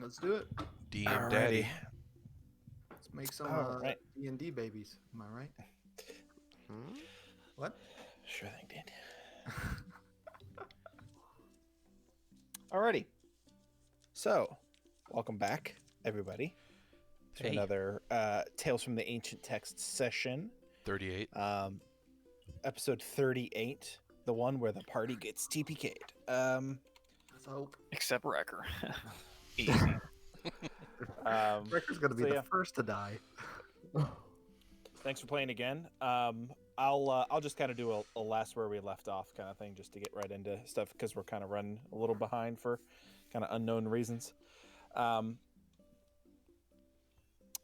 Let's do it. DM Daddy. Let's make some Alright. D&D babies. Am I right? What? Sure thing, dude. Alrighty. So, welcome back, everybody, to Hey. another Tales from the Ancient Texts session. 38. Episode 38, the one where the party gets TPK'd. Let's hope. Except Wrecker. Easy. Wrecker's gonna be so the yeah. first to die. Thanks for playing again. I'll just kind of do a last where we left off kind of thing, just to get right into stuff, because we're kind of running a little behind for kind of unknown reasons.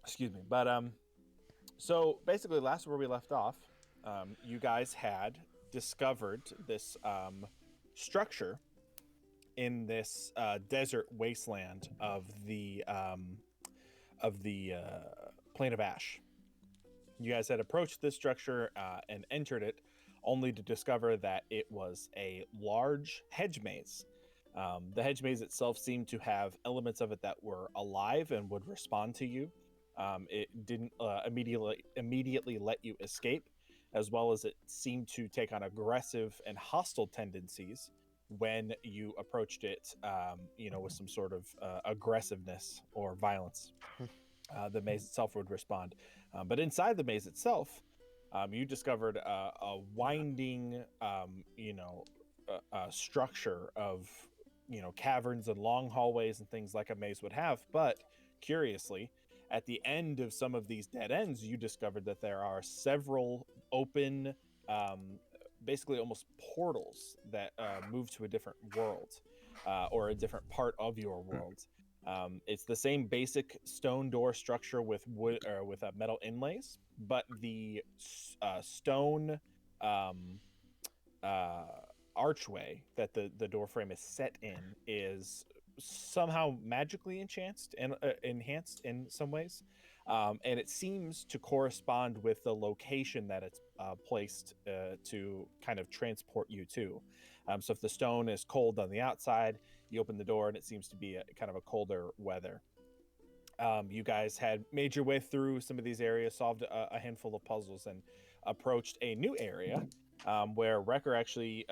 Excuse me, but so basically, last where we left off, you guys had discovered this structure in this desert wasteland of the Plain of Ash. You guys had approached this structure and entered it, only to discover that it was a large hedge maze. The hedge maze itself seemed to have elements of it that were alive and would respond to you. It didn't immediately let you escape, as well as it seemed to take on aggressive and hostile tendencies when you approached it, with some sort of aggressiveness or violence. The maze itself would respond. But inside the maze itself, you discovered a winding, structure of, caverns and long hallways and things like a maze would have. But curiously, at the end of some of these dead ends, you discovered that there are several open, basically almost portals that move to a different world or a different part of your world. It's the same basic stone door structure with wood or with metal inlays, but the stone archway that the door frame is set in is somehow magically enhanced in some ways, and it seems to correspond with the location that it's placed to kind of transport you to. So if the stone is cold on the outside, you open the door and it seems to be kind of a colder weather. You guys had made your way through some of these areas, solved a handful of puzzles, and approached a new area where Wrecker actually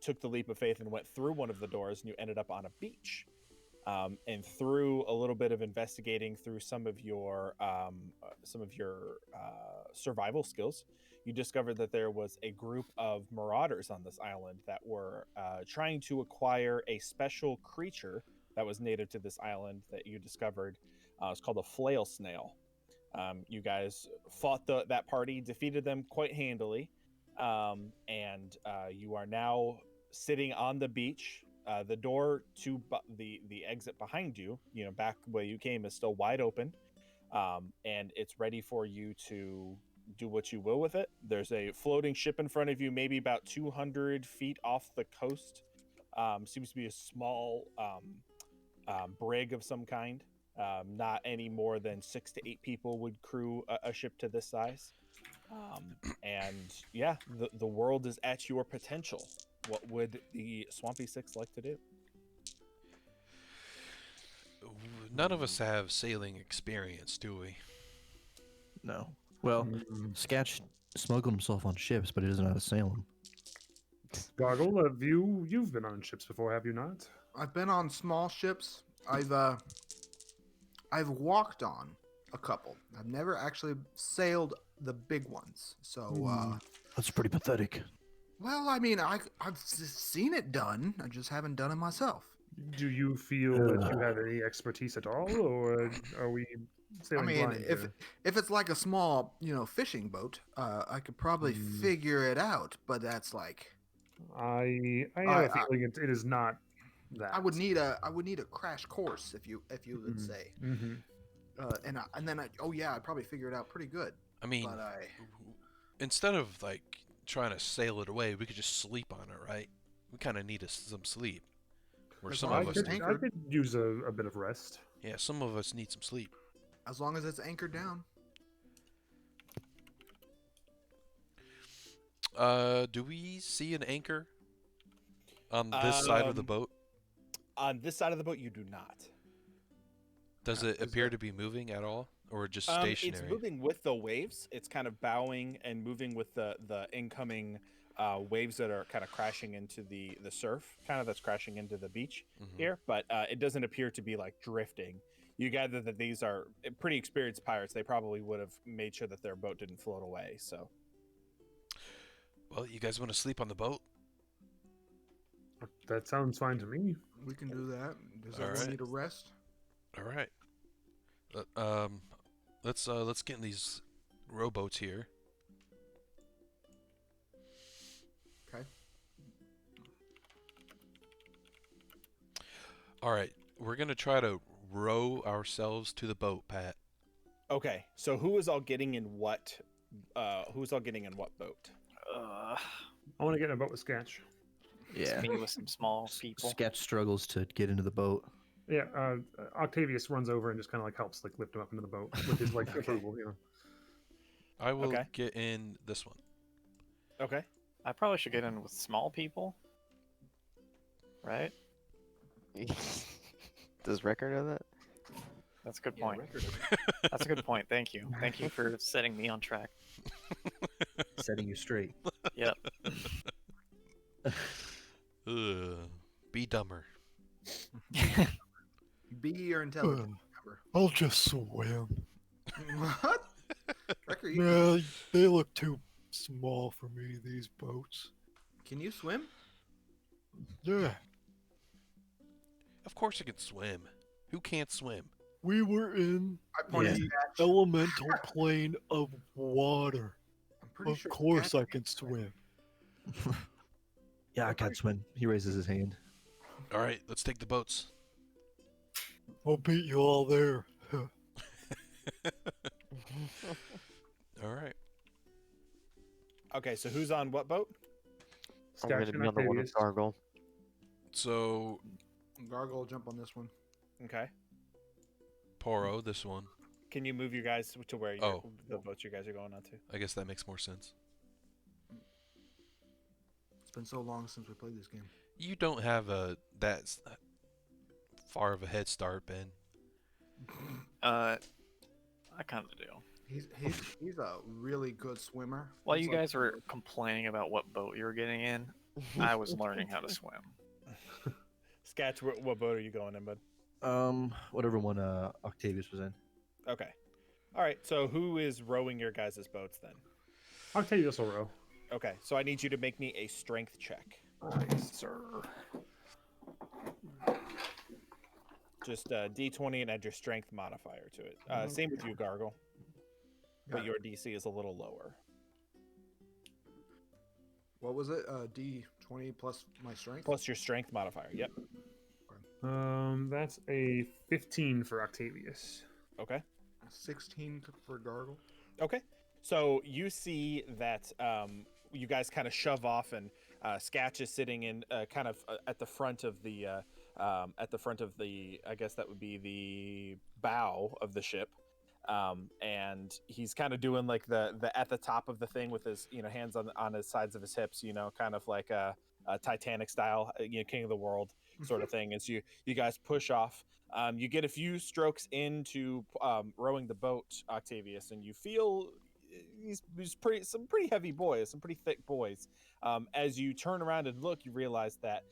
took the leap of faith and went through one of the doors, and you ended up on a beach. And through a little bit of investigating through some of your survival skills, you discovered that there was a group of marauders on this island that were trying to acquire a special creature that was native to this island that you discovered. It's called a flail snail. You guys fought that party, defeated them quite handily, and you are now sitting on the beach. The door to the exit behind you, back where you came, is still wide open, and it's ready for you to do what you will with it. There's a floating ship in front of you, maybe about 200 feet off the coast. Seems to be a small brig of some kind. Not any more than 6 to 8 people would crew a ship to this size. And yeah, the world is at your potential. What would the Swampy Six like to do? None of us have sailing experience, do we? No. Well, Sketch smuggled himself on ships, but he doesn't know how to sail them. Goggle, you've been on ships before, have you not? I've been on small ships. I've walked on a couple. I've never actually sailed the big ones. So That's pretty pathetic. well, I mean, I've seen it done. I just haven't done it myself. Do you feel that you have any expertise at all, or are we I sailing mean, blind if here? it's like a small, fishing boat, I could probably figure it out. But that's like, I have a feeling it is not that. I would need a crash course if you would say. Mm-hmm. And then I'd probably figure it out pretty good. I mean, But instead of trying to sail it away, we could just sleep on it, right? We kind of need some sleep. Or As some long of as us it's need. I could use a bit of rest. Yeah, some of us need some sleep. as long as it's anchored down. Do we see an anchor on this side of the boat? On this side of the boat, you do not. Does it appear to be moving at all, or just stationary? It's moving with the waves. It's kind of bowing and moving with the incoming waves that are kind of crashing into the surf, kind of that's crashing into the beach here. But it doesn't appear to be like drifting. You gather that these are pretty experienced pirates. They probably would have made sure that their boat didn't float away. So, Well, you guys want to sleep on the boat? That sounds fine to me. We can do that. Does All everyone right. need a rest? All right. Let's get in these rowboats here. Okay. All right, we're gonna try to row ourselves to the boat, Pat. okay. So who is all getting in what? Who's all getting in what boat? I want to get in a boat with Sketch. Yeah. Me with some small people. Sketch struggles to get into the boat. Yeah, Octavius runs over and just kind of like helps like lift him up into the boat with his like approval, you know. I will Okay. get in this one. Okay. I probably should get in with small people. Right? Does Wrecker know that? That's a good point. That's a good point. Thank you. Thank you for setting me on track. Setting you straight. Yep. Ugh. Be dumber. Be your intelligence. Remember. I'll just swim. What? Wrecker, you, Yeah, they look too small for me, these boats. can you swim? Yeah, Of course I can swim. Who can't swim? we were in I pointed the Sketch. elemental plane of water. I'm pretty Of sure course Sketch I can swim. Yeah, I can't swim. He raises his hand. All right, let's take the boats. I'll beat you all there. All right. Okay. So who's on what boat? I'm gonna Sketch be and on the one with Octavius. Gargle. So, Gargle, jump on this one. Okay. Poro, this one. Can you move you guys to where the boats you guys are going on to? I guess that makes more sense. It's been so long since we played this game. You don't have that far of a head start, Ben. I kind of do. He's a really good swimmer. While He's you like- guys were complaining about what boat you were getting in, I was learning how to swim. Sketch, what boat are you going in, bud? Whatever one Octavius was in. Okay. All right. So who is rowing your guys' boats then? Octavius will row. Okay. So I need you to make me a strength check. Yes, sir. Just D20 and add your strength modifier to it. Same with you, Gargle. But Got it. your DC is a little lower. What was it? D20 plus my strength? Plus your strength modifier. Yep. That's a 15 for Octavius. Okay. 16 for Gargle. Okay. So you see that you guys kind of shove off, and Sketch is sitting in kind of at the front of the I guess that would be the bow of the ship. And he's kind of doing like the at the top of the thing with his hands on his sides of his hips, kind of like a Titanic style, King of the World sort of thing. As you guys push off, you get a few strokes into rowing the boat, Octavius, and you feel he's some pretty heavy boys, some pretty thick boys. As you turn around and look, you realize that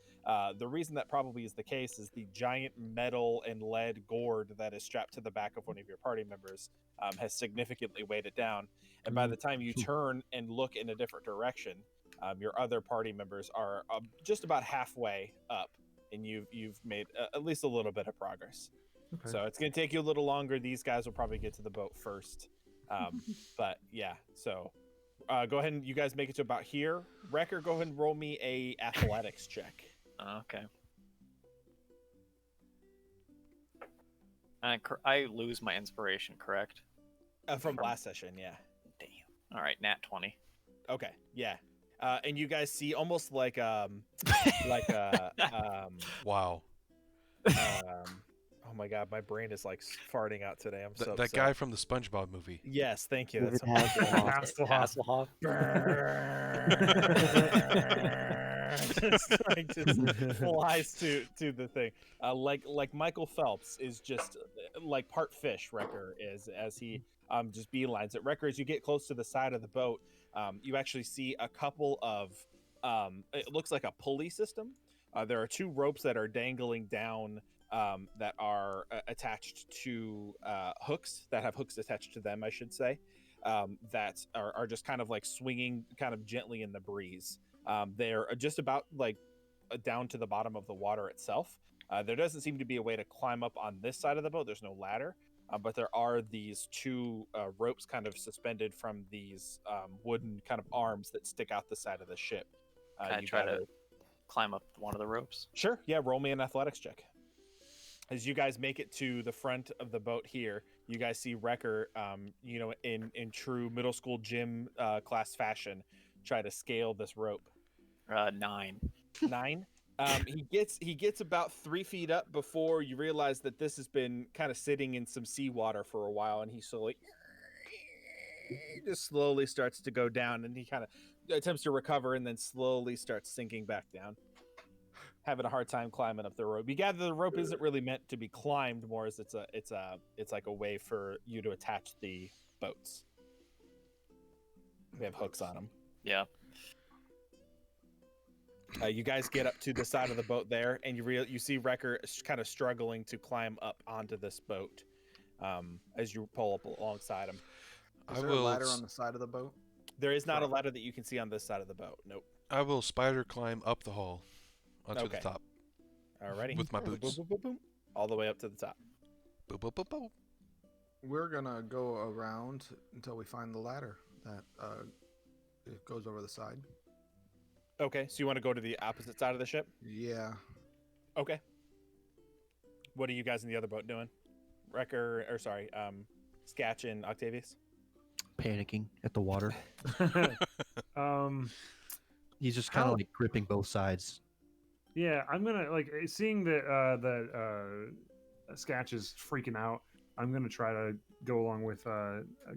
the reason that probably is the case is the giant metal and lead gourd that is strapped to the back of one of your party members has significantly weighed it down. And by the time you turn and look in a different direction, your other party members are just about halfway up, and you've made at least a little bit of progress. Okay. So it's going to take you a little longer. These guys will probably get to the boat first. But yeah, so go ahead and you guys make it to about here. Wrecker, go ahead and roll me a athletics check. Okay. I lose my inspiration, correct? From last session, yeah. Damn. All right, nat 20. Okay, yeah. And you guys see almost like oh Wow. my god, my brain is like farting out today. I'm so That upset. guy from the SpongeBob movie. Yes, thank you. David That's Hasselhoff. Hasselhoff. Hasselhoff. just flies to the thing. Like Michael Phelps is just like part fish. Wrecker is as he just beelines it. Wrecker, as you get close to the side of the boat, you actually see a couple of it looks like a pulley system. There are 2 ropes that are dangling down that are attached to hooks that have hooks attached to them, I should say, that are just kind of like swinging kind of gently in the breeze. They're just about like down to the bottom of the water itself. There doesn't seem to be a way to climb up on this side of the boat. There's no ladder, but there are these 2 ropes kind of suspended from these wooden kind of arms that stick out the side of the ship. Can I You try gotta- to climb up one of the ropes? Sure. Yeah. Roll me an athletics check. As you guys make it to the front of the boat here, you guys see Wrecker, in true middle school gym class fashion, try to scale this rope. 9. 9. He gets about 3 feet up before you realize that this has been kind of sitting in some seawater for a while, and he just slowly starts to go down, and he kind of attempts to recover and then slowly starts sinking back down, having a hard time climbing up the rope. You gather the rope isn't really meant to be climbed, more as it's like a way for you to attach the boats. They have hooks on them. Yeah. You guys get up to the side of the boat there, and you see Wrecker kind of struggling to climb up onto this boat as you pull up alongside him. Is there a ladder on the side of the boat? There is not a ladder that you can see on this side of the boat. Nope. I will spider climb up the hull onto Okay. the top. Alrighty. With my Boop, boots. boop, boop, boop, boop. All the way up to the top. Boop, boop, boop, boop. We're gonna go around until we find the ladder that it goes over the side. Okay, so you want to go to the opposite side of the ship? Yeah. Okay. What are you guys in the other boat doing? Sketch and Octavius? Panicking at the water. um, He's just kind How- of like gripping both sides. yeah, I'm gonna like seeing that Sketch is freaking out. I'm gonna try to go along with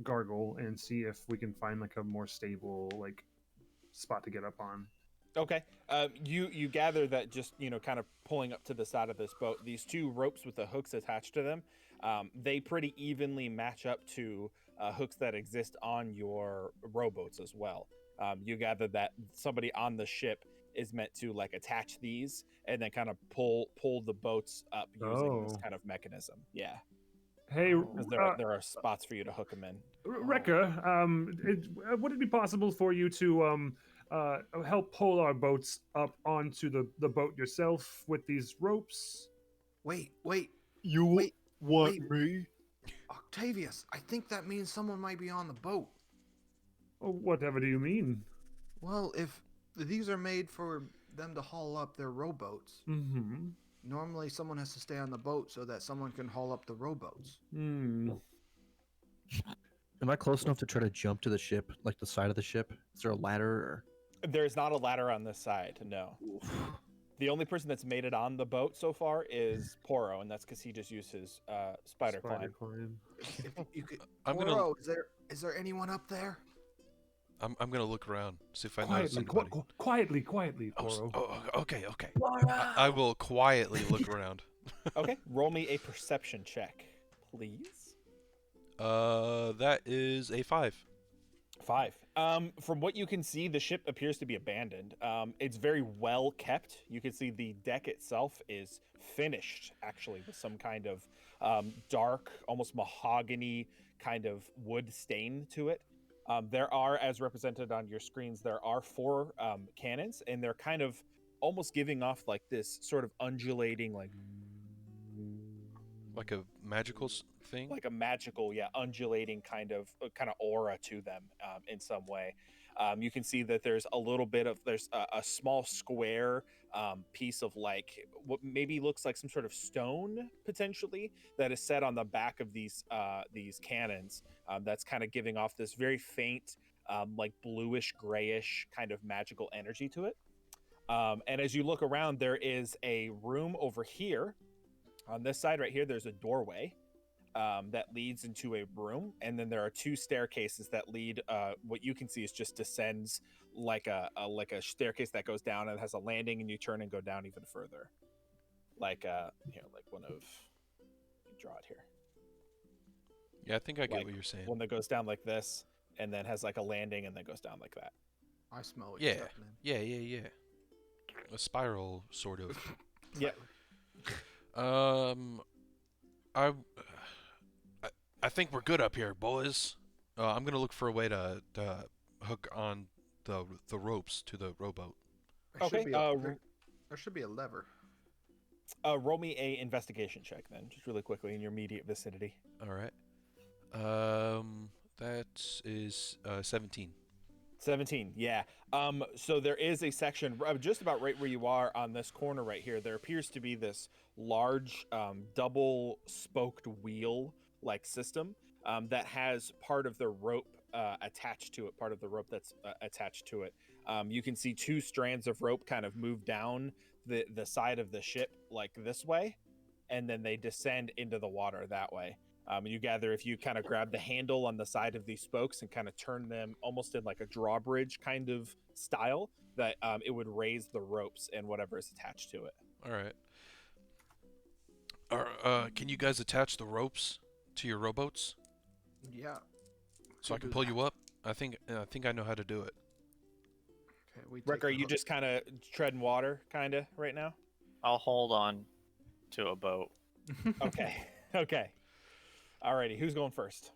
Gargle and see if we can find like a more stable like spot to get up on. Okay. You gather that just, kind of pulling up to the side of this boat, these 2 ropes with the hooks attached to them, they pretty evenly match up to hooks that exist on your rowboats as well. You gather that somebody on the ship is meant to like attach these and then kind of pull the boats up using this Oh. kind of mechanism. Yeah. Hey, 'Cause there are spots for you to hook them in. Wrecker, would it be possible for you to help pull our boats up onto the boat yourself with these ropes? Wait. You Wait, want wait. me? Octavius, I think that means someone might be on the boat. Oh, whatever do you mean? Well, if these are made for them to haul up their rowboats, Mm-hmm. normally someone has to stay on the boat so that someone can haul up the rowboats. Hmm. Am I close enough to try to jump to the ship, like the side of the ship? Is there a ladder? Or... There's not a ladder on this side, no. The only person that's made it on the boat so far is Poro, and that's because he just used his spider climb. If you could, I'm gonna- Poro, is there anyone up there? I'm gonna look around, see if I notice Quietly, anybody. quietly, Oh, Poro. okay. I will quietly look around. Okay, roll me a perception check, please. That is a 5. 5. From what you can see, the ship appears to be abandoned. It's very well kept. You can see the deck itself is finished, actually, with some kind of dark, almost mahogany kind of wood stain to it. There are, as represented on your screens, there are 4 cannons, and they're kind of almost giving off like this sort of undulating, Like a magical thing? like a magical, undulating kind of aura to them in some way. You can see that there's a small square piece of like what maybe looks like some sort of stone potentially that is set on the back of these cannons. That's kind of giving off this very faint, like bluish grayish kind of magical energy to it. And as you look around, there is a room over here. On this side right here, there's a doorway. that leads into a room, and then there are 2 staircases that lead. What you can see is just descends like a staircase that goes down and has a landing, and you turn and go down even further. Like like one of. Let me draw it here. Yeah, I think I get Like, what you're saying. One that goes down like this, and then has like a landing, and then goes down like that. I smell what you're Yeah, happening. yeah. A spiral, sort of. Yeah. I think we're good up here, boys. I'm gonna look for a way to hook on the ropes to the rowboat. There should Okay, be there should be a lever. Roll me a investigation check then, just really quickly in your immediate vicinity. All right. That is 17. 17, yeah. So there is a section just about right where you are on this corner right here. There appears to be this large double spoked wheel like system that has part of the rope attached to it, part of the rope that's attached to it. You can see 2 strands of rope kind of move down the side of the ship like this way, and then they descend into the water that way. You gather if you kind of grab the handle on the side of these spokes and kind of turn them almost in like a drawbridge kind of style, that it would raise the ropes and whatever is attached to it. All right. Can you guys attach the ropes to your rowboats Yeah. so I can pull you up? I think I know how to do it. Okay, we Rick, are you just kind of treading water kind of right now? I'll hold on to a boat. Okay. Okay. Alrighty, who's going first?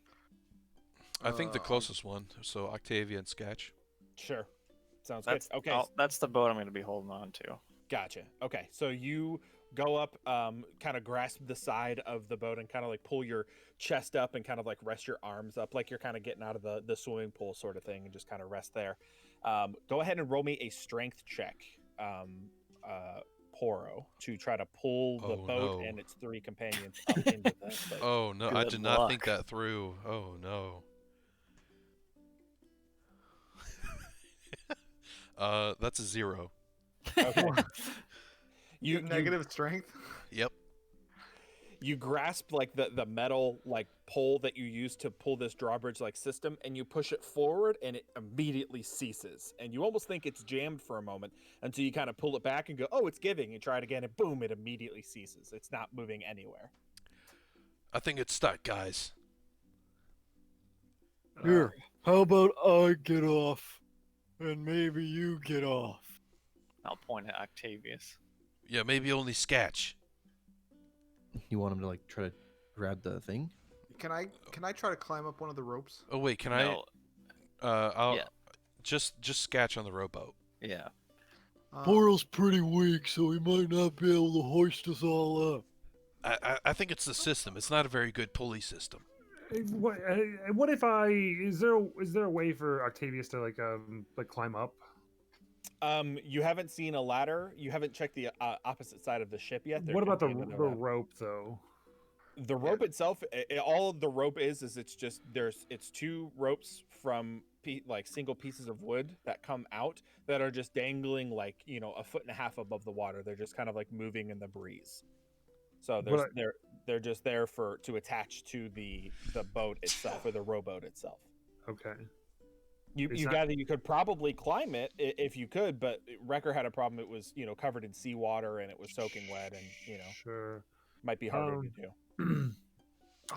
I think the closest one. So Octavia and Sketch. Sure. Sounds That's good. Okay. That's the boat I'm going to be holding on to. Gotcha. Okay, so you go up, kind of grasp the side of the boat and kind of like pull your chest up and kind of like rest your arms up like you're kind of getting out of the swimming pool sort of thing, and just kind of rest there. Go ahead and roll me a strength check, Poro, to try to pull the boat and its 3 companions up into the lake. Oh no, I Good did not think luck. that through. Oh no. That's a 0. Okay. You have negative strength? Yep. You grasp like the metal like pole that you use to pull this drawbridge like system, and you push it forward, and it immediately ceases. And you almost think it's jammed for a moment until you kind of pull it back and go, oh, it's giving. You try it again, and boom, it immediately ceases. It's not moving anywhere. I think it's stuck, guys. Here, how about I get off, and maybe you get off? I'll point at Octavius. Yeah, maybe only Sketch. You want him to like try to grab the thing? Can I try to climb up one of the ropes? Oh wait, can No, I'll Yeah. just Sketch on the rowboat. yeah. Poral's pretty weak, so he might not be able to hoist us all up. I think it's the system. It's not a very good pulley system. What if is there a way for Octavius to like climb up? You haven't seen a ladder. You haven't checked the opposite side of the ship yet. There What about could the be another ladder. rope though? The rope itself, all of the rope is it's just it's 2 ropes from like single pieces of wood that come out that are just dangling like a foot and a half above the water. They're just kind of like moving in the breeze. So they're just there to attach to the boat itself, or the rowboat itself. Okay. You gather you could probably climb it if you could, but Wrecker had a problem. It was covered in seawater and it was soaking wet, and Sure. might be harder to do.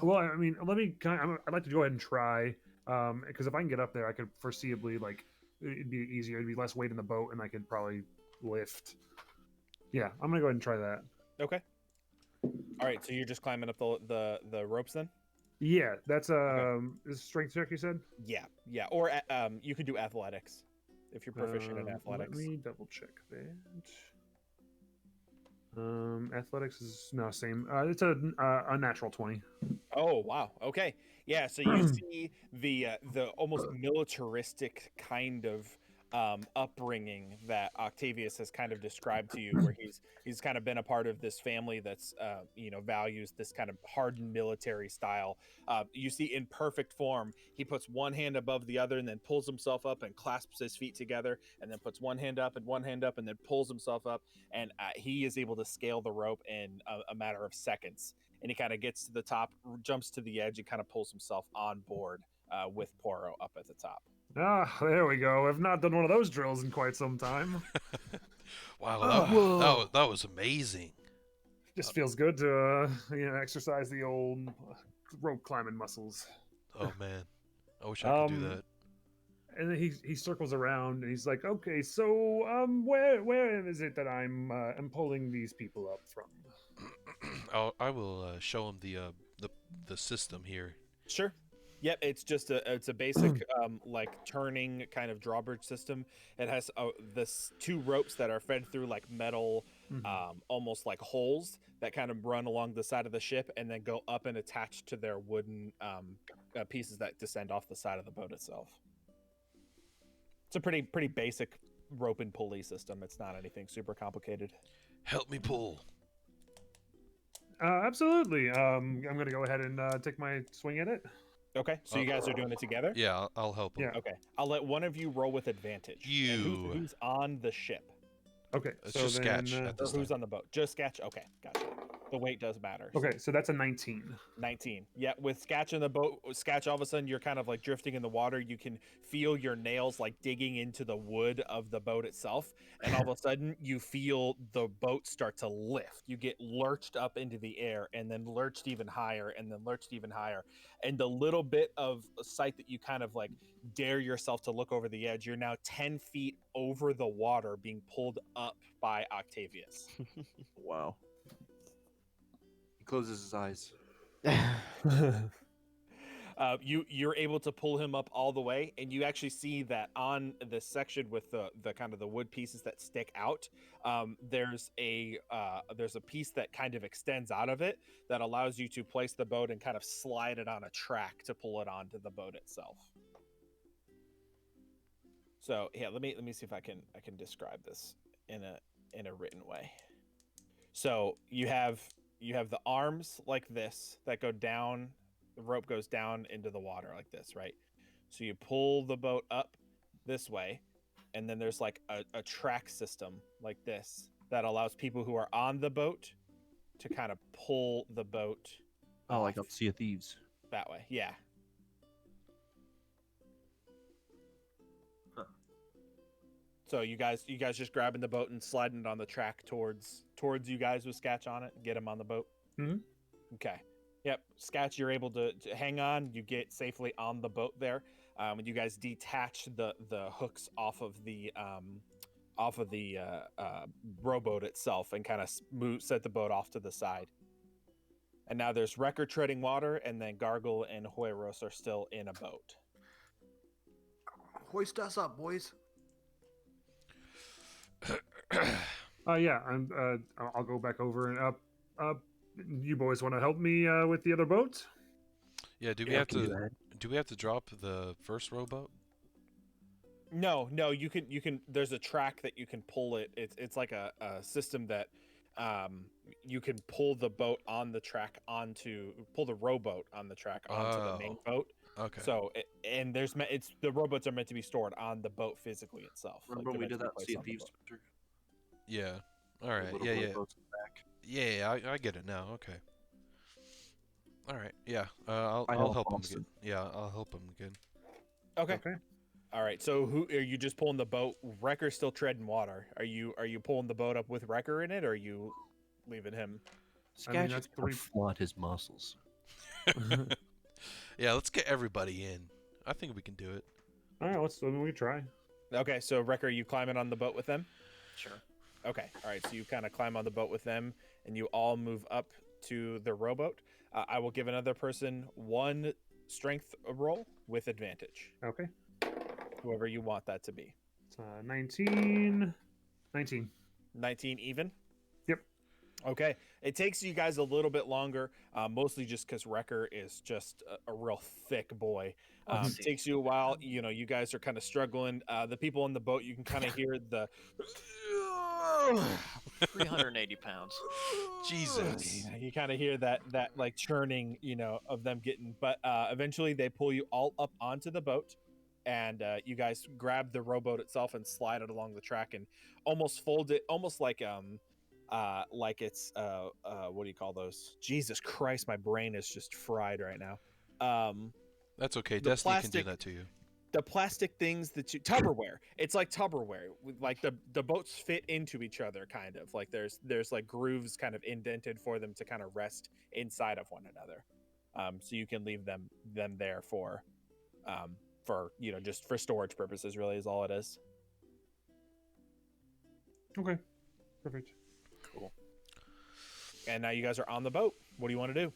Well, I mean, I'd like to go ahead and try, because if I can get up there, I could foreseeably it'd be easier. It'd be less weight in the boat, and I could probably lift. Yeah, I'm gonna go ahead and try that. Okay. All right, so you're just climbing up the ropes then? Yeah, that's is strength check you said? Yeah. Or you could do athletics if you're proficient in athletics. Let me double check that. Athletics is no same. It's a natural 20. Oh wow. Okay. Yeah. So you see the almost militaristic kind of upbringing that Octavius has kind of described to you, where he's kind of been a part of this family that's values this kind of hardened military style. You see in perfect form, he puts one hand above the other and then pulls himself up and clasps his feet together, and then puts one hand up and then pulls himself up, and he is able to scale the rope in a matter of seconds. and he kind of gets to the top, jumps to the edge, and kind of pulls himself on board with Poro up at the top. Ah, there we go. I've not done one of those drills in quite some time. Wow, Whoa. that was amazing. Just feels good to exercise the old rope climbing muscles. Oh man, I wish I could do that. And then he circles around and he's like, okay, so where is it that I'm pulling these people up from? I will show him the system here. Sure. Yep, it's just a basic like turning kind of drawbridge system. It has this 2 ropes that are fed through like metal, almost like holes that kind of run along the side of the ship and then go up and attach to their wooden pieces that descend off the side of the boat itself. It's a pretty basic rope and pulley system. It's not anything super complicated. Help me pull. Absolutely. I'm gonna go ahead and take my swing at it. Okay, so you guys are doing it together? Yeah, I'll help him. Yeah. Okay, I'll let one of you roll with advantage. And who's on the ship? Okay, It's so just then, Sketch at Or this who's time. on the boat? Just Sketch? Okay, gotcha. The weight does matter. okay, so that's a 19. 19. Yeah, with Sketch in the boat, Sketch, all of a sudden you're kind of like drifting in the water. You can feel your nails like digging into the wood of the boat itself. And all of a sudden you feel the boat start to lift. You get lurched up into the air and then lurched even higher and then lurched even higher. And the little bit of sight that you kind of like dare yourself to look over the edge, you're now 10 feet over the water being pulled up by Octavius. Wow. He closes his eyes. You're able to pull him up all the way, and you actually see that on the section with the kind of the wood pieces that stick out, there's a piece that kind of extends out of it that allows you to place the boat and kind of slide it on a track to pull it onto the boat itself. So yeah, let me see if I can describe this in a written way. So you have the arms like this that go down. The rope goes down into the water like this, right? So you pull the boat up this way, and then there's like a track system like this that allows people who are on the boat to kind of pull the boat. Oh, like off on Sea of Thieves. that way, yeah. Huh. So you guys just grabbing the boat and sliding it on the track towards you guys with Sketch on it, get him on the boat. Mhm. Okay. Yep, Sketch, you're able to hang on. You get safely on the boat there. And you guys detach the hooks off of the rowboat itself and kind of set the boat off to the side. And now there's Wrecker treading water, and then Gargle and Hueros are still in a boat. Hoist us up, boys. Yeah, I'll go back over and up. You boys want to help me with the other boat? Yeah, do we Yeah, have can do to that. do we have to drop the first rowboat? No, you can. There's a track that you can pull it. It's like a system that you can pull the boat on the track pull the rowboat on the track onto the main boat. Okay. So the rowboats are meant to be stored on the boat physically itself. Remember they're we meant did to be that in placed Sea of on the Thieves, boat. Spencer? Yeah. All The right. little Yeah, blue yeah. boats in the back. Yeah, I get it now. Okay. All right. Yeah. I'll I help help him Austin. again. Yeah, I'll help him again. Okay. Okay. All right. So who are you just pulling the boat? Wrecker's still treading water. Are you pulling the boat up with Wrecker in it, or are you leaving him? I mean, Sketch that's is gonna 3. flaunt his muscles. Yeah, let's get everybody in. I think we can do it. All right, we try. Okay. So Wrecker, are you climbing on the boat with them? Sure. Okay. All right. So you kind of climb on the boat with them, and you all move up to the rowboat. I will give another person 1 strength roll with advantage. Okay. Whoever you want that to be. It's 19. 19 even? Yep. Okay. It takes you guys a little bit longer, mostly just because Wrecker is just a real thick boy. It takes you a while. You guys are kind of struggling. The people on the boat, you can kind of hear the 380 pounds. Jesus. you kind of hear that like churning, of them getting. But eventually they pull you all up onto the boat, and you guys grab the rowboat itself and slide it along the track and almost fold it, almost like like it's what do you call those? Jesus Christ, my brain is just fried right now. That's okay. The Destiny can do plastic- that to you. The plastic things that you Tupperware. It's like Tupperware. Like the boats fit into each other, kind of like there's like grooves kind of indented for them to kind of rest inside of one another. So you can leave them there for just for storage purposes. Really, is all it is. Okay, perfect. Cool. And now you guys are on the boat. What do you want to do?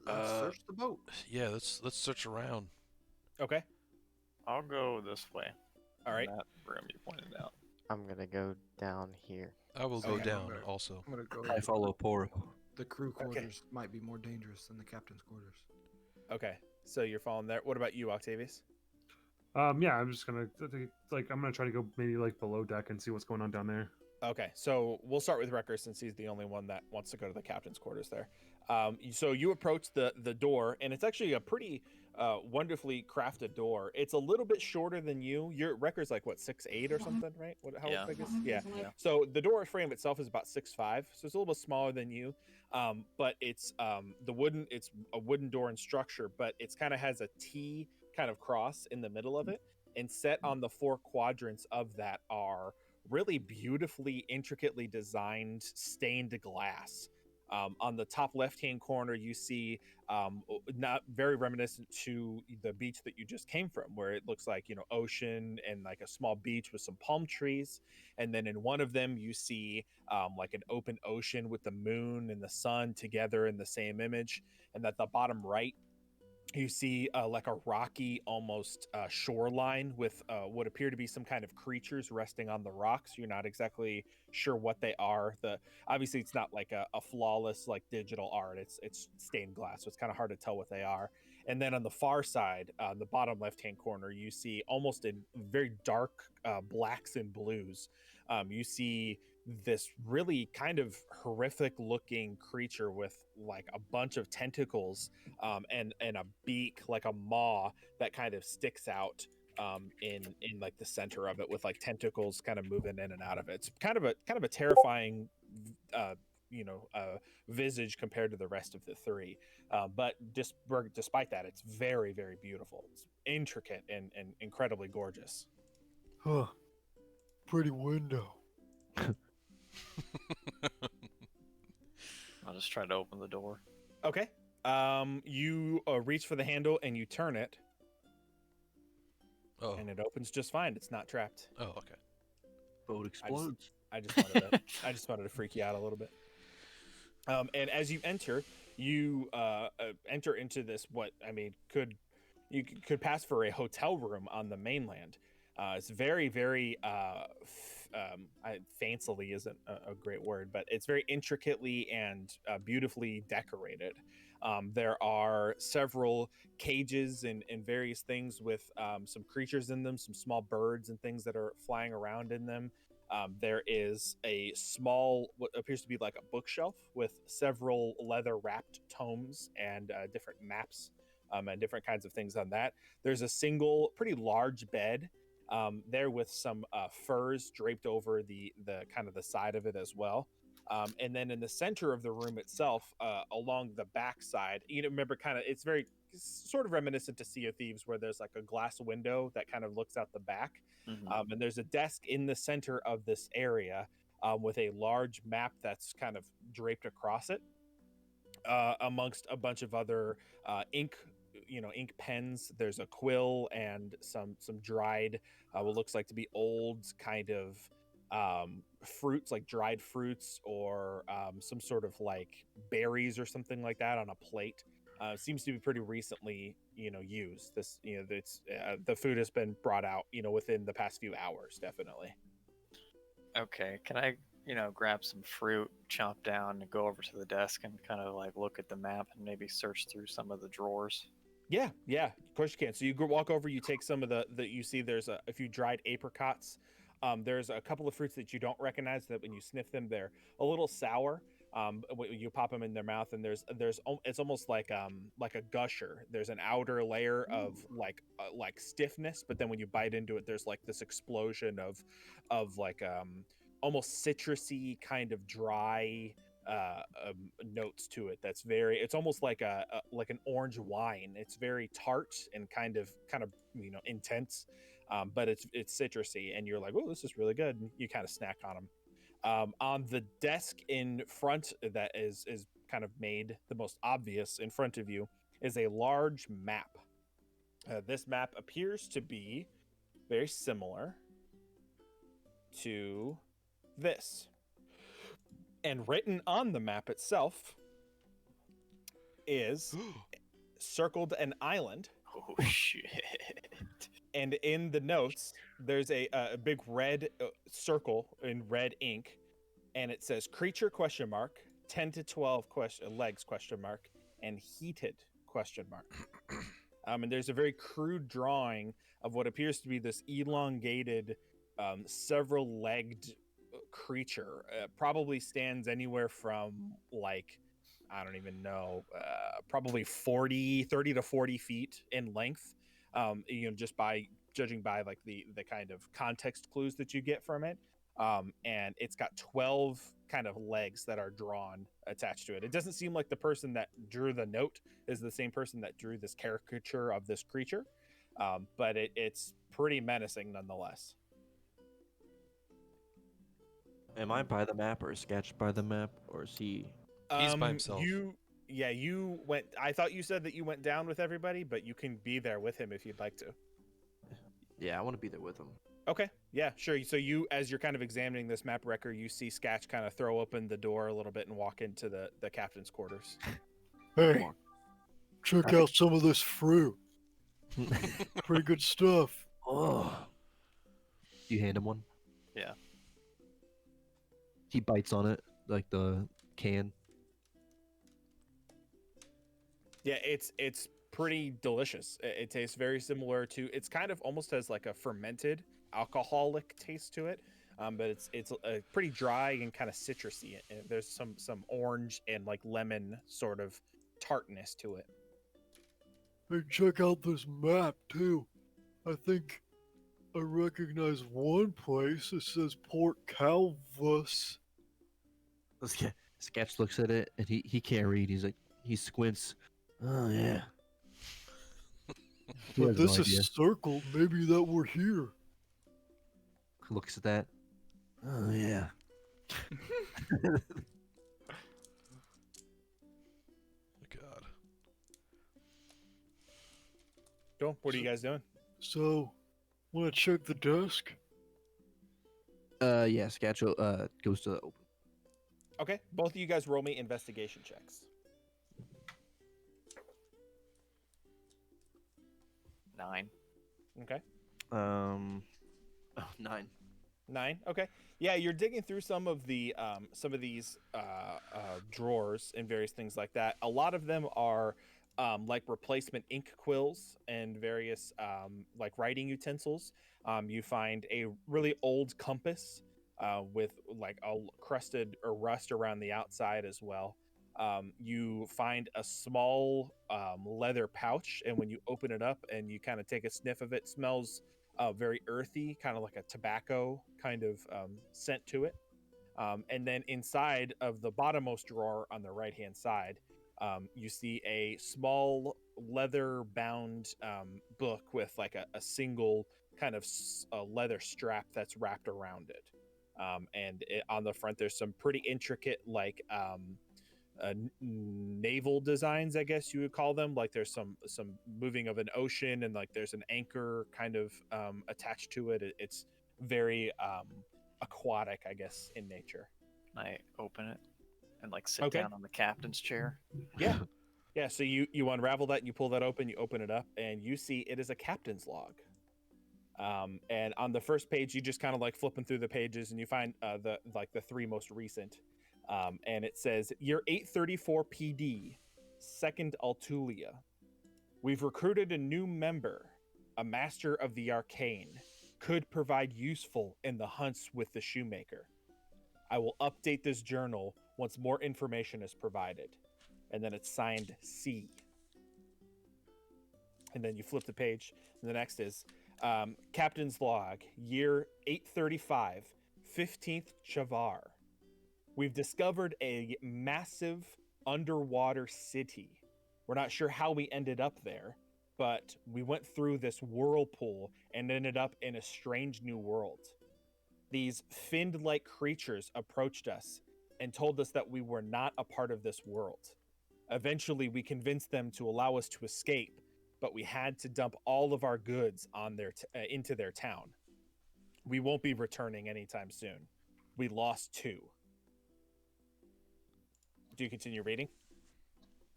Let's search the boat. Yeah, let's search around. Okay. I'll go this way. All right. That room you pointed out. I'm gonna go down here. I will go Okay. down Okay. also. I'm gonna go. I follow Poro. The crew quarters might be more dangerous than the captain's quarters. Okay. So you're following there. What about you, Octavius? Yeah, I'm just gonna I'm gonna try to go maybe like below deck and see what's going on down there. Okay, so we'll start with Wrecker since he's the only one that wants to go to the captain's quarters there. So you approach the door, and it's actually a pretty wonderfully crafted door. It's a little bit shorter than you. Your Wrecker's like what, 6'8" or something, right? How Yeah. big is? Yeah. So the door frame itself is about 6'5", so it's a little bit smaller than you. But it's it's a wooden door in structure, but it's kind of has a T kind of cross in the middle of it, and set on the 4 quadrants of that are really beautifully, intricately designed stained glass. On the top left-hand corner, you see not very reminiscent to the beach that you just came from, where it looks like ocean and like a small beach with some palm trees. And then in one of them, you see like an open ocean with the moon and the sun together in the same image. And at the bottom right, you see like a rocky almost shoreline with what appear to be some kind of creatures resting on the rocks. You're not exactly sure what they are. Obviously it's not like a flawless like digital art. It's stained glass, so it's kind of hard to tell what they are. And then on the far side, the bottom left hand corner, you see almost in very dark blacks and blues. You see this really kind of horrific looking creature with like a bunch of tentacles and a beak like a maw that kind of sticks out in like the center of it, with like tentacles kind of moving in and out of it. It's kind of a terrifying visage compared to the rest of the 3, but despite that, it's very, very beautiful. It's intricate and incredibly gorgeous. Huh. Pretty window. I'll just try to open the door. Okay. You reach for the handle and you turn it, and it opens just fine. It's not trapped. Oh, okay. Boat explodes. I just wanted to freak you out a little bit. And as you enter into this, you could pass for a hotel room on the mainland. It's very, very fancily isn't a great word, but it's very intricately and beautifully decorated. There are several cages and various things with some creatures in them, some small birds and things that are flying around in them. There is a small, what appears to be like a bookshelf with several leather wrapped tomes and different maps and different kinds of things on that. There's a single pretty large bed there with some furs draped over the kind of the side of it as well. And then in the center of the room itself, along the back side, remember it's very sort of reminiscent to Sea of Thieves, where there's like a glass window that kind of looks out the back. Mm-hmm. And there's a desk in the center of this area with a large map that's kind of draped across it, amongst a bunch of other ink pens. There's a quill and some dried what looks like to be old kind of fruits, like dried fruits or some sort of like berries or something like that on a plate. Seems to be pretty recently used. This the food has been brought out within the past few hours, definitely. Okay, can I grab some fruit, chop down, and go over to the desk and kind of like look at the map and maybe search through some of the drawers? Yeah, of course you can. So you walk over, you take some of you see there's a few dried apricots. There's a couple of fruits that you don't recognize that when you sniff them, they're a little sour. You pop them in their mouth, and it's almost like a gusher. There's an outer layer of like stiffness, but then when you bite into it, there's like this explosion of like almost citrusy, kind of dry notes to it. That's very. It's almost like like an orange wine. It's very tart and kind of intense, but it's citrusy, and you're like, oh, this is really good. And you kind of snack on them. On the desk in front that is kind of made the most obvious in front of you is a large map. This map appears to be very similar to this. And written on the map itself is circled an island. Oh shit! And in the notes, there's a big red circle in red ink, and it says creature ? 10 to 12 legs ? And heated ? And there's a very crude drawing of what appears to be this elongated, several-legged creature. Probably stands anywhere from like, I don't even know, probably 30 to 40 feet in length. Just by judging by like the kind of context clues that you get from it. And it's got 12 kind of legs that are drawn attached to it. It doesn't seem like the person that drew the note is the same person that drew this caricature of this creature, but it's pretty menacing nonetheless. Am I by the map, or is Sketch by the map, or is he? He's by himself. You went. I thought you said that you went down with everybody, but you can be there with him if you'd like to. Yeah, I want to be there with him. Okay, yeah, sure. So you, as you're kind of examining this map record, you see Sketch kind of throw open the door a little bit and walk into the captain's quarters. Hey, check out some of this fruit. Pretty good stuff. Oh. You hand him one? Yeah. He bites on it, like the can. Yeah, it's pretty delicious. It tastes very similar to. It's kind of almost has like a fermented alcoholic taste to it, but it's pretty dry and kind of citrusy. There's some orange and like lemon sort of tartness to it. Hey, check out this map too. I think I recognize one place. It says Port Calvus. Sketch looks at it and he can't read. He squints. Oh yeah. He But has this no idea. is circled. Maybe that we're here. Looks at that. Oh yeah. God. Cool. What are you guys doing? So, want to check the desk? Yeah, Sketch goes to open. Okay, both of you guys roll me investigation checks. 9. Okay. 9. 9. Okay. Yeah, you're digging through some of these drawers and various things like that. A lot of them are like replacement ink quills and various like writing utensils. You find a really old compass with like a crusted or rust around the outside as well. You find a small leather pouch, and when you open it up and you kind of take a sniff of it, smells very earthy, kind of like a tobacco kind of scent to it. And then inside of the bottommost drawer on the right hand side, you see a small leather bound book with like a single kind of leather strap that's wrapped around it. And on the front, there's some pretty intricate like naval designs, I guess you would call them. Like there's some moving of an ocean, and like there's an anchor kind of attached to it. It's very aquatic, I guess, in nature. Can I open it and like sit down on the captain's chair? Yeah. Yeah, so you unravel that and you pull that open, you open it up, and you see it is a captain's log. And on the first page, you just kind of like flipping through the pages, and you find the three most recent. And it says, Year 834 PD, 2nd Altulia. We've recruited a new member, a master of the arcane. Could provide useful in the hunts with the shoemaker. I will update this journal once more information is provided. And then it's signed C. And then you flip the page, and the next is Captain's Log, Year 835, 15th Chavar. We've discovered a massive underwater city. We're not sure how we ended up there, but we went through this whirlpool and ended up in a strange new world. These finned-like creatures approached us and told us that we were not a part of this world. Eventually, we convinced them to allow us to escape, but we had to dump all of our goods on into their town. We won't be returning anytime soon. We lost 2. Do you continue reading?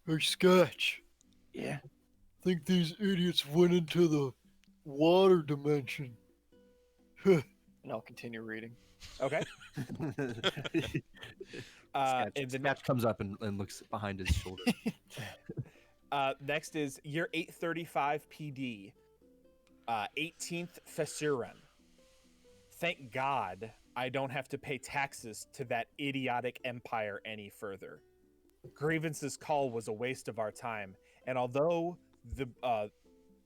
Hey, Sketch. Yeah. Think these idiots went into the water dimension. And I'll continue reading. Okay. Sketch, and the Sketch comes up and looks behind his shoulder. next is year 835 PD, 18th Fasuren. Thank God I don't have to pay taxes to that idiotic empire any further. Grievance's call was a waste of our time, and although the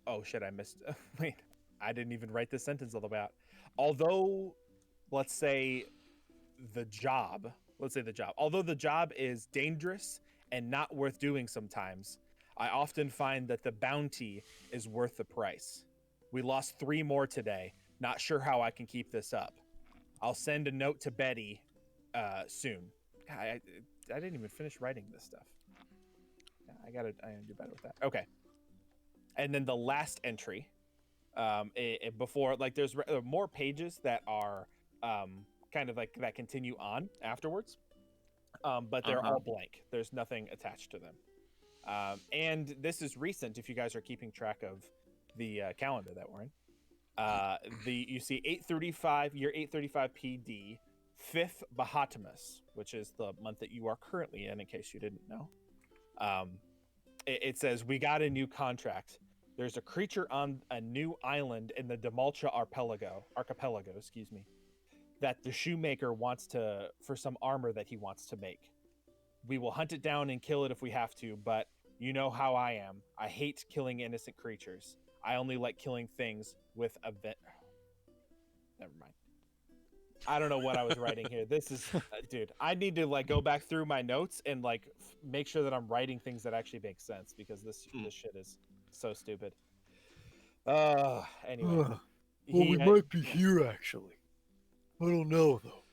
oh shit, I missed. Wait, I didn't even write this sentence all the way out. Although, let's say the job, although the job is dangerous and not worth doing sometimes, I often find that the bounty is worth the price. We lost 3 more today. Not sure how I can keep this up. I'll send a note to Betty soon. God, I didn't even finish writing this stuff. I gotta do better with that. Okay. And then the last entry, before, like, there's more pages that are kind of like that continue on afterwards, but they're all blank. There's nothing attached to them. And this is recent if you guys are keeping track of the calendar that we're in. You see 835, year 835 PD, 5th Bahatimus, which is the month that you are currently in case you didn't know. It says, we got a new contract. There's a creature on a new island in the Demalcha archipelago, that the shoemaker wants for some armor that he wants to make. We will hunt it down and kill it if we have to, but you know how I am. I hate killing innocent creatures. I only like killing things with a Never mind. I don't know what I was writing here. This is, dude, I need to like go back through my notes and like make sure that I'm writing things that actually make sense, because this shit is so stupid. Anyway. Well, we might be here, actually. I don't know, though.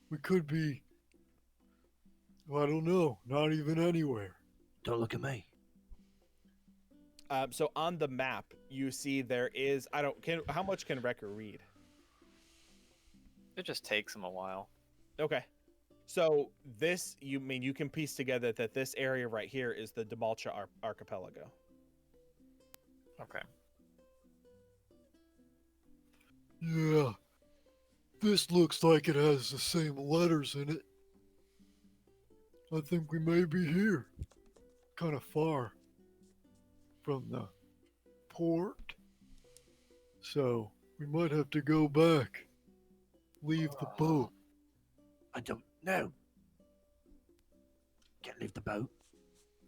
We could be, I don't know, not even anywhere. Don't look at me. So on the map, you see there is, how much can Wrecker read? It just takes him a while. Okay. So this, you can piece together that this area right here is the Demalcha archipelago. Okay. Yeah. This looks like it has the same letters in it. I think we may be here. Kind of far from the port. So we might have to go back. Leave the boat. I don't know. Can't leave the boat.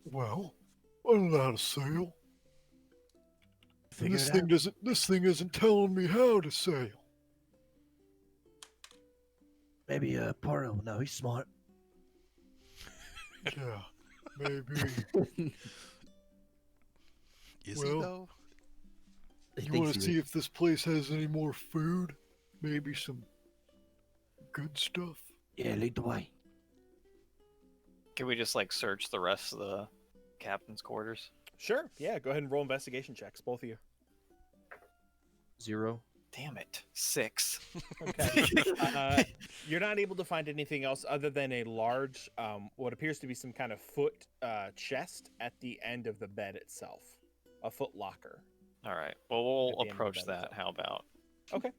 Well, I don't know how to sail. Figure This it thing out. doesn't. This thing isn't telling me how to sail. Maybe Poro. No, he's smart. Yeah, maybe. Is he Well, though? He You thinks want to he see if this place has any more food? Maybe some good stuff. Yeah, lead the way. Can we just like search the rest of the captain's quarters? Sure. Yeah. Go ahead and roll investigation checks, both of you. 0. Damn it. 6. Okay. You're not able to find anything else other than a large, what appears to be some kind of foot chest at the end of the bed itself. A foot locker. All right. Well, At we'll the end of approach the bed that. itself. How about? Okay.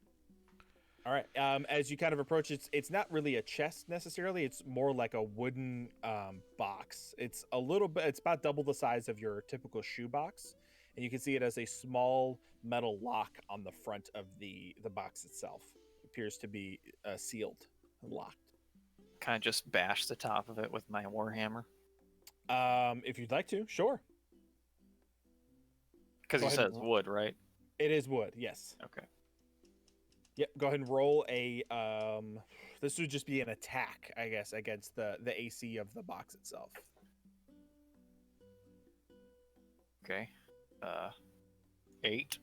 All right. As you kind of approach, it's not really a chest necessarily. It's more like a wooden box. It's a little bit. It's about double the size of your typical shoe box, and you can see it as a small metal lock on the front of the box itself. It appears to be sealed and locked. Kind of just bash the top of it with my warhammer? If you'd like to, sure. Because Go you ahead said and it's wood, right? It is wood. Yes. Okay. Yep. Go ahead and roll a. This would just be an attack, I guess, against the AC of the box itself. Okay. 8.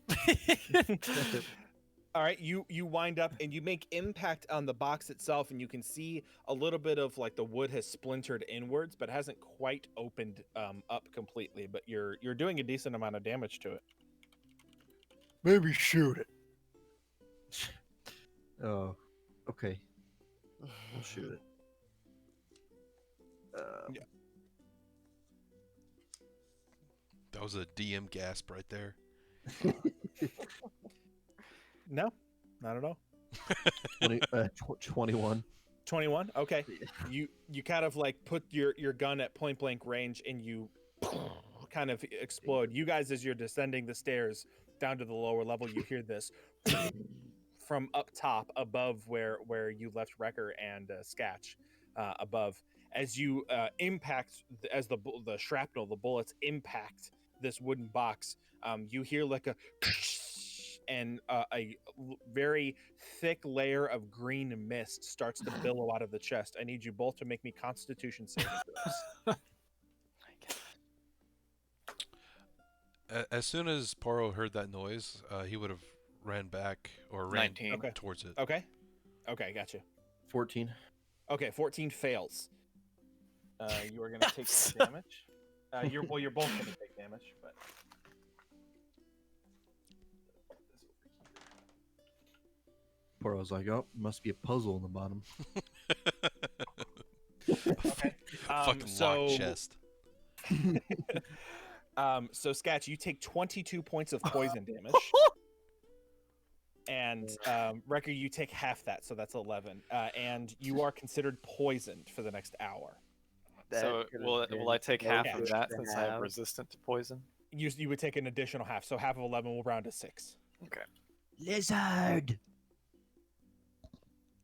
All right, you wind up and you make impact on the box itself, and you can see a little bit of like the wood has splintered inwards, but hasn't quite opened up completely. But you're doing a decent amount of damage to it. Maybe shoot it. Oh, okay. We'll shoot it. Yeah. That was a DM gasp right there. No, not at all. 21. 21. Okay. You kind of like put your gun at point blank range, and you kind of explode. You guys, as you're descending the stairs down to the lower level, you hear this from up top above where you left Wrecker and Sketch above. As you impact, as the shrapnel, the bullets impact this wooden box, you hear like a and a very thick layer of green mist starts to billow out of the chest. I need you both to make me Constitution saving throws. As soon as Poro heard that noise, he would have ran back or ran 19. Okay. towards it. Okay, gotcha. 14. Okay, 14 fails. You are going to take some damage. You're both going to take damage, but. Poor I was like, oh, must be a puzzle in the bottom. Okay. Fucking locked chest. So Sketch, you take 22 points of poison damage. And Wrecker, you take half that, so that's 11. And you are considered poisoned for the next hour. So will I take half of that to since I have have. resistant to poison? You would take an additional half, so half of 11 will round to 6. Okay. Lizard!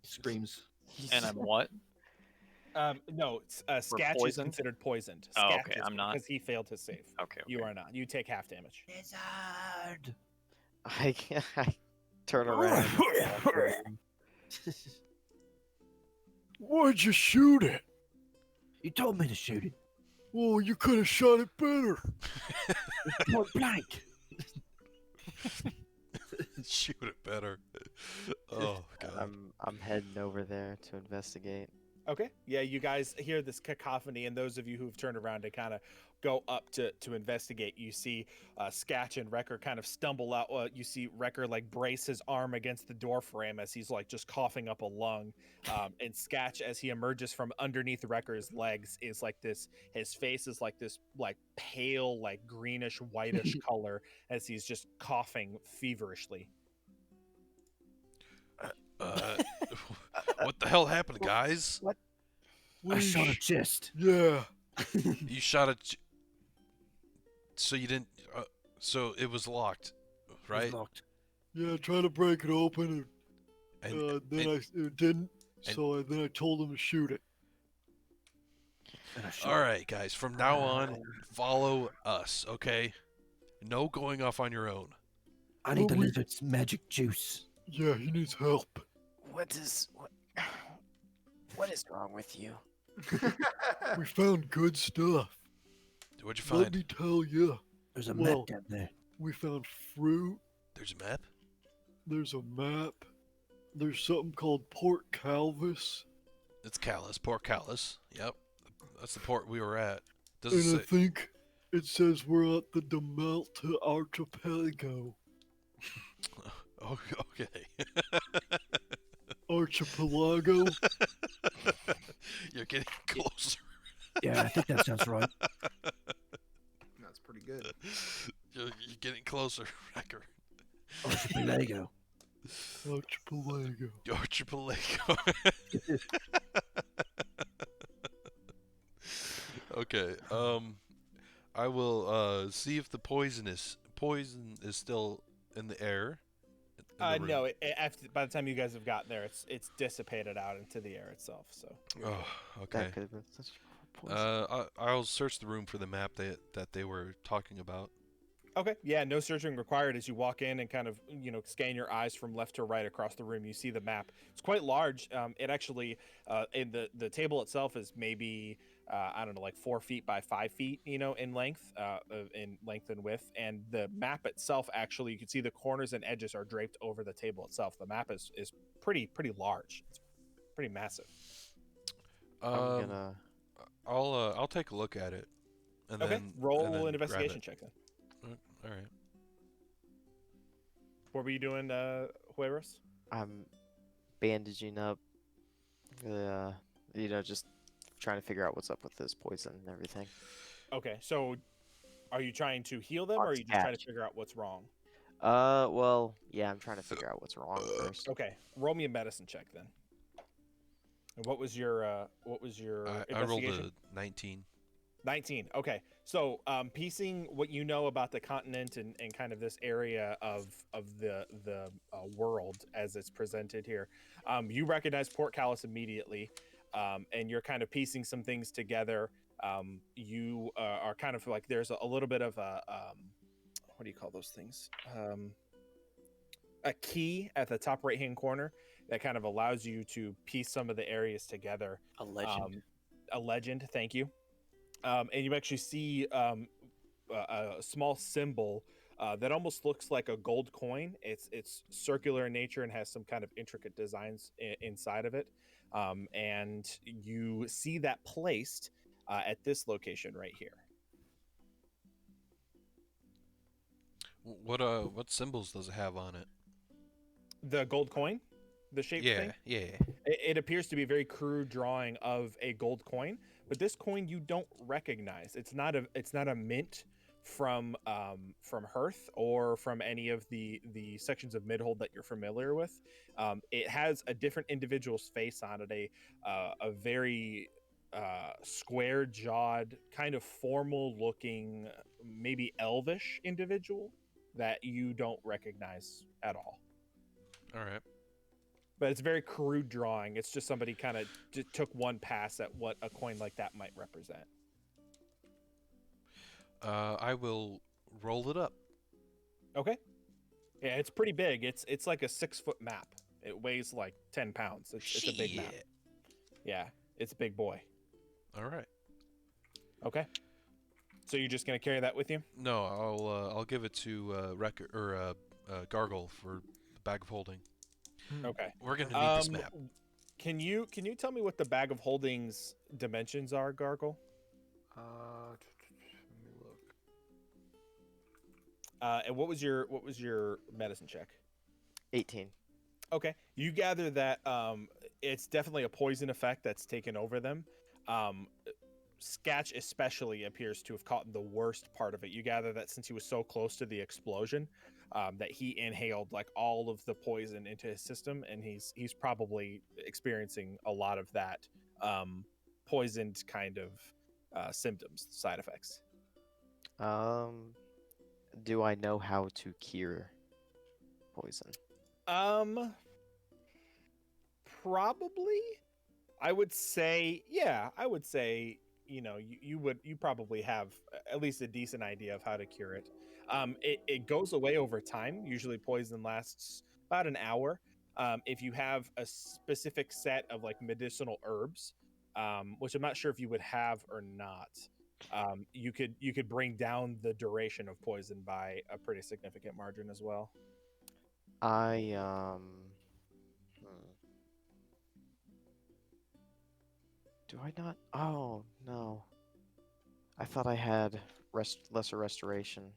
Screams. And I'm what? No, Sketch is poisoned? considered poisoned. Oh, Sketch okay, is I'm not. because he failed his save. Okay. You are not. You take half damage. Lizard! I turn around. Why'd you shoot it? You told me to shoot it. Well, you could have shot it better. Point blank. Shoot it better. Oh god. I'm heading over there to investigate. Okay. Yeah, you guys hear this cacophony, and those of you who've turned around to kind of go up to investigate, you see Sketch and Wrecker kind of stumble out. You see Wrecker like brace his arm against the door frame as he's like just coughing up a lung. And Sketch, as he emerges from underneath Wrecker's legs, is like this. His face is like this, like pale, like greenish, whitish color as he's just coughing feverishly. What the hell happened, guys? I shot a chest. Yeah. You shot a. So you didn't. So it was locked, right? It was locked. Yeah, trying to break it open, And, then it didn't. So then I told him to shoot it. And I shot all right, guys. From now on, follow us, okay? No going off on your own. I need the lizard's magic juice. Yeah, he needs help. What is wrong with you? We found good stuff. What'd you Let find? me tell you. There's a Well- map down there. We found fruit. There's a map. There's a map. There's something called Port Calvis. It's Callus, Port Callus. Yep, that's the port we were at. Doesn't And I say. think it says we're at the Demalta Archipelago. Oh, okay. Archipelago? You're getting closer. Yeah, I think that sounds right. That's pretty good. You're getting closer, Wrecker. Archipelago. Archipelago. Archipelago. Okay. I will see if the poison is still in the air. in the No, room. after, by the time you guys have gotten there, it's dissipated out into the air itself. So Oh, okay. That could have been such poison. I'll search the room for the map that they were talking about. Okay, yeah, no searching required as you walk in and kind of, scan your eyes from left to right across the room. You see the map. It's quite large. It actually, in the table itself is maybe, I don't know, like 4 feet by 5 feet, in length, and width. And the map itself, actually, you can see the corners and edges are draped over the table itself. The map is pretty large. It's pretty massive. I'm Um, gonna. I'll take a look at it, and Okay, then roll and then an investigation grab check then. it. All right. What were you doing, Hueros? I'm bandaging up. Just trying to figure out what's up with this poison and everything. Okay, so are you trying to heal them, On or are you just trying to Sketch. figure out what's wrong? Well, yeah, I'm trying to figure out what's wrong first. Okay, roll me a medicine check then. And what was your I rolled investigation? a 19. 19. Okay, so piecing what you know about the continent and kind of this area of the world as it's presented here, you recognize Port Callus immediately, and you're kind of piecing some things together. You are kind of like there's a little bit of a what do you call those things? A key at the top right hand corner that kind of allows you to piece some of the areas together. A legend. A legend, thank you. And you actually see a small symbol that almost looks like a gold coin. It's circular in nature and has some kind of intricate designs inside of it. And you see that placed at this location right here. What symbols does it have on it? The gold coin, the shape thing. Yeah. It appears to be a very crude drawing of a gold coin, but this coin you don't recognize. It's not a mint from Hearth or from any of the sections of Midhold that you're familiar with. It has a different individual's face on it, a very square jawed, kind of formal looking, maybe elvish individual that you don't recognize at all. All right. But it's a very crude drawing. It's just somebody kind of took one pass at what a coin like that might represent. I will roll it up. Okay. Yeah, it's pretty big. It's like a 6-foot map. It weighs like 10 pounds. It's a big map. Shit. Yeah, it's a big boy. All right. Okay. So you're just gonna carry that with you? No, I'll give it to Gargle for the bag of holding. Okay. We're gonna need this map. Can you tell me what the bag of holdings dimensions are, Gargle? Let me look. And what was your medicine check? 18. Okay, you gather that it's definitely a poison effect that's taken over them. Sketch especially appears to have caught the worst part of it. You gather that since he was so close to the explosion, that he inhaled like all of the poison into his system, and he's probably experiencing a lot of that poisoned kind of symptoms, side effects. Do I know how to cure poison? Probably. I would say, you probably have at least a decent idea of how to cure it. It goes away over time. Usually poison lasts about an hour. If you have a specific set of like medicinal herbs, which I'm not sure if you would have or not, you could bring down the duration of poison by a pretty significant margin as well. Do I not? Oh, no. I thought I had lesser restoration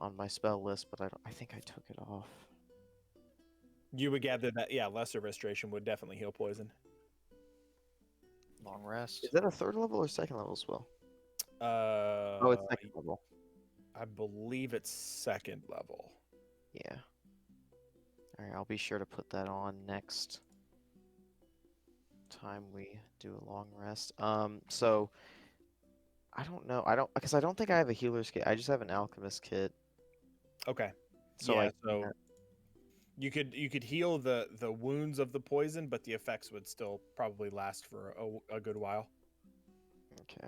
on my spell list, but I think I took it off. You would gather that, yeah, lesser restoration would definitely heal poison. Long rest. Is that a 3rd level or 2nd level spell? Oh, Oh, it's 2nd level. I believe it's 2nd level. Yeah. Alright, I'll be sure to put that on next time we do a long rest. So I don't know. Because I don't think I have a healer's kit. I just have an alchemist kit. Okay. So yeah, so you could heal the wounds of the poison, but the effects would still probably last for a good while. Okay.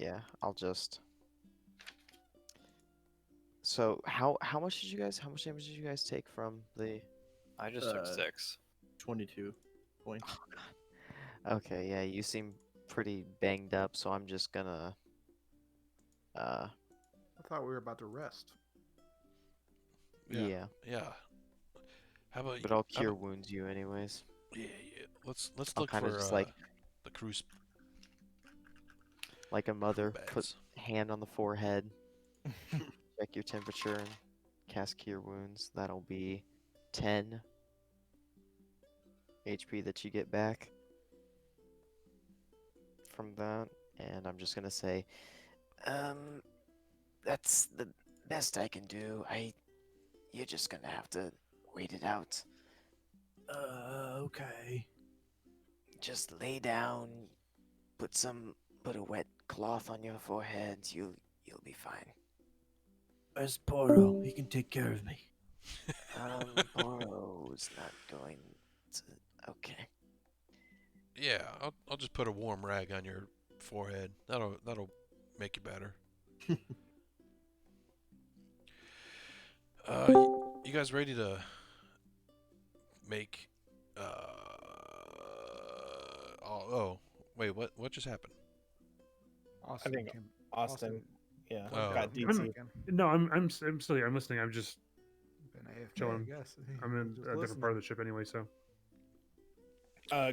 Yeah, I'll just. So how much damage did you guys take from the? I just took Uh, 6. 22 points. Okay, yeah, you seem pretty banged up, so I'm just gonna. I thought we were about to rest. Yeah, Yeah. How about but I'll how cure about- wounds you anyways. Yeah. Let's I'll look kind of for just like the cruise like a mother, put bags. hand on the forehead, check your temperature, and cast cure wounds. That'll be 10 HP that you get back from that, and I'm just gonna say, that's the best I can do. You're just gonna have to wait it out. Okay. Just lay down, put a wet cloth on your forehead. You'll be fine. Where's Poro? He can take care of me. Boro's not going to. Okay. Yeah, I'll just put a warm rag on your forehead. That'll make you better. You guys ready to make wait, what just happened? Austin think came- Austin, yeah, Oh. got came DT. back again. No, I'm still here. I'm listening. I'm just Been AFK, Chilling. I guess. I'm in Just a different listening. part of the ship anyway. So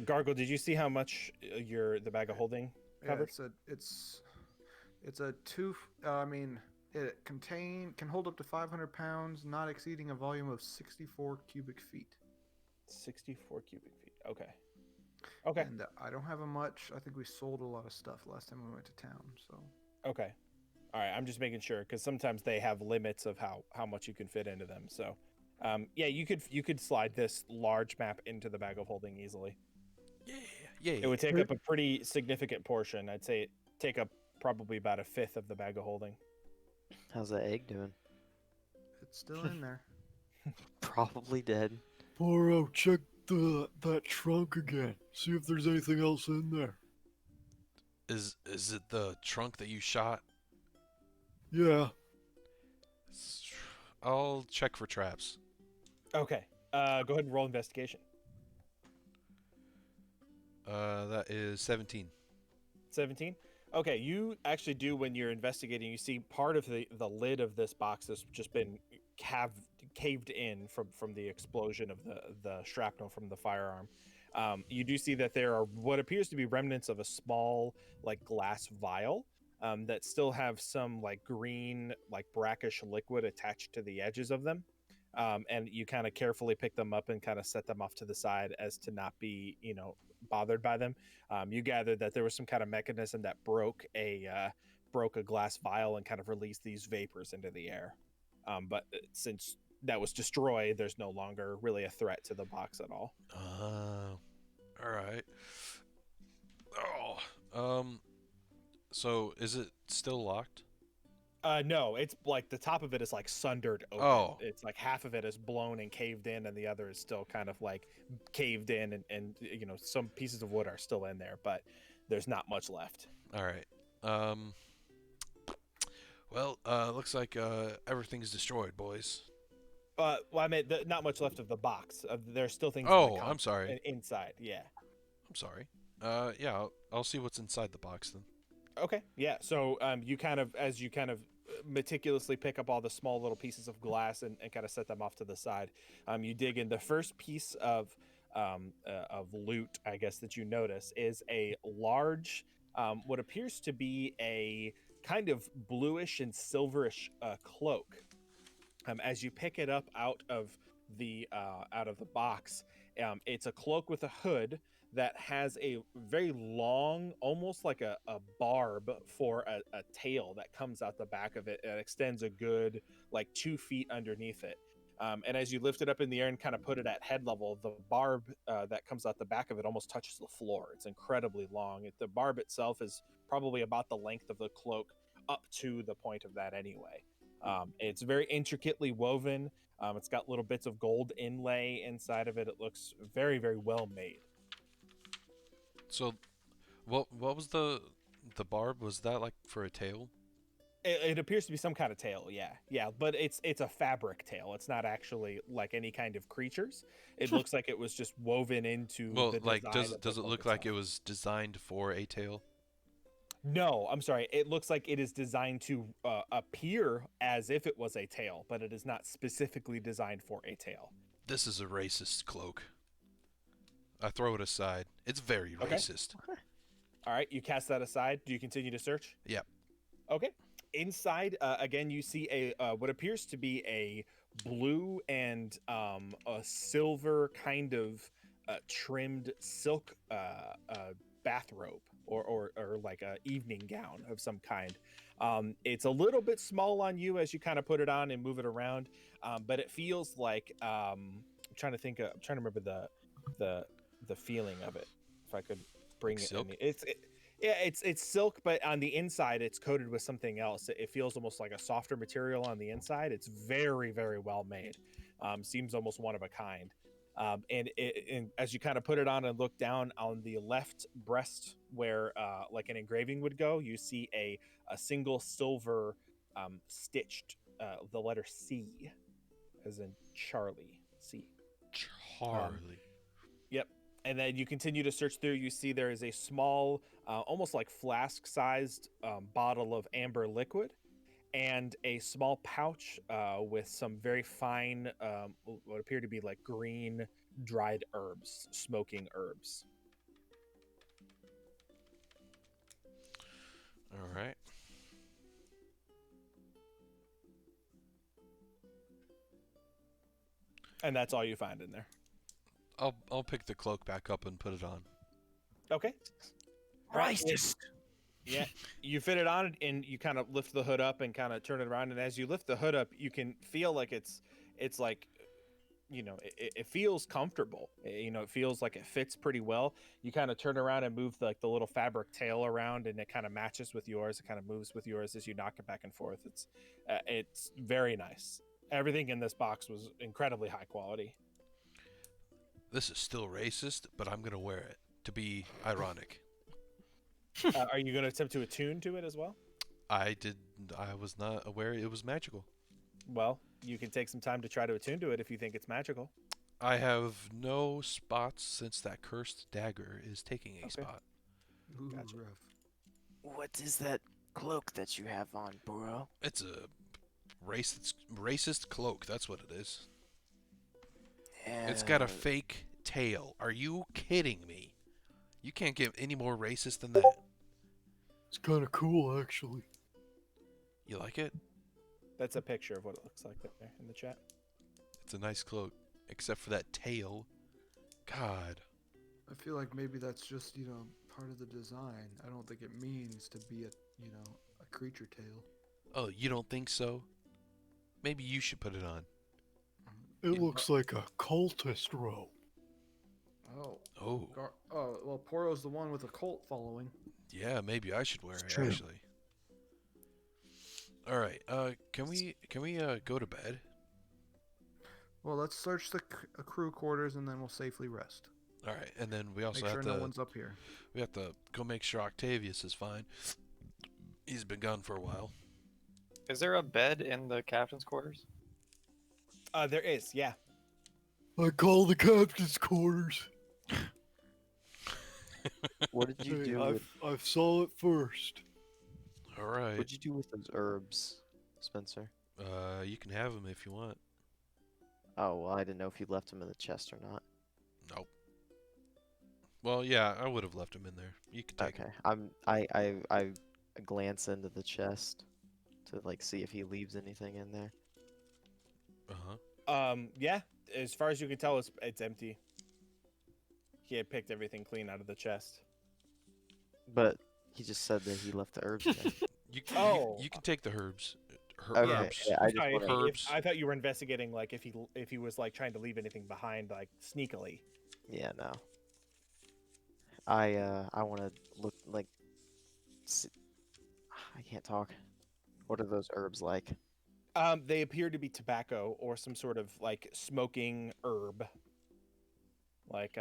Gargle, did you see how much the bag of holding Yeah, covered? it's a two. I mean, it can hold up to 500 pounds, not exceeding a volume of 64 cubic feet. 64 cubic feet. Okay. Okay. And I don't have a much. I think we sold a lot of stuff last time we went to town. So Okay. All right. I'm just making sure because sometimes they have limits of how much you can fit into them. So, yeah, you could slide this large map into the bag of holding easily. Yeah. It would take up a pretty significant portion. I'd say it take up probably about a fifth of the bag of holding. How's that egg doing? it's still in there. Probably dead. Poro, check that trunk again. See if there's anything else in there. Is it the trunk that you shot? Yeah. I'll check for traps. Okay. Go ahead and roll investigation. That is 17. 17. Okay, you actually do when you're investigating. You see part of the lid of this box has just been caved in from the explosion of the shrapnel from the firearm. You do see that there are what appears to be remnants of a small like glass vial that still have some like green like brackish liquid attached to the edges of them. And you kind of carefully pick them up and kind of set them off to the side as to not be, bothered by them. You gathered that there was some kind of mechanism that broke a glass vial and kind of released these vapors into the air. But since that was destroyed, there's no longer really a threat to the box at all. All right. Oh, so is it still locked? No, it's like the top of it is like sundered open. Oh. It's like half of it is blown and caved in, and the other is still kind of like caved in, and some pieces of wood are still in there, but there's not much left. All right. Well, looks like everything's destroyed, boys. Well, I mean, not much left of the box. There's still things. Oh, I'm sorry. Inside, yeah. I'm sorry. Yeah, I'll see what's inside the box then. Okay, yeah. So you kind of meticulously pick up all the small little pieces of glass and kind of set them off to the side. You dig in. The first piece of loot, I guess, that you notice is a large, what appears to be a kind of bluish and silverish cloak. As you pick it up out of the box, it's a cloak with a hood that has a very long, almost like a barb for a tail that comes out the back of it and extends a good like 2 feet underneath it. And as you lift it up in the air and kind of put it at head level, the barb that comes out the back of it almost touches the floor. It's incredibly long. The barb itself is probably about the length of the cloak up to the point of that anyway. It's very intricately woven. It's got little bits of gold inlay inside of it. It looks very, very well made. So, what was the The barb, was that like for a tail? It appears to be some kind of tail, yeah, but it's a fabric tail. It's not actually like any kind of creatures. It looks like it was just woven into Well, the like, design. of does the it cloak look like it itself. was designed for a tail? No, I'm sorry. It looks like it is designed to appear as if it was a tail, but it is not specifically designed for a tail. This is a racist cloak. I throw it aside. It's very Okay. racist. All right, you cast that aside. Do you continue to search? Yep. Okay. Inside, again, you see a what appears to be a blue and a silver kind of trimmed silk bathrobe or like a evening gown of some kind. It's a little bit small on you as you kind of put it on and move it around, but it feels like I'm trying to remember the feeling of it. If I could bring Like it, silk? it's silk, but on the inside it's coated with something else. It feels almost like a softer material on the inside. It's very, very well made. Seems almost one of a kind. And as you kind of put it on and look down on the left breast where like an engraving would go, you see a single silver stitched the letter C, as in Charlie. C. Charlie. Yep. And then you continue to search through. You see there is a small, almost like flask-sized bottle of amber liquid, and a small pouch with some very fine, what appear to be like green dried herbs, smoking herbs. All right. And that's all you find in there. I'll pick the cloak back up and put it on. Okay. Racist. Yeah, you fit it on and you kind of lift the hood up and kind of turn it around. And as you lift the hood up, you can feel like it's like, you know, it feels comfortable. You know, it feels like it fits pretty well. You kind of turn around and move the little fabric tail around, and it kind of matches with yours. It kind of moves with yours as you knock it back and forth. It's very nice. Everything in this box was incredibly high quality. This is still racist, but I'm gonna wear it to be ironic. Are you going to attempt to attune to it as well? I was not aware it was magical. Well, you can take some time to try to attune to it if you think it's magical. I have no spots since that cursed dagger is taking a Okay. spot. Ooh, Gotcha. rough. What is that cloak that you have on, bro? It's a racist cloak. That's what it is. It's got a fake tail. Are you kidding me? You can't get any more racist than that. It's kind of cool, actually. You like it? That's a picture of what it looks like there in the chat. It's a nice cloak, except for that tail. God. I feel like maybe that's just, part of the design. I don't think it means to be a creature tail. Oh, you don't think so? Maybe you should put it on. It looks like a cultist robe. Oh. Oh, Well, Poro's the one with a cult following. yeah, maybe I should wear It's it true. actually. All right, can we go to bed? Well, let's search the crew quarters and then we'll safely rest. All right, and then we also Make sure have no to one's up here. go make sure Octavius is fine. He's been gone for a while. Is there a bed in the captain's quarters? There is, yeah. I call the captain's quarters. What did you Hey, do? I saw it first. All right. What'd you do with those herbs, Spencer? You can have him if you want. Oh well, I didn't know if you left them in the chest or not. Nope. Well, yeah, I would have left him in there. You can take Okay, him. I glance into the chest to like see if he leaves anything in there. Yeah. As far as you can tell, it's empty. He had picked everything clean out of the chest. But he just said that he left the herbs in there. You can take the herbs. Okay, Herbs. yeah, I just Sorry, wanna- Herbs. I thought you were investigating like if he was like trying to leave anything behind like sneakily. Yeah, no. I want to look like. I can't talk. What are those herbs like? They appear to be tobacco or some sort of like smoking herb. Like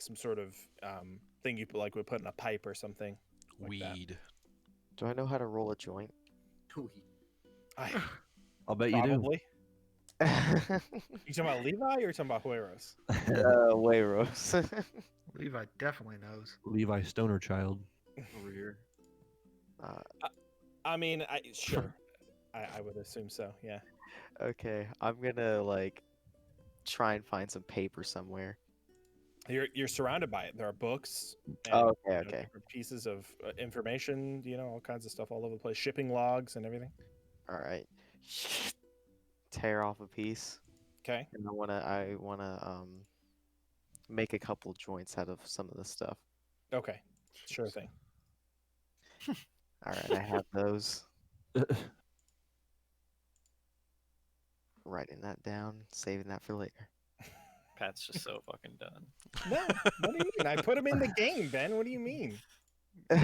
some sort of thing you would put in a pipe or something. Like that. Weed. Do I know how to roll a joint? I'll bet you do. Probably. You talking about Levi or you talking about Hueros? Wayros. Levi definitely knows. Levi Stoner child. Over here. I mean, sure. I would assume so. Yeah. Okay, I'm gonna like try and find some paper somewhere. You're surrounded by it. There are books. And, Oh, okay, you know, okay. different pieces of information. You know, all kinds of stuff all over the place. Shipping logs and everything. All right. Tear off a piece, Okay. and I wanna make a couple joints out of some of the stuff. Okay. Sure thing. All right, I have those. Writing that down, saving that for later. Pat's just so fucking done. No. What do you mean? I put them in the game, Ben. What do you mean? I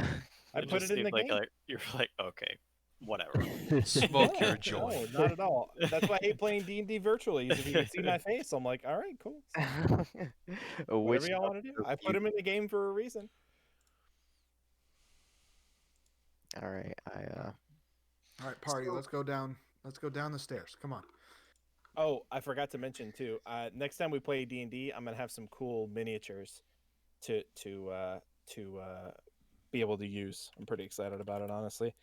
It put just it in the seemed game. like you're like, okay, whatever. Smoke No, your joint. No, not at all. That's why I hate playing D&D virtually. Is if you can see my face, I'm like, all right, cool. Whatever y'all want to do. I put them in the game for a reason. All right, All right, party. Let's go down. Let's go down the stairs. Come on. Oh, I forgot to mention too. Next time we play D&D, I'm gonna have some cool miniatures to be able to use. I'm pretty excited about it, honestly.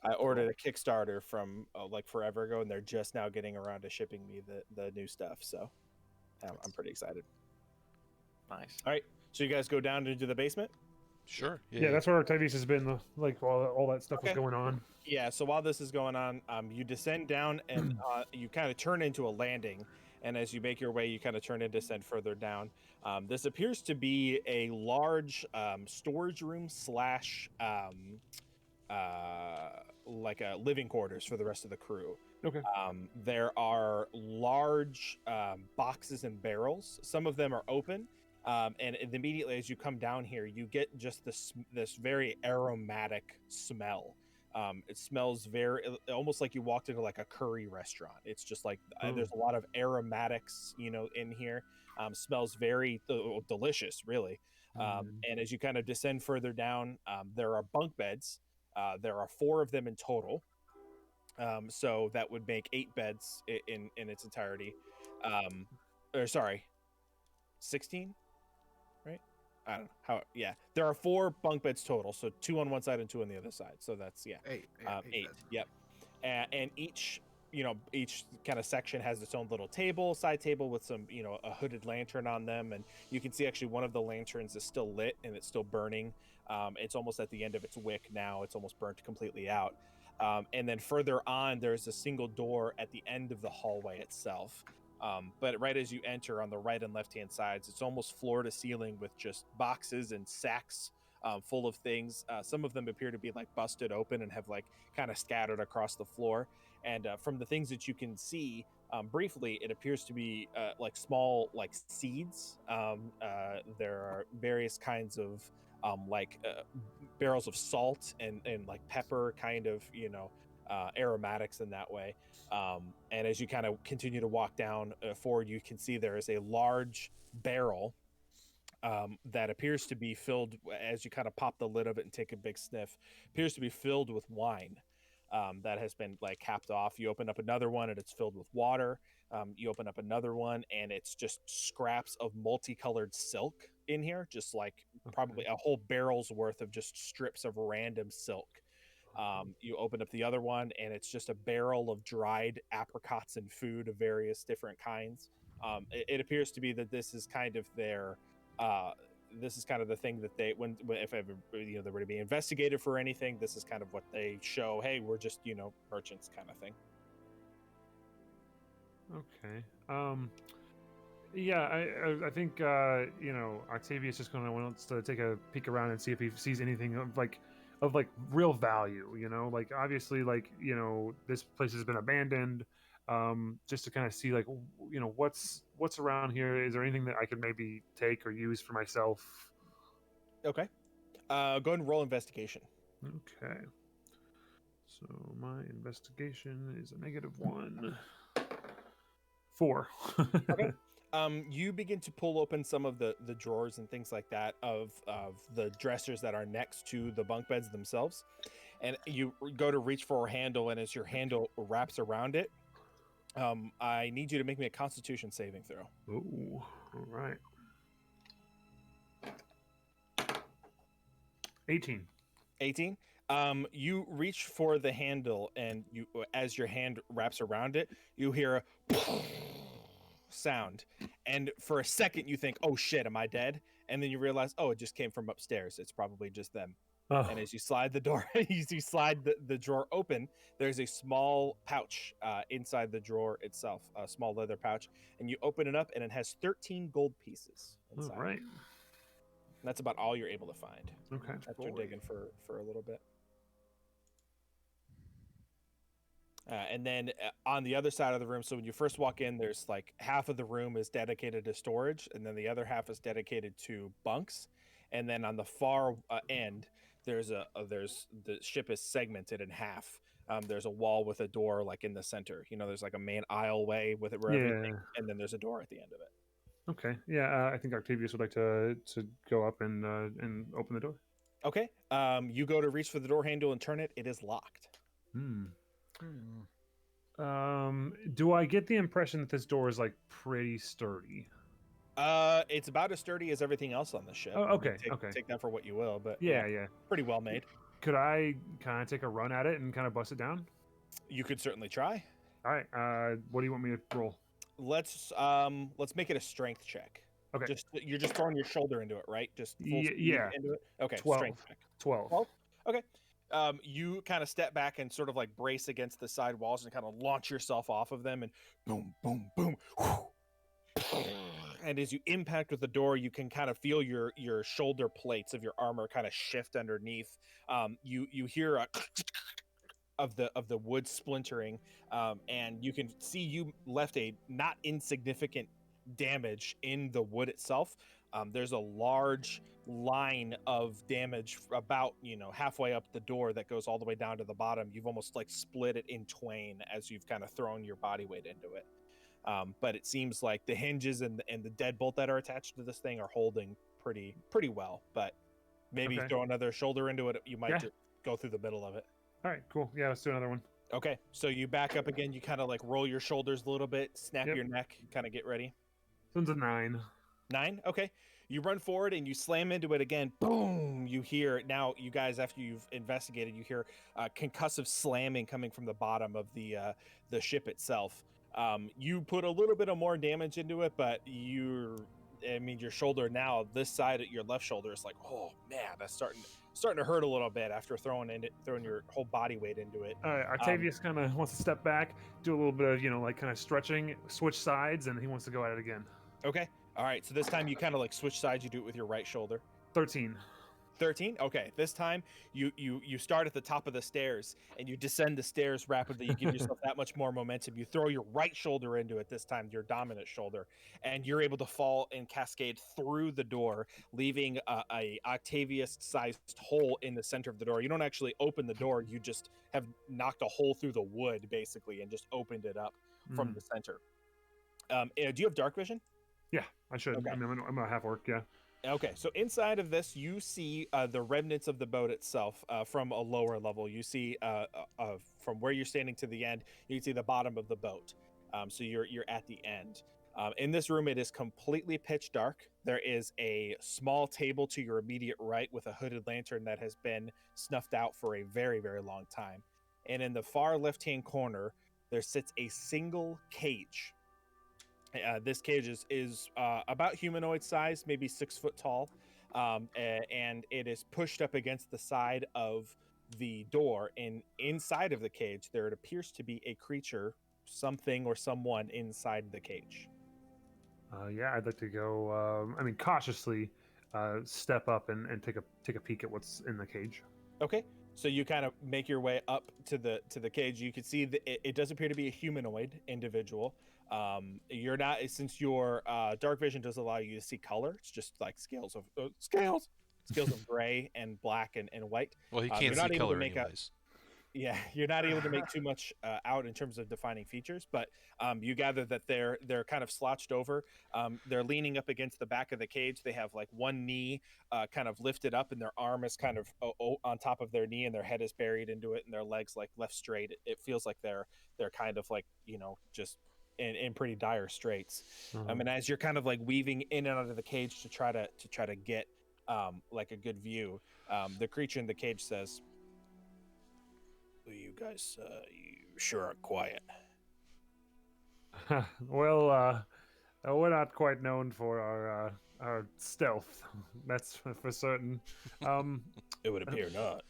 I ordered a Kickstarter from like forever ago, and they're just now getting around to shipping me the new stuff. So I'm pretty excited. Nice. All right, so you guys go down into the basement. Sure. Yeah, that's where Octavius has been. Like while all that stuff was Okay. going on. Yeah, so while this is going on, you descend down and you kind of turn into a landing. And as you make your way, you kind of turn and descend further down. This appears to be a large storage room slash like a living quarters for the rest of the crew. Okay. There are large boxes and barrels. Some of them are open. And immediately as you come down here, you get just this very aromatic smell. It smells almost like you walked into like a curry restaurant. It's just like there's a lot of aromatics, you know, in here. Smells very delicious, really. And as you kind of descend further down, there are bunk beds. There are 4 of them in total. So that would make 8 beds in its entirety. Or sorry, 16. I don't know how. Yeah, there are 4 bunk beds total, so 2 on one side and 2 on the other side. So that's 8. 8. Yep. And each kind of section has its own little side table with some, a hooded lantern on them, and you can see actually one of the lanterns is still lit and it's still burning. It's almost at the end of its wick now. It's almost burnt completely out. And then further on, there's a single door at the end of the hallway itself. But right as you enter on the right and left-hand sides, it's almost floor to ceiling with just boxes and sacks full of things. Some of them appear to be like busted open and have like kind of scattered across the floor. And from the things that you can see briefly, it appears to be like small like seeds. There are various kinds of barrels of salt and like pepper kind of, aromatics in that way. And as you kind of continue to walk down forward, you can see there is a large barrel that appears to be filled, as you kind of pop the lid of it and take a big sniff, appears to be filled with wine that has been like capped off. You open up another one and it's filled with water. You open up another one and it's just scraps of multicolored silk in here, just like probably a whole barrel's worth of just strips of random silk. You open up the other one and it's just a barrel of dried apricots and food of various different kinds. It appears to be that this is kind of their this is kind of the thing that they if ever they were to be investigated for anything, this is kind of what they show. Hey, we're just merchants kind of thing. Okay. Yeah, I think Octavius just wants to take a peek around and see if he sees anything of real value. Like obviously this place has been abandoned. Just to kind of see what's around here. Is there anything that I could maybe take or use for myself? Okay. Go ahead and roll investigation. Okay. So my investigation is a -1. 4. Okay. You begin to pull open some of the drawers and things like that of the dressers that are next to the bunk beds themselves, and you go to reach for a handle, and as your handle wraps around it, I need you to make me a Constitution saving throw. Ooh, all right. 18. 18. You reach for the handle, and you, as your hand wraps around it, you hear a sound, and for a second you think, "Oh shit, am I dead?" And then you realize, "Oh, it just came from upstairs. It's probably just them." Oh, And as you slide the door, as you slide the drawer open, there's a small pouch inside the drawer itself, a small leather pouch, and you open it up, and it has 13 gold pieces all inside. right. And that's about all you're able to find Okay. after digging for a little bit. And then on the other side of the room, so when you first walk in, there's like half of the room is dedicated to storage, and then the other half is dedicated to bunks. And then on the far end, there's the ship is segmented in half. There's a wall with a door like in the center. You know, there's like a main aisleway with it where everything, and then there's a door at the end of it. Okay. Yeah, I think Octavius would like to go up and open the door. Okay. You go to reach for the door handle and turn it. It is locked. Do I get the impression that this door is like pretty sturdy? It's about as sturdy as everything else on the ship. Oh, okay, I mean, okay. Take that for what you will, but Yeah. pretty well made. Could I kind of take a run at it and kind of bust it down? You could certainly try. All right. What do you want me to roll? Let's make it a strength check. Okay. You're just throwing your shoulder into it, right? Just full speed yeah. into it. Okay. 12. Strength check. 12. 12? Okay. You kind of step back and sort of like brace against the side walls and kind of launch yourself off of them, and boom, boom, boom. And as you impact with the door, you can kind of feel your shoulder plates of your armor kind of shift underneath. You hear a of the wood splintering, and you can see you left a not insignificant damage in the wood itself. There's a large line of damage about halfway up the door that goes all the way down to the bottom. You've almost like split it in twain as you've kind of thrown your body weight into it. But it seems like the hinges and the deadbolt that are attached to this thing are holding pretty well. But maybe Okay. throw another shoulder into it, you might just go through the middle of it. All right, cool. Yeah, let's do another one. Okay, so you back up again. You kind of like roll your shoulders a little bit, snap Yep. your neck, kind of get ready. This one's a 9. 9. Okay, you run forward and you slam into it again. Boom! You hear now. You guys, after you've investigated, you hear concussive slamming coming from the bottom of the ship itself. You put a little bit of more damage into it, but your shoulder now, this side of your left shoulder is like, oh man, that's starting to hurt a little bit after throwing your whole body weight into it. All right, Octavius kind of wants to step back, do a little bit of like kind of stretching, switch sides, and he wants to go at it again. Okay. All right. So this time you kind of like switch sides. You do it with your right shoulder. 13. 13. Okay. This time you start at the top of the stairs and you descend the stairs rapidly. You give yourself that much more momentum. You throw your right shoulder into it this time, your dominant shoulder, and you're able to fall and cascade through the door, leaving a Octavius-sized hole in the center of the door. You don't actually open the door. You just have knocked a hole through the wood basically and just opened it up from the center. Do you have dark vision? Yeah, I should. Okay. I mean, I'm a half orc. Yeah. Okay, so inside of this, you see the remnants of the boat itself from a lower level. You see from where you're standing to the end, you can see the bottom of the boat. So you're at the end. In this room, it is completely pitch dark. There is a small table to your immediate right with a hooded lantern that has been snuffed out for a very, very long time. And in the far left-hand corner, there sits a single cage. This cage is about humanoid size, maybe 6 foot tall, and it is pushed up against the side of the door. And inside of the cage, there appears to be a creature, something or someone inside the cage. Yeah, I'd like to go. Cautiously step up and take a peek at what's in the cage. Okay, so you kind of make your way up to the cage. You can see that it does appear to be a humanoid individual. You're not, since your dark vision does allow you to see color. It's just like scales of gray and black and white. Well, he You're can't not see able to color make out- anyways. Yeah, you're not able to make too much out in terms of defining features, but you gather that they're kind of slouched over. They're leaning up against the back of the cage. They have like one knee kind of lifted up, and their arm is kind of on top of their knee, and their head is buried into it, and their legs like left straight. It feels like they're kind of like just in pretty dire straits. And as you're kind of like weaving in and out of the cage to try to get like a good view, the creature in the cage says, "You guys, you sure are quiet." Well, we're not quite known for our stealth. That's for certain. It would appear not.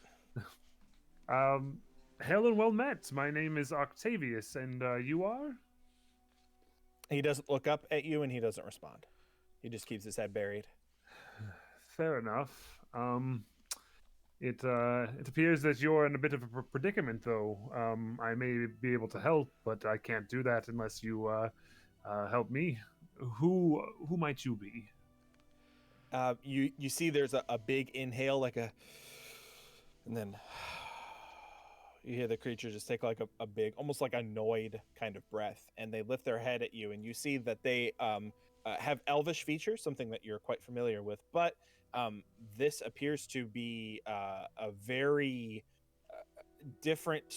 Hail and well met. My name is Octavius, and you are? He doesn't look up at you, and he doesn't respond. He just keeps his head buried. Fair enough. It appears that you're in a bit of a predicament, though. I may be able to help, but I can't do that unless you help me. Who might you be? You see, there's a big inhale, and then you hear the creature just take like a big, almost like annoyed kind of breath, and they lift their head at you, and you see that they have elvish features, something that you're quite familiar with, but this appears to be a very different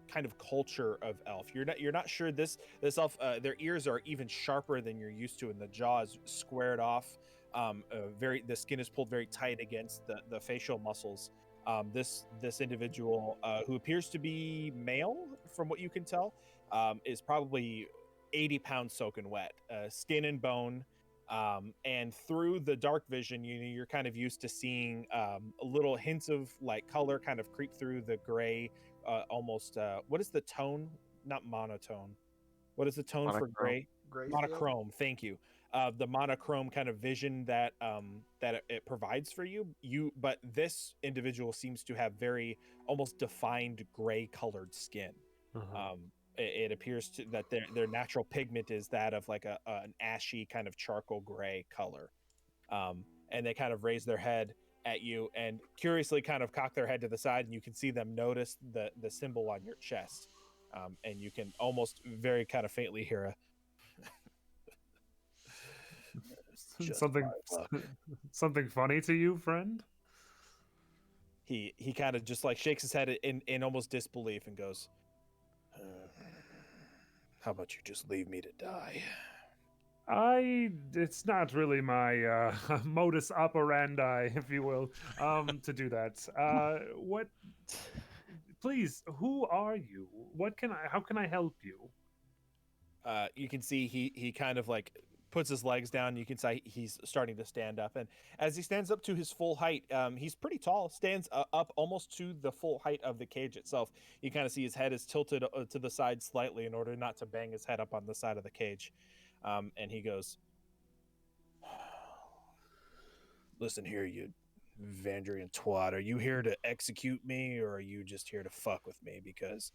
kind of culture of elf. You're not sure this elf. Their ears are even sharper than you're used to, and the jaw is squared off. The skin is pulled very tight against the facial muscles. This individual, who appears to be male, from what you can tell, is probably 80 pounds soaking wet, skin and bone. And through the dark vision, you're kind of used to seeing little hints of like color kind of creep through the gray, almost. What is the tone? Not monotone. What is the tone for gray? Monochrome. Thank you. The monochrome kind of vision that it provides for you. But this individual seems to have very almost defined gray colored skin. It appears that their natural pigment is that of like an ashy kind of charcoal gray color. And they kind of raise their head at you and curiously kind of cock their head to the side, and you can see them notice the symbol on your chest. And you can almost very kind of faintly hear something funny to you, friend? He kind of just like shakes his head in almost disbelief and goes, "How about you just leave me to die?" It's not really my modus operandi, if you will, to do that. What? Please, who are you? How can I help you? You can see he kind of like puts his legs down. You can see he's starting to stand up, and as he stands up to his full height, he's pretty tall. Stands up almost to the full height of the cage itself. You kind of see his head is tilted to the side slightly in order not to bang his head up on the side of the cage. And he goes, "Listen here, you Vandrian twat. Are you here to execute me, or are you just here to fuck with me? Because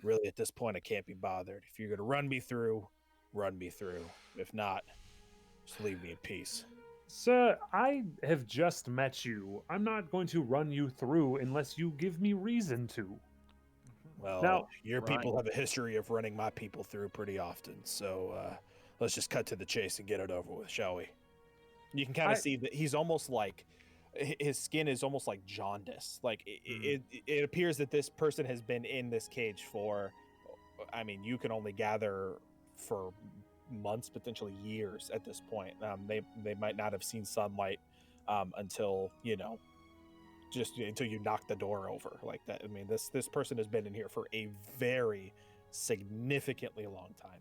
really, at this point, I can't be bothered. If you're going to run me through, run me through. If not, just leave me in peace." Sir, I have just met you. I'm not going to run you through unless you give me reason to. Well, Now, your people have a history of running my people through pretty often, so let's just cut to the chase and get it over with, shall we? You can kind of see that he's almost like, his skin is almost like jaundice. Like it appears that this person has been in this cage for, I mean, you can only gather for months, potentially years at this point. They might not have seen sunlight until just until you knock the door over like that. I mean, this person has been in here for a very significantly long time.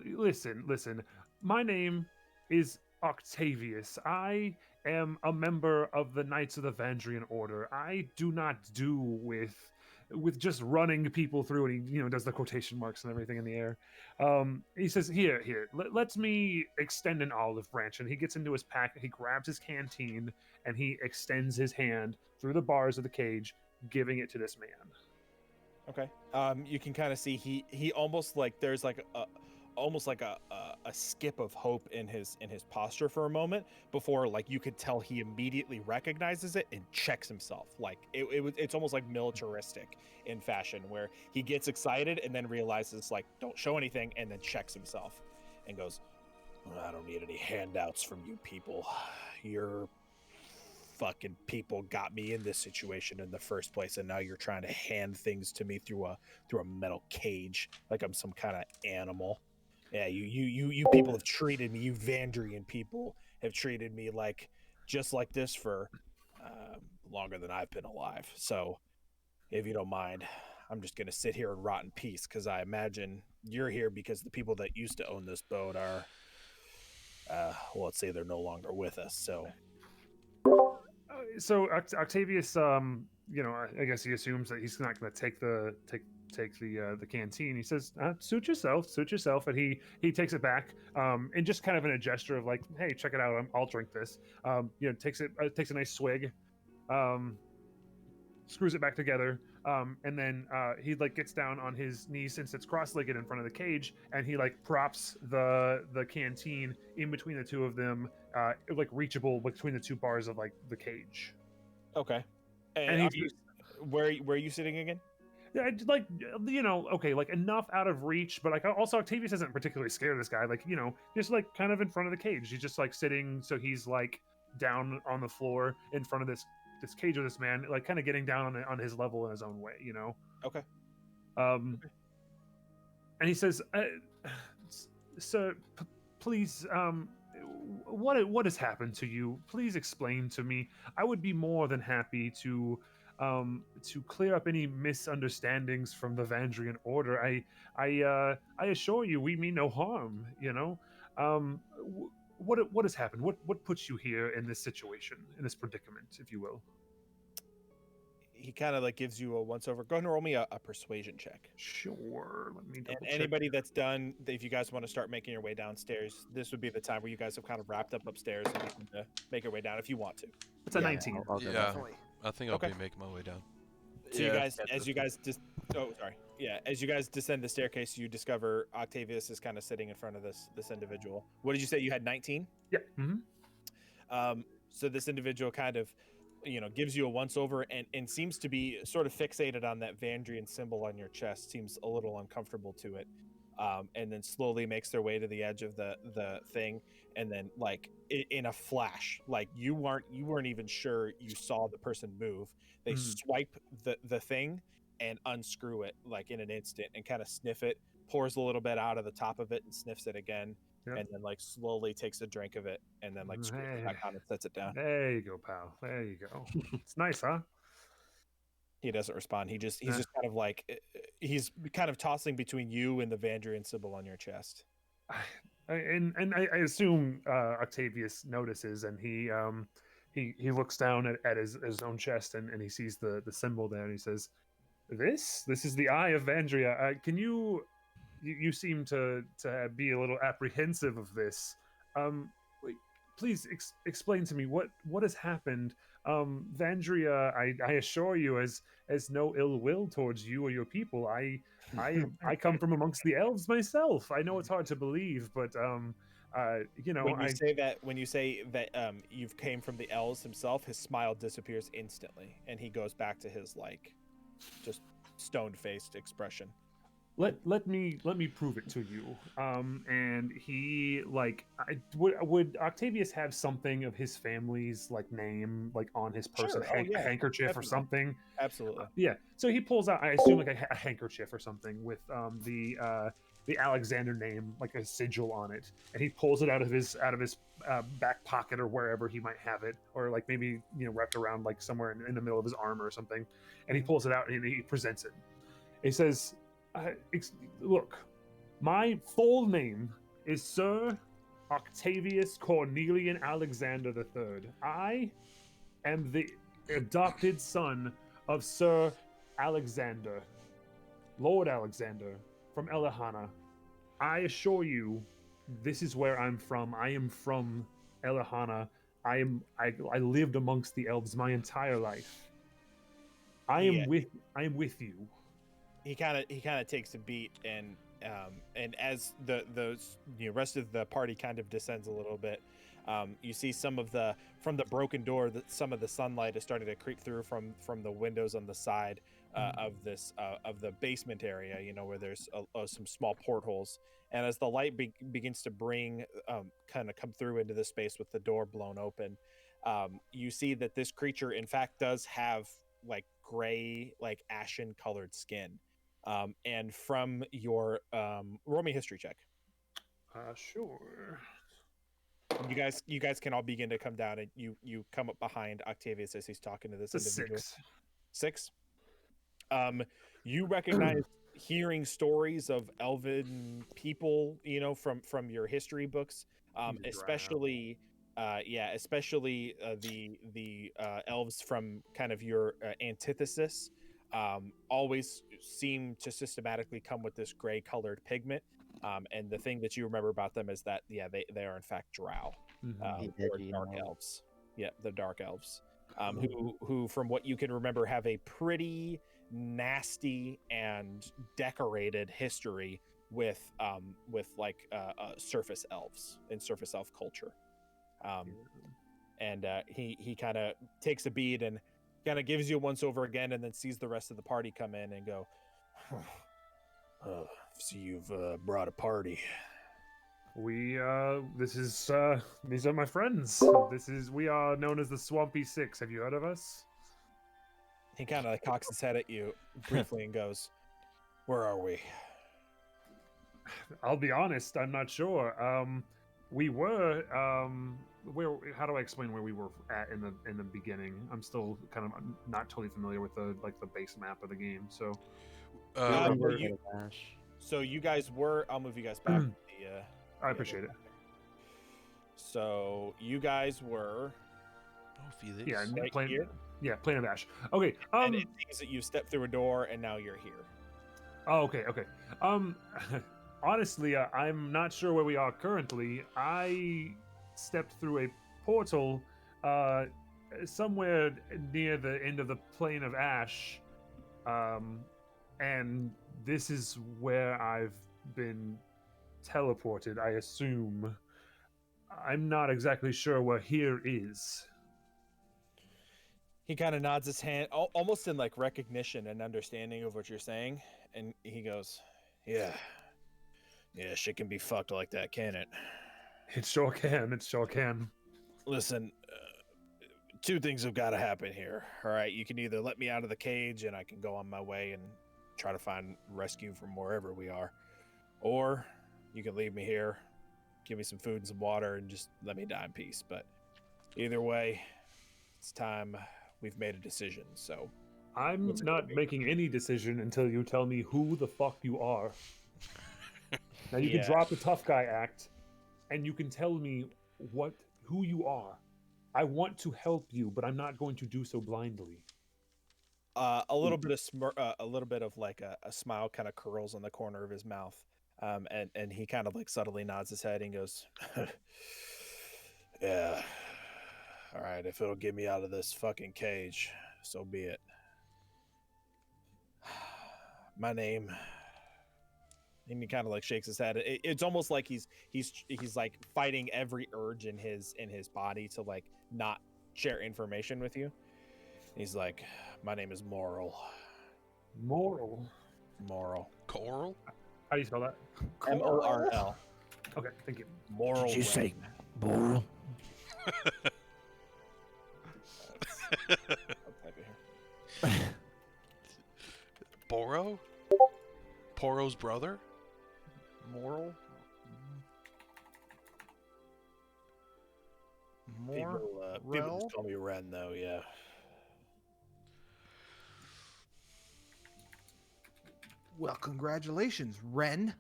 Listen. My name is Octavius. I am a member of the Knights of the Vandrian Order. I do not do with just running people through, and he does the quotation marks and everything in the air. He says, here, let me extend an olive branch. And he gets into his pack, he grabs his canteen, and he extends his hand through the bars of the cage, giving it to this man. Okay. You can kind of see he almost like there's like almost like a skip of hope in his posture for a moment before like you could tell he immediately recognizes it and checks himself. Like it's almost like militaristic in fashion where he gets excited and then realizes like don't show anything and then checks himself and goes, I don't need any handouts from you people. Your fucking people got me in this situation in the first place, and now you're trying to hand things to me through a metal cage like I'm some kind of animal. Yeah, you people have treated me. You Vandrian people have treated me like just like this for longer than I've been alive. So, if you don't mind, I'm just gonna sit here and rot in peace because I imagine you're here because the people that used to own this boat are, well, let's say they're no longer with us. So Octavius, I guess he assumes that he's not going to take the canteen. He says, "Suit yourself," and he takes it back, and just kind of in a gesture of like, "Hey, check it out, I'll drink this." Takes a nice swig, screws it back together, and then he like gets down on his knees and sits cross-legged in front of the cage, and he like props the canteen in between the two of them, like reachable between the two bars of like the cage. Okay. And where are you sitting again? Yeah, like okay, like enough out of reach, but like also Octavius isn't particularly scared of this guy. Like just like kind of in front of the cage. He's just like sitting, so he's like down on the floor in front of this cage of this man, like kind of getting down on his level in his own way, Okay. And he says, "Sir, please, what has happened to you? Please explain to me. I would be more than happy to clear up any misunderstandings from the Vandrian Order. I assure you, we mean no harm. What has happened? What puts you here in this situation, in this predicament, if you will?" He kind of like gives you a once over. Go ahead and roll me a persuasion check. Sure. Let me double And check. anybody that's done, if you guys want to start making your way downstairs, this would be the time where you guys have kind of wrapped up upstairs and you can make your way down if you want to. It's a 19. I'll go Yeah, down. I think I'll Okay. be making my way down. So you guys, as you guys descend the staircase, you discover Octavius is kind of sitting in front of this individual. What did you say? You had 19? Yeah. Mm-hmm. So this individual kind of, gives you a once over and seems to be sort of fixated on that Vandrian symbol on your chest. Seems a little uncomfortable to it. And then slowly makes their way to the edge of the thing, and then like in a flash, like you weren't even sure you saw the person move. They swipe the thing and unscrew it like in an instant and kind of sniff it, pours a little bit out of the top of it and sniffs it again, and then like slowly takes a drink of it and then like screws it back on and sets it down. There you go, pal. There you go. It's nice, huh? He doesn't respond. He's just kind of like he's kind of tossing between you and the Vandrian symbol on your chest. And I assume Octavius notices, and he looks down at his own chest, and he sees the symbol there, and he says, "This is the Eye of Vandria. Can you seem to be a little apprehensive of this? Please explain to me what has happened. Vandria, I assure you, has no ill will towards you or your people. I come from amongst the elves myself. I know it's hard to believe, but when you say that you've came from the elves himself, his smile disappears instantly, and he goes back to his like just stone-faced expression. Let me prove it to you. And he like, would Octavius have something of his family's like name like on his person, Sure. a handkerchief Definitely. or something? Absolutely. Yeah. So he pulls out, I assume, like a handkerchief or something with the Alexander name, like a sigil on it, and he pulls it out of his back pocket or wherever he might have it, or like maybe wrapped around like somewhere in the middle of his arm or something, and he pulls it out and he presents it. He says, "Look, my full name is Sir Octavius Cornelian Alexander III. I am the adopted son of Sir Alexander, Lord Alexander from Elahana. I assure you, this is where I'm from. I am from Elahana. I lived amongst the elves my entire life. I am with you." He kind of takes a beat and And as the rest of the party kind of descends a little bit, you see from the broken door that some of the sunlight is starting to creep through from the windows on the side of the basement area. Where there's some small portholes, and as the light begins to kind of come through into the space with the door blown open, you see that this creature in fact does have like gray, like ashen colored skin. And from your roll me a history check. Sure. You guys can all begin to come down, and you come up behind Octavius as he's talking to this It's a individual. 6. 6. You recognize hearing stories of elven people, from your history books, especially the elves from kind of your antithesis. Always seem to systematically come with this gray colored pigment. And the thing that you remember about them is that, they are in fact drow, or dark elves. Yeah, the dark elves, who, from what you can remember, have a pretty nasty and decorated history with surface elves and surface elf culture. And he kind of takes a beat and kind of gives you a once over again, and then sees the rest of the party come in and go, so you've brought a party. We these are my friends. We are known as the Swampy Six. Have you heard of us? He kind of cocks his head at you briefly and goes, "Where are we?" I'll be honest, I'm not sure. We were where? How do I explain where we were at in the beginning? I'm still kind of not totally familiar with the base map of the game. So, so you guys were. I'll move you guys back. I appreciate it. So you guys were. Oh, Felix. Yeah, right playing. here? Yeah, playing a dash. Okay. And it seems that you stepped through a door and now you're here. Oh, okay. Honestly, I'm not sure where we are currently. I stepped through a portal somewhere near the end of the Plane of Ash, and this is where I've been teleported, I assume. I'm not exactly sure where here is. He kind of nods his hand, almost in like recognition and understanding of what you're saying, and he goes, "Yeah, shit can be fucked like that, can it?" It sure can. Listen, two things have got to happen here. All right, you can either let me out of the cage and I can go on my way and try to find rescue from wherever we are, or you can leave me here, give me some food and some water, and just let me die in peace. But either way, it's time. We've made a decision, so I'm not making any decision until you tell me who the fuck you are. Now you can drop the tough guy act, and you can tell me who you are. I want to help you, but I'm not going to do so blindly. A little bit of like a smile kind of curls on the corner of his mouth, and he kind of like subtly nods his head and goes, "Yeah. All right, if it'll get me out of this fucking cage, so be it. My name," and he kind of like shakes his head. It's almost like he's like fighting every urge in his body to like not share information with you. He's like, "My name is Moral." Moral. Coral? How do you spell that? Morl. Okay, thank you. Moral. Did you say Boral? I'll type it here. Boro? Poro's brother? Moral? People just call me Ren, though. Yeah. Well, congratulations, Ren.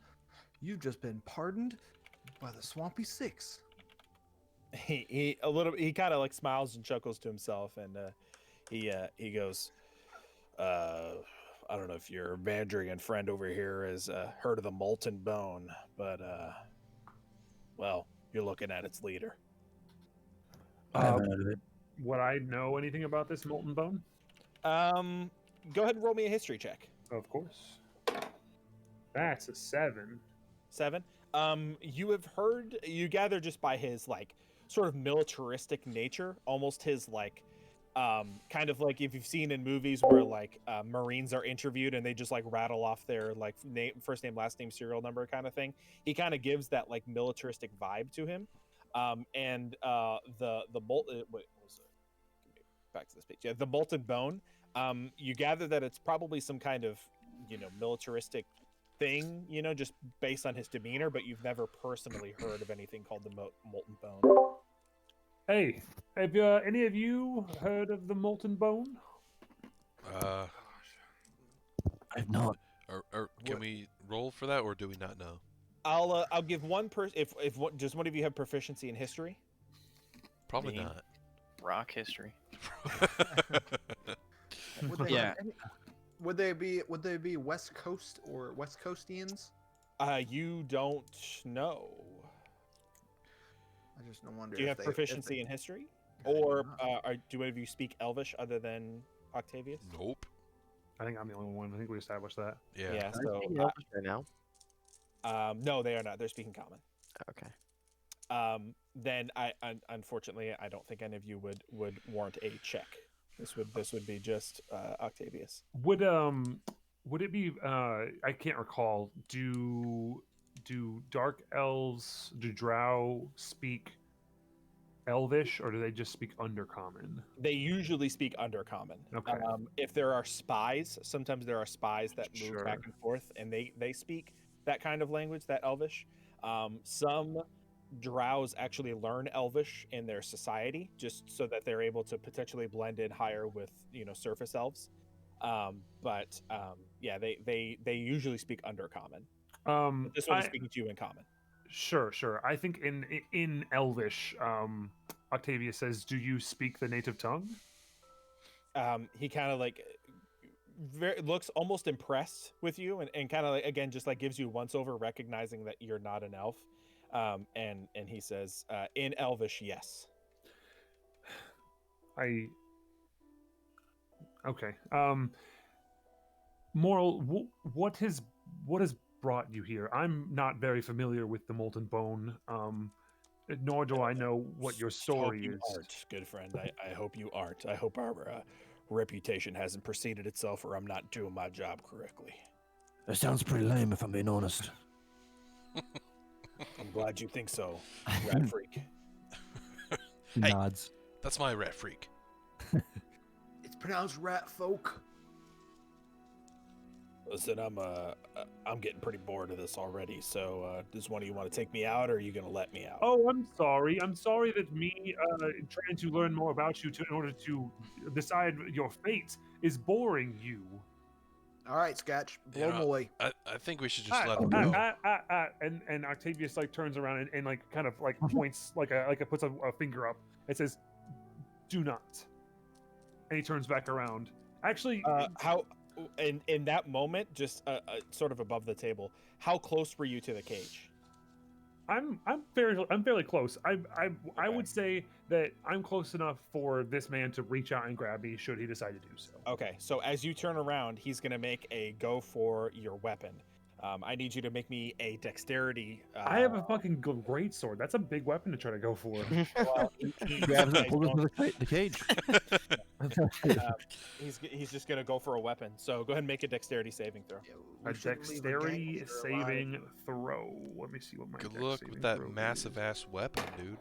You've just been pardoned by the Swampy Six. He kind of like smiles and chuckles to himself, and he goes, "I don't know if your Vandrigan friend over here has heard of the Molten Bone, but well, you're looking at its leader." I haven't heard of it. Would I know anything about this molten bone? Go ahead and roll me a history check. Of course. That's a 7. 7. You gather just by his like sort of militaristic nature, almost his like kind of like if you've seen in movies where like Marines are interviewed and they just like rattle off their like first name, last name, serial number kind of thing. He kind of gives that like militaristic vibe to him. The bolt. Wait, what was it? Back to this page. Yeah, the molten bone. You gather that it's probably some kind of militaristic thing, just based on his demeanor, but you've never personally heard of anything called the molten bone. Hey, have any of you heard of the molten bone? I've not. Can we roll for that, or do we not know? I'll give one person. If does one of you have proficiency in history? Probably Me. not. Rock history. Would they Yeah. Would they be West Coast or West Coastians? You don't know. I just don't wonder. Do you if have they- if proficiency they- in history, I do or not. do any of you speak Elvish other than Octavius? Nope. I think I'm the only one. I think we established that. Yeah. Yeah. Are So they Elvish right now? no, they are not. They're speaking common. Okay. Then unfortunately I don't think any of you would warrant a check. This would be just Octavius. Would it be? I can't recall. Do dark elves, do drow speak Elvish, or do they just speak Undercommon? They usually speak Undercommon. Okay. If there are spies, sometimes there are spies that move Sure. back and forth, and they speak that kind of language, that Elvish. Some drows actually learn Elvish in their society, just so that they're able to potentially blend in higher with surface elves. Yeah, they usually speak Undercommon. This one is speaking to you in common. Sure. I think in Elvish, Octavia says, "Do you speak the native tongue?" He kind of like looks almost impressed with you, and kind of like, again, just like gives you once over, recognizing that you're not an elf. And he says, in Elvish, yes. Okay. Moral, what has brought you here? I'm not very familiar with the molten bone. Nor do I know what your story hope is. you aren't, good friend. I hope you aren't. I hope our reputation hasn't preceded itself, or I'm not doing my job correctly. That sounds pretty lame, if I'm being honest. I'm glad you think so, rat freak. Hey. Nods. That's my rat freak. It's pronounced rat folk. Listen, I'm getting pretty bored of this already. So, does one of you want to take me out, or are you gonna let me out? Oh, I'm sorry. I'm sorry that me trying to learn more about you in order to decide your fate is boring you. All right, Sketch, blow You him know, away. I think we should just let him go. And Octavius like turns around and like kind of like points like puts a finger up. It says, "Do not." And he turns back around. Actually, How? In that moment, just sort of above the table, how close were you to the cage? I'm fairly close. I Okay. would say that I'm close enough for this man to reach out and grab me should he decide to do so. Okay, so as you turn around, he's gonna make a go for your weapon. I need you to make me a dexterity. I have a fucking great sword. That's a big weapon to try to go for. Well, He grabs it, pulls it into the cage. he's just gonna go for a weapon. So go ahead and make a dexterity saving throw. Yeah, A we shouldn't leave a dexterity gangster saving alive. throw. Let me see what my Good dex luck saving with that throw massive is. ass weapon, dude.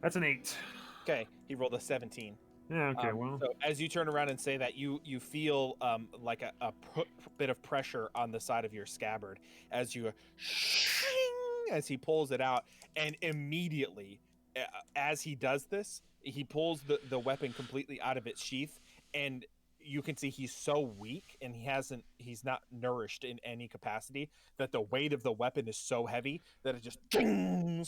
That's an 8. Okay, he rolled a 17. Yeah. Okay. Well. So as you turn around and say that, you feel like a bit of pressure on the side of your scabbard as you as he pulls it out, and immediately as he does this, he pulls the weapon completely out of its sheath, and you can see he's so weak and he's not nourished in any capacity, that the weight of the weapon is so heavy that it just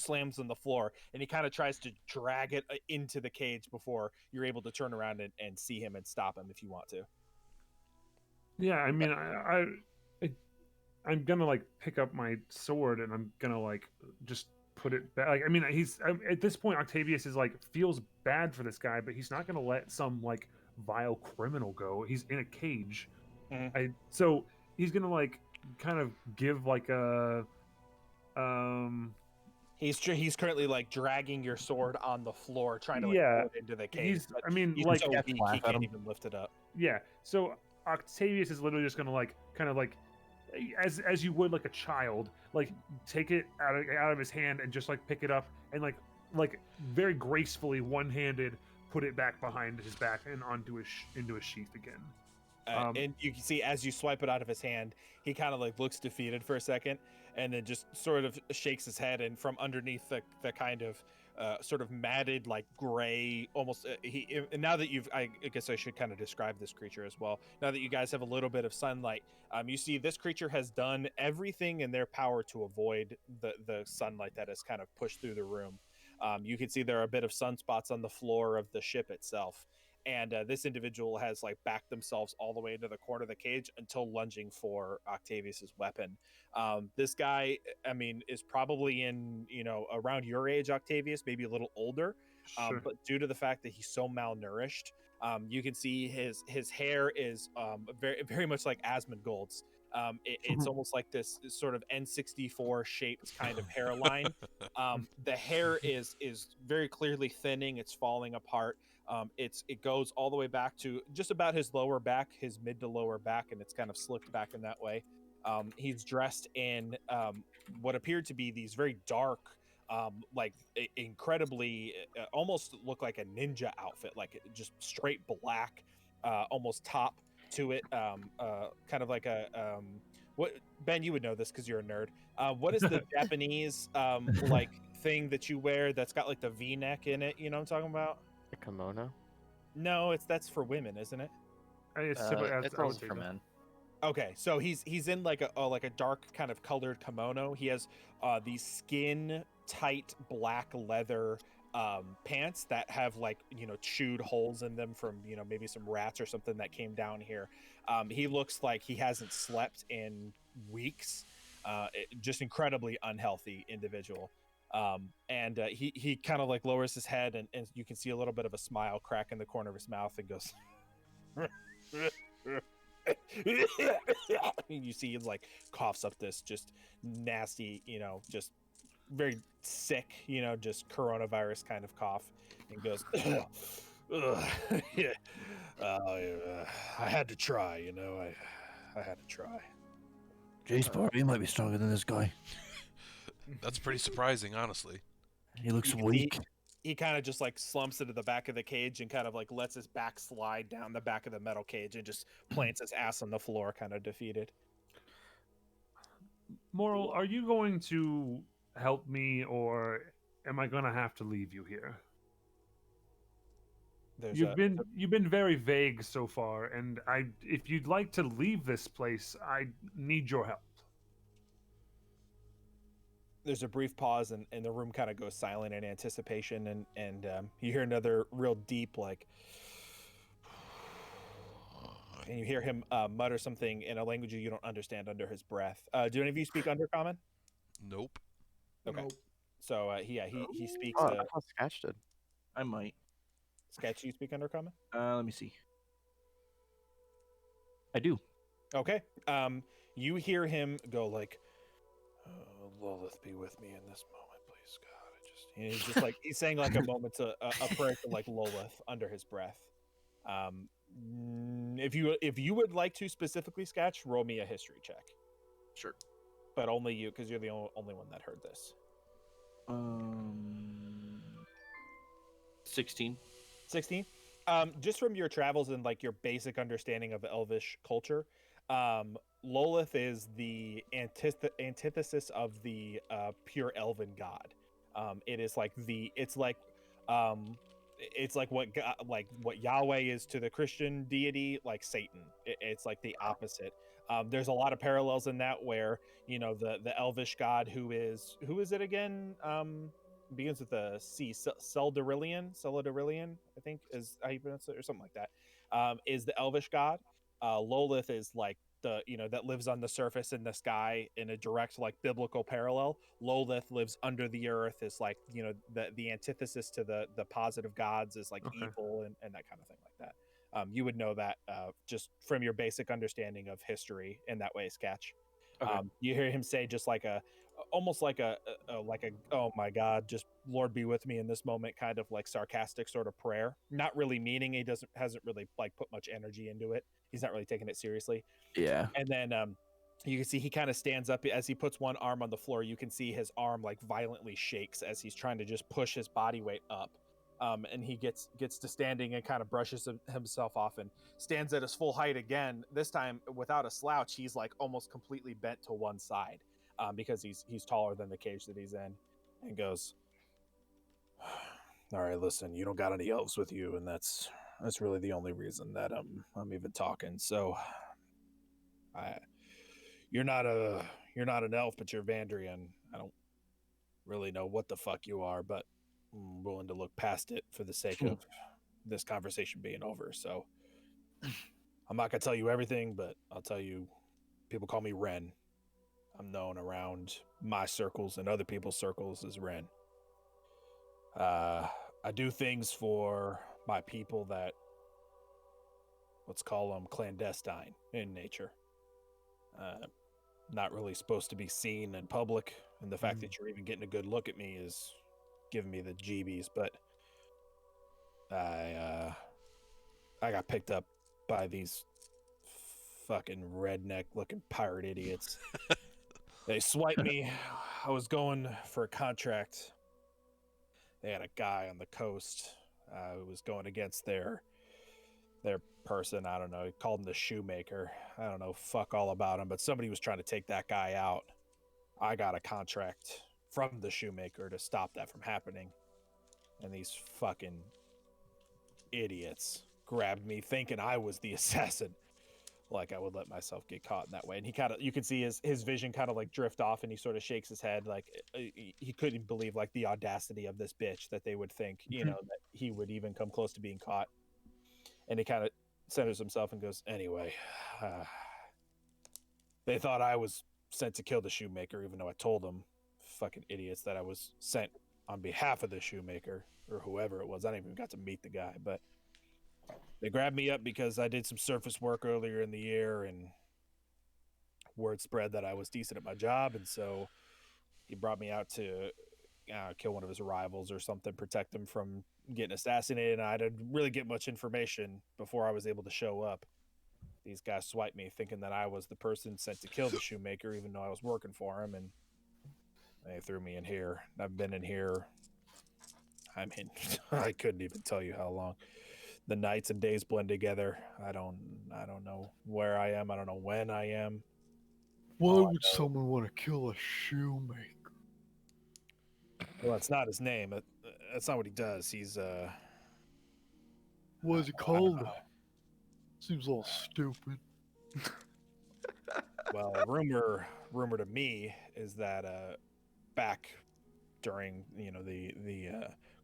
slams on the floor, and he kind of tries to drag it into the cage before you're able to turn around and see him and stop him if you want to. Yeah. I mean, I'm gonna like pick up my sword and I'm gonna like just put it back. Like, I mean, at this point, Octavius is like feels bad for this guy, but he's not gonna let some like vile criminal go. He's in a cage. Mhm. So he's gonna like kind of give like a He's currently like dragging your sword on the floor, trying to like Yeah, pull it into the cage. he's but I mean he's like so Cats weak laugh he at can't him. even lift it up. yeah. So Octavius is literally just gonna like kind of like as you would like a child, like take it out of his hand and just like pick it up and like very gracefully one-handed put it back behind his back and onto into his sheath again. And you can see as you swipe it out of his hand, he kind of like looks defeated for a second, and then just sort of shakes his head, and from underneath the kind of sort of matted like gray almost and now that I guess I should kind of describe this creature as well. Now that you guys have a little bit of sunlight, you see this creature has done everything in their power to avoid the sunlight that has kind of pushed through the room. You can see there are a bit of sunspots on the floor of the ship itself. And this individual has like backed themselves all the way into the corner of the cage until lunging for Octavius's weapon. This guy, I mean, is probably in, around your age, Octavius, maybe a little older. Sure. But due to the fact that he's so malnourished, you can see his hair is very, very much like Asmongold's. It's almost like this sort of N64 shaped kind of hairline. The hair is very clearly thinning. It's falling apart. It goes all the way back to just about his lower back, his mid to lower back, and it's kind of slicked back in that way. He's dressed in what appeared to be these very dark, incredibly, almost look like a ninja outfit, like just straight black, almost top to it, kind of like a what Ben, you would know this because you're a nerd. What is the Japanese like thing that you wear that's got like the V-neck in it? You know what I'm talking about? A kimono? No, that's for women, isn't it? It's It's also for men. Okay, so he's in like a dark kind of colored kimono. He has these skin tight black leather pants that have like chewed holes in them from maybe some rats or something that came down here. He looks like he hasn't slept in weeks. Just incredibly unhealthy individual. And he kind of like lowers his head, and you can see a little bit of a smile crack in the corner of his mouth, and goes you see he like coughs up this just nasty, just very sick, just coronavirus kind of cough, and goes yeah, I had to try, I had to try. Jeez, boy, he might be stronger than this guy. That's pretty surprising, honestly. He looks You can weak. He kind of just like slumps into the back of the cage and kind of like lets his back slide down the back of the metal cage and just plants his ass on the floor, kind of defeated. Moral, are you going to help me, or am I gonna have to leave you here? You've been very vague so far, and if you'd like to leave this place, I need your help. There's a brief pause, and the room kind of goes silent in anticipation, and you hear another real deep like, and you hear him mutter something in a language you don't understand under his breath. Do any of you speak Undercommon? Nope. Okay. Nope. So he speaks. Oh, I thought Sketch did. I might. Sketch, you speak Undercommon? Let me see. I do. Okay. You hear him go like, Lilith, be with me in this moment, please, God. And he's just like he's saying like a moment to a prayer to like Lilith under his breath. If you would like to specifically, Sketch, roll me a history check. Sure. But only you, because you're the only one that heard this. 16. 16. Just from your travels and like your basic understanding of Elvish culture, Lolith is the antithesis of the pure Elven god. It is like it's like what what Yahweh is to the Christian deity, like Satan. It's like the opposite. There's a lot of parallels in that where the Elvish god who is it again? Begins with a C. Seldarillion, I think is how you pronounce it, or something like that. Is the Elvish god. Lolith is like that lives on the surface in the sky in a direct like biblical parallel. Lolith lives under the earth, is like the antithesis to the positive gods, is like evil and that kind of thing like that. You would know that just from your basic understanding of history in that way, Sketch. Okay. You hear him say just like almost like a oh my god, just Lord be with me in this moment, kind of like sarcastic sort of prayer. Not really meaning, he hasn't really like put much energy into it. He's not really taking it seriously. Yeah. And then you can see he kind of stands up as he puts one arm on the floor. You can see his arm like violently shakes as he's trying to just push his body weight up. And he gets to standing and kind of brushes himself off and stands at his full height again. This time without a slouch, he's like almost completely bent to one side because he's taller than the cage that he's in, and goes, "All right, listen, you don't got any elves with you, and that's really the only reason that I'm even talking. So, you're not an elf, but you're Vandrian. I don't really know what the fuck you are, but I'm willing to look past it for the sake of this conversation being over. So I'm not gonna tell you everything, but I'll tell you, people call me Ren. I'm known around my circles and other people's circles as Ren. I do things for my people that, let's call them clandestine in nature. Not really supposed to be seen in public, and the fact that you're even getting a good look at me is giving me the jeebies. But I got picked up by these fucking redneck looking pirate idiots. They swiped me. I was going for a contract. They had a guy on the coast who was going against their person. I don't know. He called him the shoemaker. I don't know fuck all about him, but somebody was trying to take that guy out. I got a contract from the shoemaker to stop that from happening. And these fucking idiots grabbed me thinking I was the assassin. Like I would let myself get caught in that way. And he kind of, you can see his vision kind of like drift off, and he sort of shakes his head like he couldn't believe like the audacity of this bitch that they would think, you know, that he would even come close to being caught. And he kind of centers himself and goes, anyway, they thought I was sent to kill the shoemaker, even though I told them, fucking idiots, that I was sent on behalf of the shoemaker or whoever it was. I didn't even got to meet the guy, but they grabbed me up because I did some surface work earlier in the year, and word spread that I was decent at my job. And so he brought me out to kill one of his rivals or something, protect him from getting assassinated. And I didn't really get much information before I was able to show up. These guys swiped me thinking that I was the person sent to kill the shoemaker, even though I was working for him. And they threw me in here. I've been in here, I mean, I couldn't even tell you how long. The nights and days blend together. I don't know where I am. I don't know when I am. Why would someone want to kill a shoemaker? Well, that's not his name. That's not what he does. He's What is he called? Seems all stupid. well, rumor to me is that back during the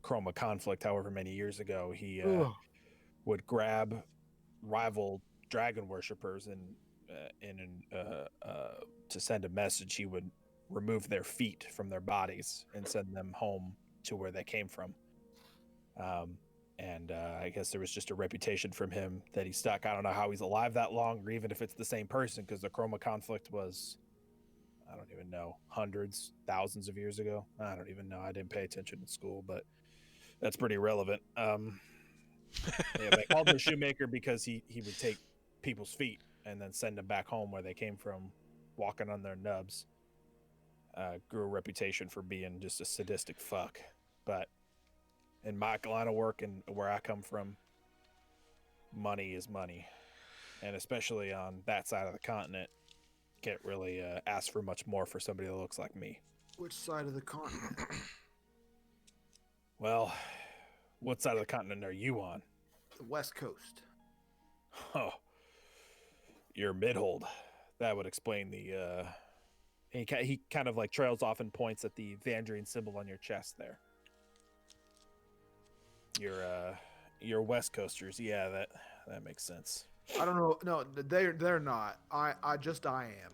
Chroma conflict, however many years ago, he would grab rival dragon worshippers and to send a message, he would remove their feet from their bodies and send them home to where they came from. And I guess there was just a reputation from him that he stuck. I don't know how he's alive that long, or even if it's the same person, because the Chroma conflict was, I don't even know, hundreds, thousands of years ago. I don't even know. I didn't pay attention in school, but that's pretty relevant. Yeah, they called him a shoemaker because he would take people's feet and then send them back home where they came from, walking on their nubs. Grew a reputation for being just a sadistic fuck. But in my line of work and where I come from, money is money. And especially on that side of the continent, can't really ask for much more for somebody that looks like me. Which side of the continent? Well, what side of the continent are you on? The West Coast. Oh, you're Midhold. That would explain the... He kind of like trails off and points at the Vandrian symbol on your chest there. You're West Coasters. Yeah, that makes sense. I don't know. No, they're not. I am.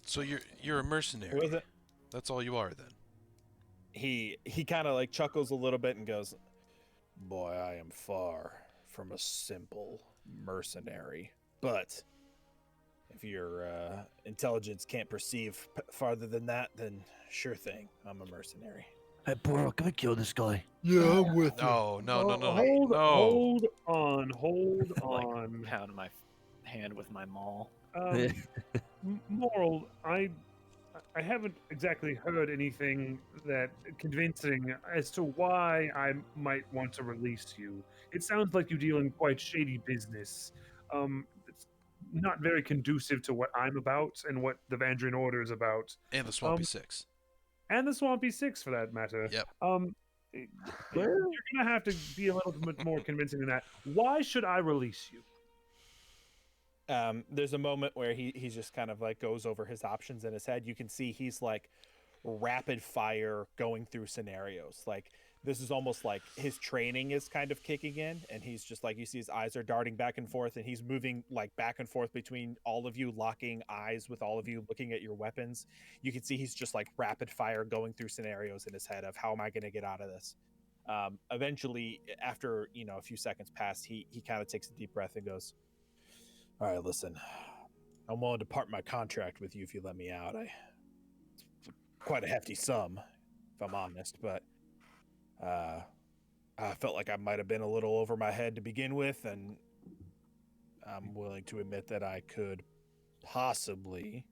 So you're a mercenary. Who is it? That's all you are then. He kind of like chuckles a little bit and goes, "Boy, I am far from a simple mercenary, but If your intelligence can't perceive farther than that, then sure thing. I'm a mercenary. Hey, Boro, can we kill this guy? Yeah, I'm with you. No, no, no, no, Hold, no. hold on, hold Like on. pound my hand with my maul. Moral, I haven't exactly heard anything that convincing as to why I might want to release you. It sounds like you deal in quite shady business. It's not very conducive to what I'm about and what the Vandrian Order is about, And the Swampy Six. and the Swampy Six for that matter. Yep. You're gonna have to be a little bit more convincing than that. Why should I release you? There's a moment where he's just kind of like goes over his options in his head. You can see he's like rapid fire going through scenarios. Like this is almost like his training is kind of kicking in, and he's just like, you see his eyes are darting back and forth, and he's moving like back and forth between all of you, locking eyes with all of you, looking at your weapons. You can see he's just like rapid fire going through scenarios in his head of how am I going to get out of this. Eventually, after a few seconds pass, he kind of takes a deep breath and goes, all right, listen, I'm willing to part my contract with you if you let me out. It's quite a hefty sum, if I'm honest, but I felt like I might have been a little over my head to begin with, and I'm willing to admit that I could possibly,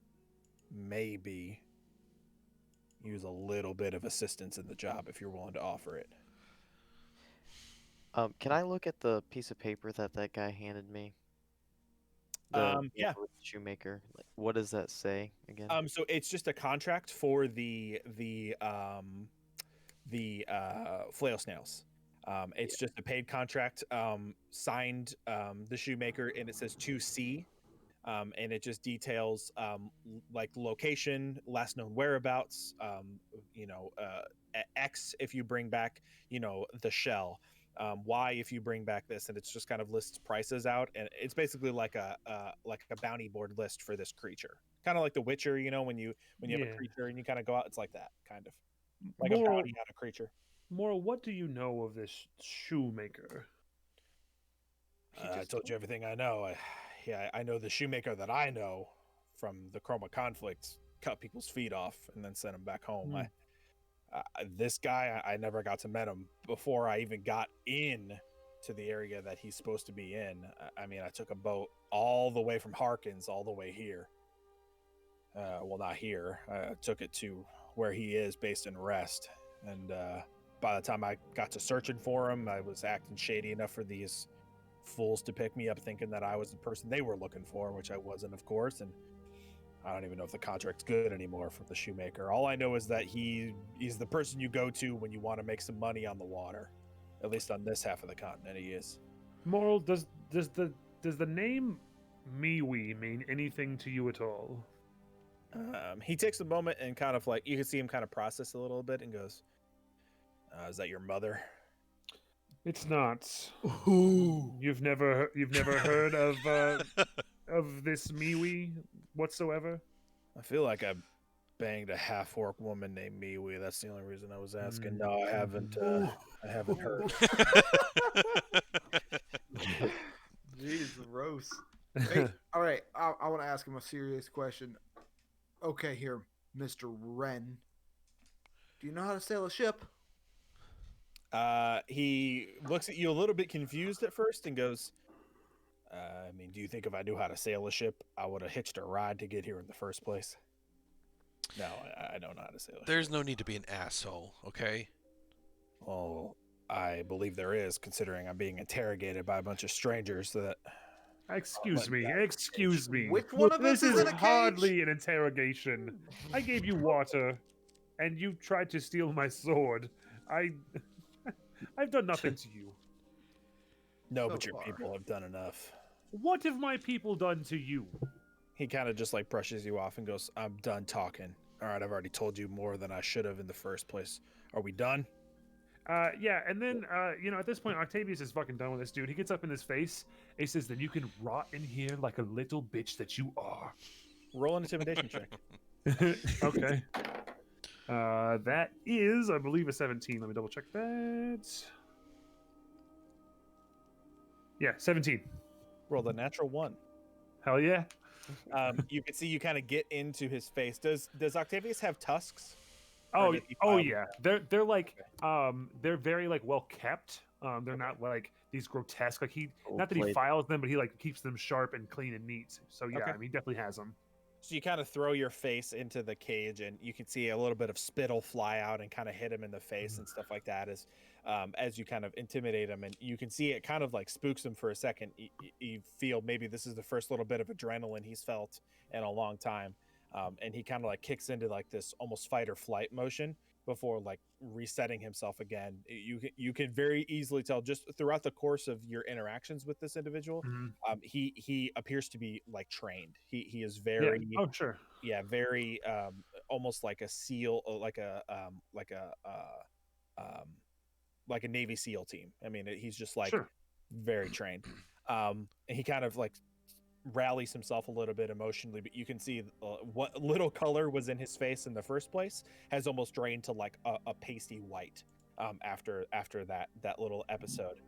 maybe, use a little bit of assistance in the job if you're willing to offer it. Can I look at the piece of paper that guy handed me? Yeah. With the shoemaker. Like, what does that say again? So it's just a contract for the flail snails. It's just a paid contract, signed the shoemaker, and it says 2C, and it just details like location, last known whereabouts, X if you bring back the shell, Y if you bring back this, and it's just kind of lists prices out, and it's basically like a bounty board list for this creature, kind of like The Witcher. When you have a creature and you kind of go out, it's like that, kind of like a bounty on a creature. Moral, what do you know of this shoemaker? I told you everything I know. I know the shoemaker that I know from the Chroma conflict cut people's feet off and then sent them back home. This guy, I never got to meet him before I even got in to the area that he's supposed to be in. I mean, I took a boat all the way from Harkins all the way here. Well, not here. I took it to where he is based in Rest. And by the time I got to searching for him, I was acting shady enough for these fools to pick me up thinking that I was the person they were looking for, which I wasn't, of course. And I don't even know if the contract's good anymore from the shoemaker. All I know is that he's the person you go to when you want to make some money on the water. At least on this half of the continent, he is. Moral, does the name Miwi mean anything to you at all? He takes a moment and kind of like, you can see him kind of process a little bit and goes, is that your mother? It's not. Ooh. You've never heard of this Miwi whatsoever? I feel like I banged a half-orc woman named Miwi. That's the only reason I was asking. No, I haven't. I haven't heard. Jeez, gross. Hey, all right, I want to ask him a serious question. Okay, here, Mr. Wren. Do you know how to sail a ship? He looks at you a little bit confused at first and goes, I mean, do you think if I knew how to sail a ship, I would have hitched a ride to get here in the first place? No, I don't know how to sail a ship. There's no need to be an asshole, okay? Well, I believe there is, considering I'm being interrogated by a bunch of strangers that... Excuse me. Which one of us This is is in a cage? hardly an interrogation. I gave you water, and you tried to steal my sword. I've done nothing to you. No, So but your far. people have done enough. What have my people done to you? He kind of just like brushes you off and goes, I'm done talking. All right, I've already told you more than I should have in the first place. Are we done? Yeah, and then, at this point, Octavius is fucking done with this dude. He gets up in his face. He says, then you can rot in here like a little bitch that you are. Roll an intimidation check. Okay. That is, I believe, a 17. Let me double check that. Yeah, 17. Roll the natural one. Hell yeah. You can see you kind of get into his face. Does Octavius have tusks? Oh, does he oh file yeah. They're like they're very like well kept. They're not like these grotesque. Like not that he Gold-plated. files them, but he like keeps them sharp and clean and neat. So yeah, Okay. I mean, he definitely has them. So you kind of throw your face into the cage, and you can see a little bit of spittle fly out and kind of hit him in the face and stuff like that as you kind of intimidate him. And you can see it kind of like spooks him for a second. You feel maybe this is the first little bit of adrenaline he's felt in a long time. And he kind of like kicks into like this almost fight or flight motion before like resetting himself again. You can very easily tell just throughout the course of your interactions with this individual. Mhm. He appears to be like trained. He is Yeah. very Oh sure. very almost like a SEAL, like a Navy SEAL team. I mean, he's just like Sure. very trained. And he kind of like rallies himself a little bit emotionally, but you can see what little color was in his face in the first place has almost drained to like a pasty white after that little episode.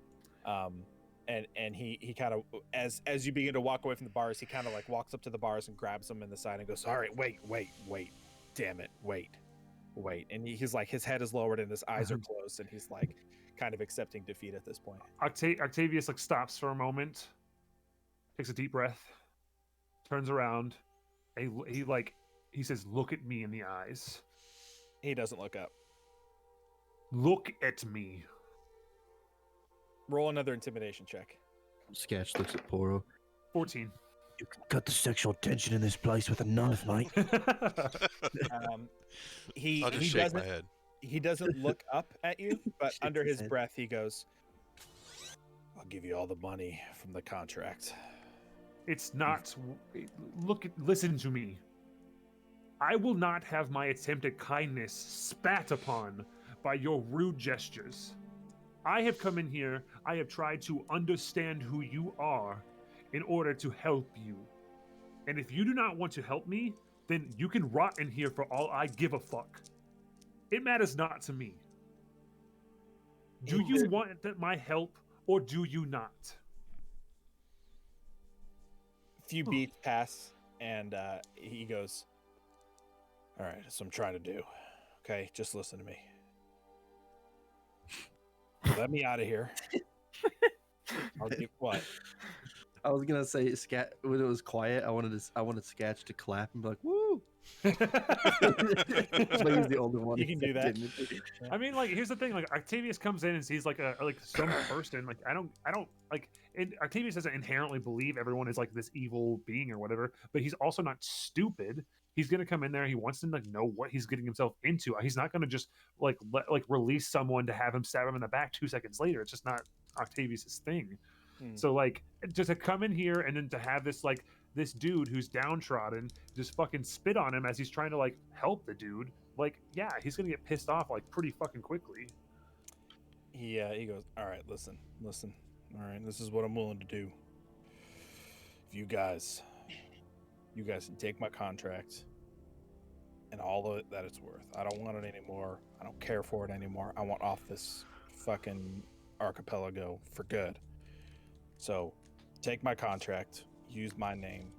And he kind of as you begin to walk away from the bars, he kind of like walks up to the bars and grabs them in the side and goes, all right, wait, damn it, wait. And he's like, his head is lowered and his eyes are closed, and he's like kind of accepting defeat at this point. Octavius like stops for a moment, takes a deep breath, turns around, and he says, "Look at me in the eyes. He doesn't look up. Look at me." Roll another intimidation check. Sketch looks at Poro. 14. You can cut the sexual tension in this place with a knife, mate. He I'll just he shake doesn't my head. he doesn't look up at you, but Shakes under his his head. breath he goes, "I'll give you all the money from the contract." It's not. Listen to me. I will not have my attempt at kindness spat upon by your rude gestures. I have come in here. I have tried to understand who you are in order to help you. And if you do not want to help me, then you can rot in here for all I give a fuck. It matters not to me. Do you want my help or do you not? Few beats pass, and he goes, "All right, that's what I'm trying to do. Okay, just listen to me. Let me out of here. I'll give what? I was gonna say, when it was quiet, I wanted Sketch to clap and be like, "Woo!" But he's the only one. You can do that. didn't. I mean, like, here's the thing: like, Octavius comes in and sees like some person. Like, I don't like. And Octavius doesn't inherently believe everyone is like this evil being or whatever, but he's also not stupid. He's gonna come in there. He wants to like know what he's getting himself into. He's not gonna just like release someone to have him stab him in the back 2 seconds later. It's just not Octavius's thing. So like, just to come in here and then to have this dude who's downtrodden just fucking spit on him as he's trying to like help the dude. Like, yeah, he's gonna get pissed off like pretty fucking quickly. He goes, "All right, listen. All right, this is what I'm willing to do. If you guys can take my contract and all of it that it's worth. I don't want it anymore. I don't care for it anymore. I want off this fucking archipelago for good. So take my contract, use my name.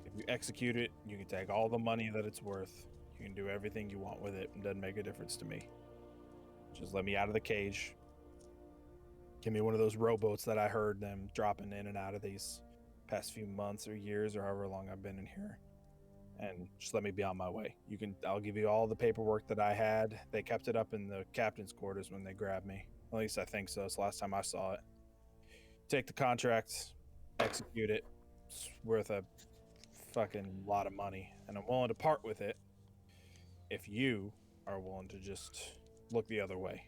If you execute it, you can take all the money that it's worth. You can do everything you want with it. It doesn't make a difference to me. Just let me out of the cage. Give me one of those rowboats that I heard them dropping in and out of these past few months or years or however long I've been in here. And just let me be on my way. I'll give you all the paperwork that I had. They kept it up in the captain's quarters when they grabbed me. At least I think so. It's the last time I saw it. Take the contract, execute it. It's worth a fucking lot of money, and I'm willing to part with it if you are willing to just look the other way.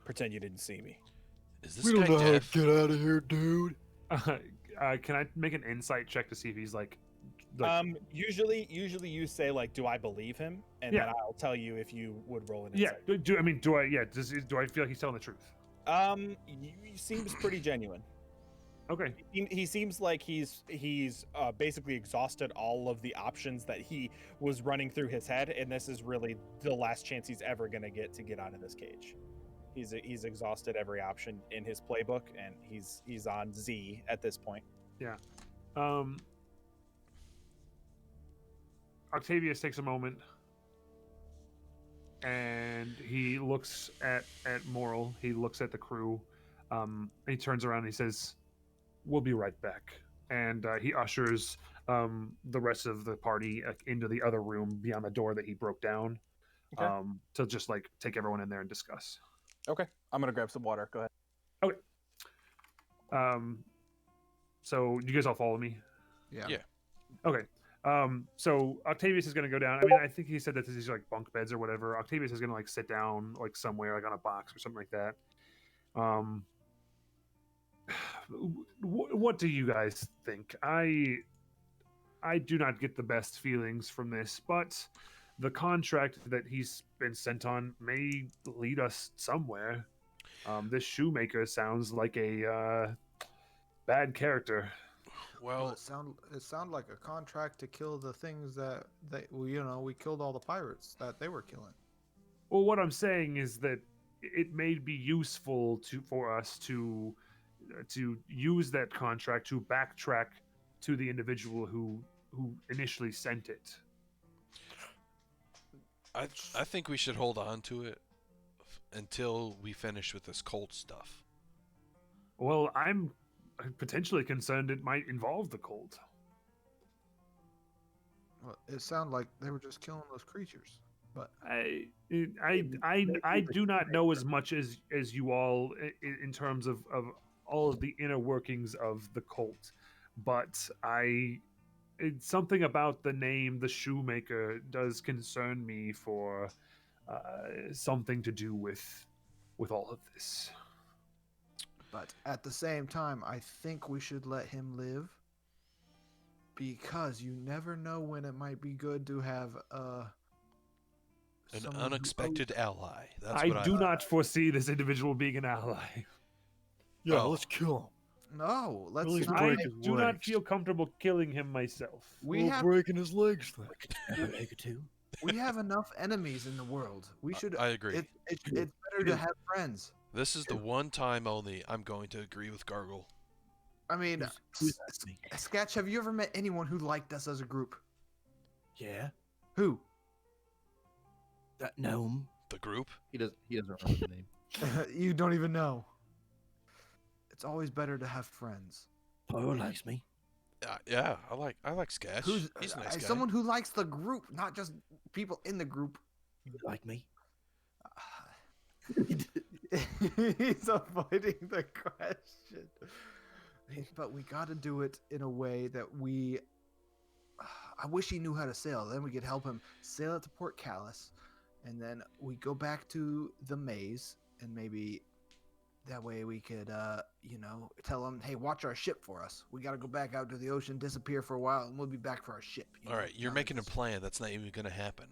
Pretend you didn't see me." Is this We don't guy know how to deaf? get out of here, dude. Can I make an insight check to see if he's like Usually you say like, "Do I believe him?" And Yeah. then I'll tell you if you would roll an yeah? insight. Do I feel like he's telling the truth? He seems pretty genuine. Okay. He seems like he's basically exhausted all of the options that he was running through his head, and this is really the last chance he's ever gonna get to get out of this cage. He's exhausted every option in his playbook, and he's on Z at this point. Yeah. Octavius takes a moment and he looks at Moral. He looks at the crew. He turns around and he says, "We'll be right back." And he ushers the rest of the party into the other room beyond the door that he broke down, Okay. to just like take everyone in there and discuss. Okay. I'm gonna grab some water. Go ahead. Okay. So you guys all follow me? Yeah. Yeah. Okay. So Octavius is gonna go down. I mean, I think he said that these are like bunk beds or whatever. Octavius is gonna like sit down like somewhere, like on a box or something like that. What do you guys think? I do not get the best feelings from this, but the contract that he's been sent on may lead us somewhere. This shoemaker sounds like a bad character. Well, Well, it sound like a contract to kill the things that we killed all the pirates that they were killing. Well, what I'm saying is that it may be useful for us to use that contract to backtrack to the individual who initially sent it. I think we should hold on to it until we finish with this cult stuff. Well, I'm potentially concerned it might involve the cult. Well, it sounded like they were just killing those creatures. But I do not know as much as you all in terms of all of the inner workings of the cult, but it's something about the name, the shoemaker, does concern me for something to do with all of this. But at the same time, I think we should let him live, because you never know when it might be good to have An someone who unexpected ally. That's I what do not foresee this individual being an ally. Yeah, Oh. let's kill him. No, let's Please not. I break his do not legs. feel comfortable killing him myself. We have breaking his legs then. we have enough enemies in the world. We should. I agree. It's better to have friends. This is the one time only I'm going to agree with Gargle. I mean, Sketch, have you ever met anyone who liked us as a group? Yeah, Who? that gnome. The group? He doesn't remember the name. You don't even know. It's always better to have friends. Poe likes me. Yeah, I like Sketch. Who's He's a nice guy. someone who likes the group, not just people in the group. You like me? He's avoiding the question. But we got to do it in a way that we. I wish he knew how to sail. Then we could help him sail it to Port Callus, and then we go back to the maze, and maybe that way we could, tell him, "Hey, watch our ship for us. We got to go back out to the ocean, disappear for a while, and we'll be back for our ship." All right, you're making a plan that's not even going to happen.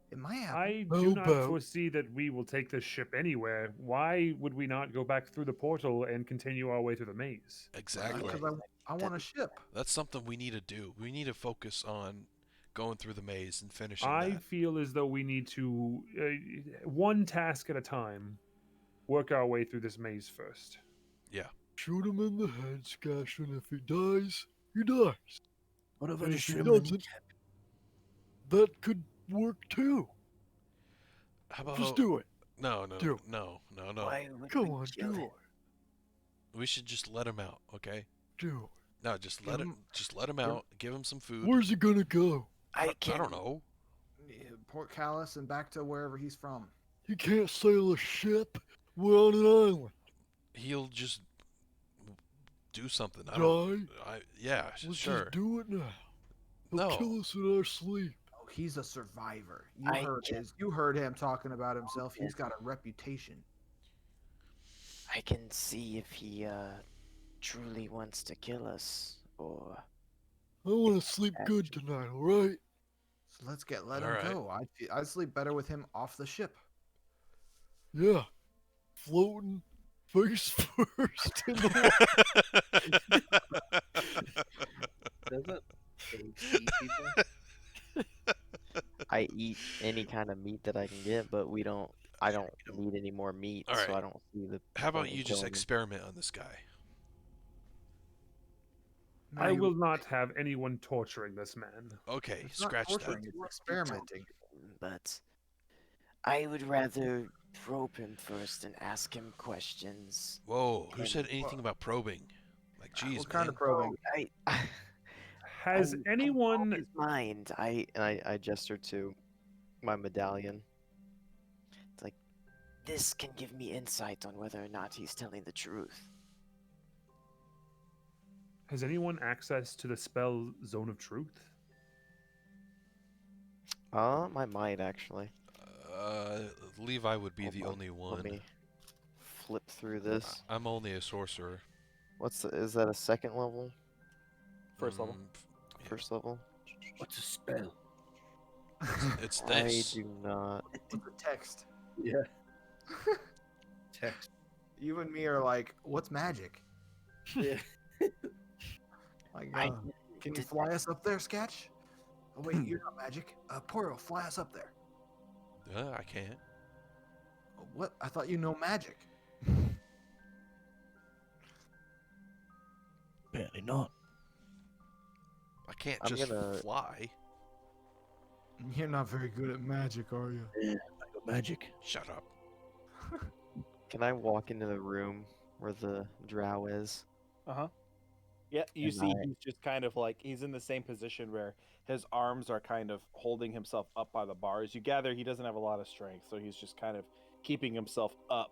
It might happen. I Oh, do not Bo. foresee that we will take this ship anywhere. Why would we not go back through the portal and continue our way through the maze? Exactly. Because I want a ship. That's something we need to do. We need to focus on going through the maze and finishing I that. feel as though we need to, one task at a time, work our way through this maze first. Shoot him in the head, Skash, and if he dies, he dies. What if I And just if he shoot him in the doesn't, that could work too. How about Just do it. No. Do. Why would Come we on, kill do him? We should just let him out, okay? Do No, just let Give him. Just let him out. Give him some it. food. Where's he gonna go? I can. don't know. Port Callus and back to wherever he's from. He can't sail a ship. We're on an island. He'll just do something. Die? Yeah, Let's sure. just do it now. He'll No. kill us in our sleep. Oh, he's a survivor. I You heard him talking about himself. He's got a reputation. I can see if he truly wants to kill us, or I want to sleep good tonight, alright? So let All him right. go. I'd sleep better with him off the ship. Yeah. Floating face first in the Doesn't apes eat people? I eat any kind of meat that I can get, but I don't need any more meat, All so right. I don't see the How about point in you just killing him. experiment on this guy? I will not have anyone torturing this man. Okay, It's not scratch that. torturing, it's experimenting. But I would rather probe him first and ask him questions. Whoa, who And- said anything about probing? Like, geez, What kind man. of probing? Has I anyone his mind? I gesture to my medallion. It's like this can give me insight on whether or not he's telling the truth. has anyone access to the spell Zone of Truth? I might actually. Levi would be Hold the on, only Let one. me flip through this. I'm only a sorcerer. Is that a second level? First level. Yeah. First level? What's a spell? It's I this. do not. It's a text. Yeah. Text. You and me are like, what's magic? Yeah. Like, I can you fly us up there, Sketch? Oh wait, you're not magic. Poro, fly us up there. I can't. What? I thought you know magic. Apparently not. I can't I'm just gonna- fly. You're not very good at magic, are you? Yeah, I got magic. Shut up. Can I walk into the room where the drow is? Yeah, you And see, I- he's just kind of like he's in the same position where his arms are kind of holding himself up by the bars. You gather he doesn't have a lot of strength, so he's just kind of keeping himself up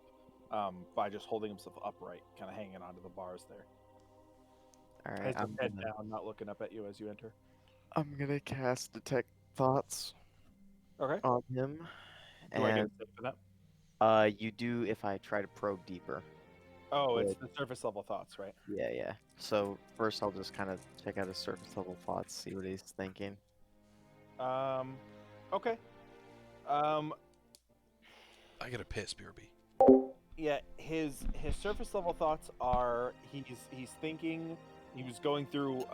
by just holding himself upright, kind of hanging onto the bars there. All right, Has his I'm head gonna, down, not looking up at you as you enter. I'm gonna cast Detect Thoughts Okay. on him, Do I get a and save for that? you do if I try to probe deeper. Oh, it's Good. the surface level thoughts, right? Yeah. So first, I'll just kind of check out his surface level thoughts, see what he's thinking. Okay. I get a piss, BRB. Yeah, his surface level thoughts are he's thinking he's going through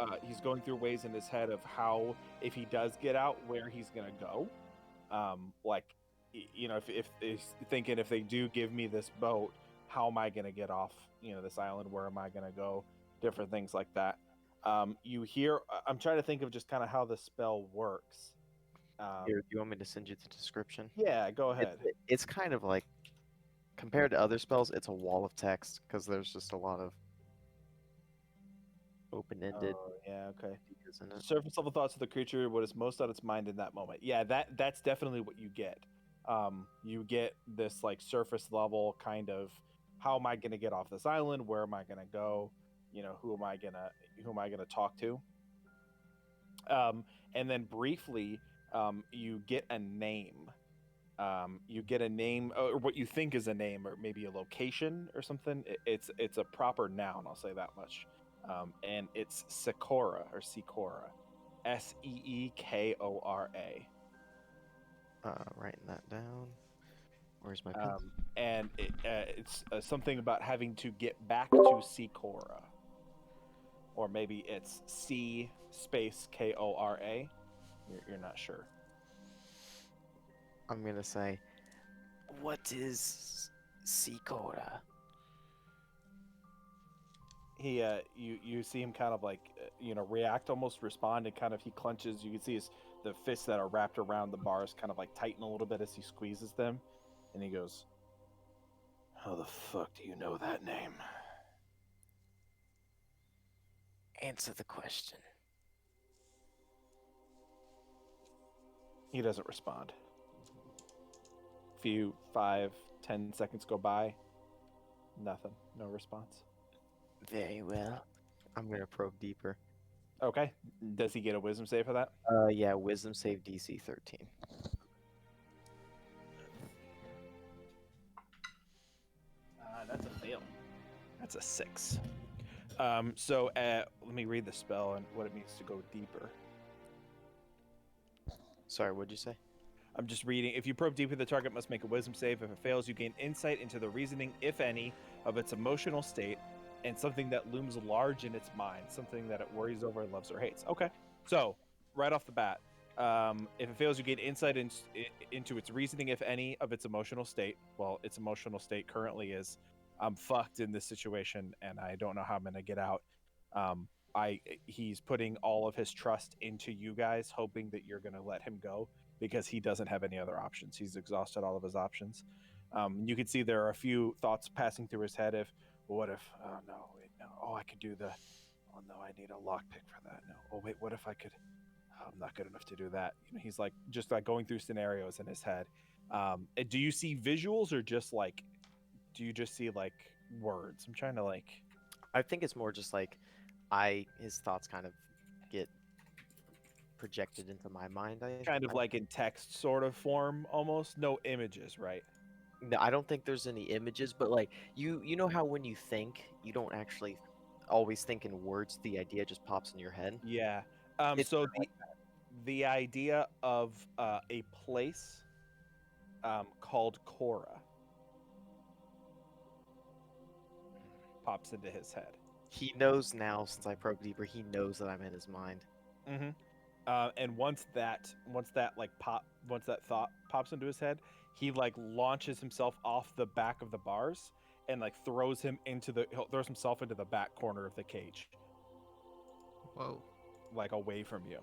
ways in his head of how if he does get out where he's gonna go, like you know if he's thinking if they do give me this boat, how am I gonna get off this island, where am I gonna go, different things like that. You hear I'm trying to think of just kind of how the spell works. Here, do you want me to send you the description? Yeah, go ahead. It's kind of like compared to other spells, it's a wall of text because there's just a lot of open-ended Oh, yeah, okay. ideas in it. Surface level thoughts of the creature, what is most on its mind in that moment. Yeah, that's definitely what you get. You get this like surface level kind of how am I gonna get off this island? Where am I gonna go? Who am I gonna talk to? And then briefly, you get a name. Or what you think is a name, or maybe a location or something. It's a proper noun. I'll say that much. And it's Seekora or Seekora, Seekora. Writing that down. Where's my pen? And it's something about having to get back to Seekora, or maybe it's C space Kora. You're not sure. I'm gonna say, what is Seekora? He you see him kind of like react, almost respond, and kind of he clenches. You can see the fists that are wrapped around the bars kind of like tighten a little bit as he squeezes them, and he goes, "How the fuck do you know that name?" Answer the question. He doesn't respond. Few 5-10 seconds go by. Nothing. No response. Very well. I'm gonna probe deeper. Okay. Does he get a wisdom save for that? Yeah, wisdom save DC 13. That's a fail. That's a 6. So let me read the spell and what it means to go deeper. Sorry, what'd you say? I'm just reading. If you probe deeper, the target must make a wisdom save. If it fails, you gain insight into the reasoning, if any, of its emotional state and something that looms large in its mind, something that it worries over, loves, or hates. Okay. So, right off the bat, if it fails, you gain insight into its reasoning, if any, of its emotional state. Well, its emotional state currently is, I'm fucked in this situation and I don't know how I'm going to get out. he's putting all of his trust into you guys, hoping that you're going to let him go because he doesn't have any other options. He's exhausted all of his options. You can see there are a few thoughts passing through his head. What if? Oh no, wait, no. Oh, I could do the. Oh no, I need a lockpick for that. No. Oh wait, what if I could? Oh, I'm not good enough to do that. He's like just like going through scenarios in his head. Do you see visuals or just like? Do you just see like words? I'm trying to like. I think it's more just like his thoughts kind of get projected into my mind. Kind of like in text sort of form almost. No images, right? No, I don't think there's any images, but like you know how when you think, you don't actually always think in words. The idea just pops in your head. Yeah. It's So the idea of a place called Cora pops into his head. He knows now since I probed deeper. He knows that I'm in his mind. Mm-hmm. And once that thought pops into his head, he like launches himself off the back of the bars and like throws himself into the back corner of the cage. Whoa. Like away from you.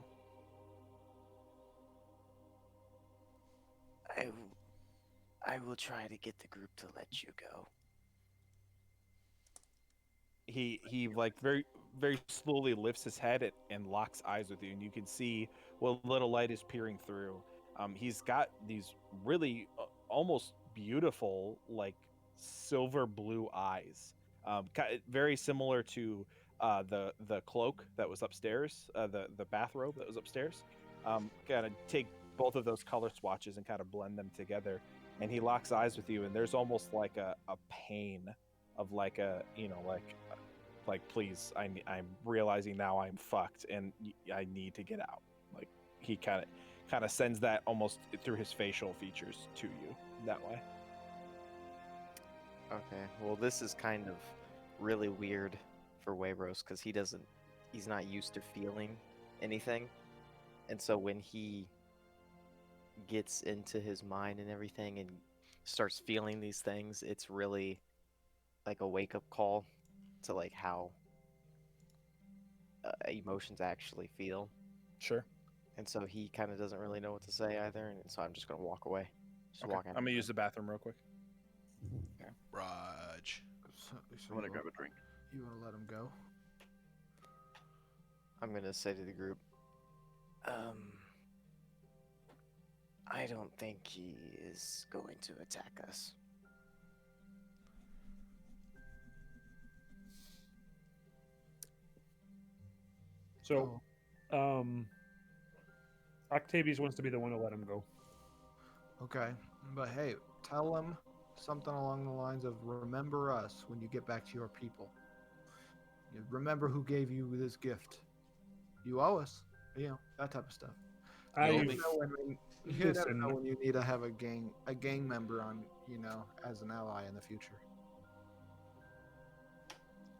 I will try to get the group to let you go. He like very very slowly lifts his head and locks eyes with you, and you can see what little light is peering through. He's got these really almost beautiful like silver blue eyes, very similar to the cloak that was upstairs, the bathrobe that was upstairs. Kind of take both of those color swatches and kind of blend them together, and he locks eyes with you, and there's almost like a pain of like a like please, I'm realizing now I'm fucked and I need to get out. Like he kind of sends that almost through his facial features to you that way. Okay, well this is kind of really weird for Wayros because he's not used to feeling anything, and so when he gets into his mind and everything and starts feeling these things, it's really like a wake-up call to like how emotions actually feel. Sure. And so he kind of doesn't really know what to say either, and so I'm just gonna walk away. Okay. I'm gonna use the bathroom real quick. Raj. So I want to you grab a drink. You want to let him go? I'm gonna say to the group, I don't think he is going to attack us. So, Octavius wants to be the one to let him go. Okay, but hey, tell him something along the lines of remember us when you get back to your people. You remember who gave you this gift. You owe us. That type of stuff. I You never listen. know when you need to have a gang member on, as an ally in the future.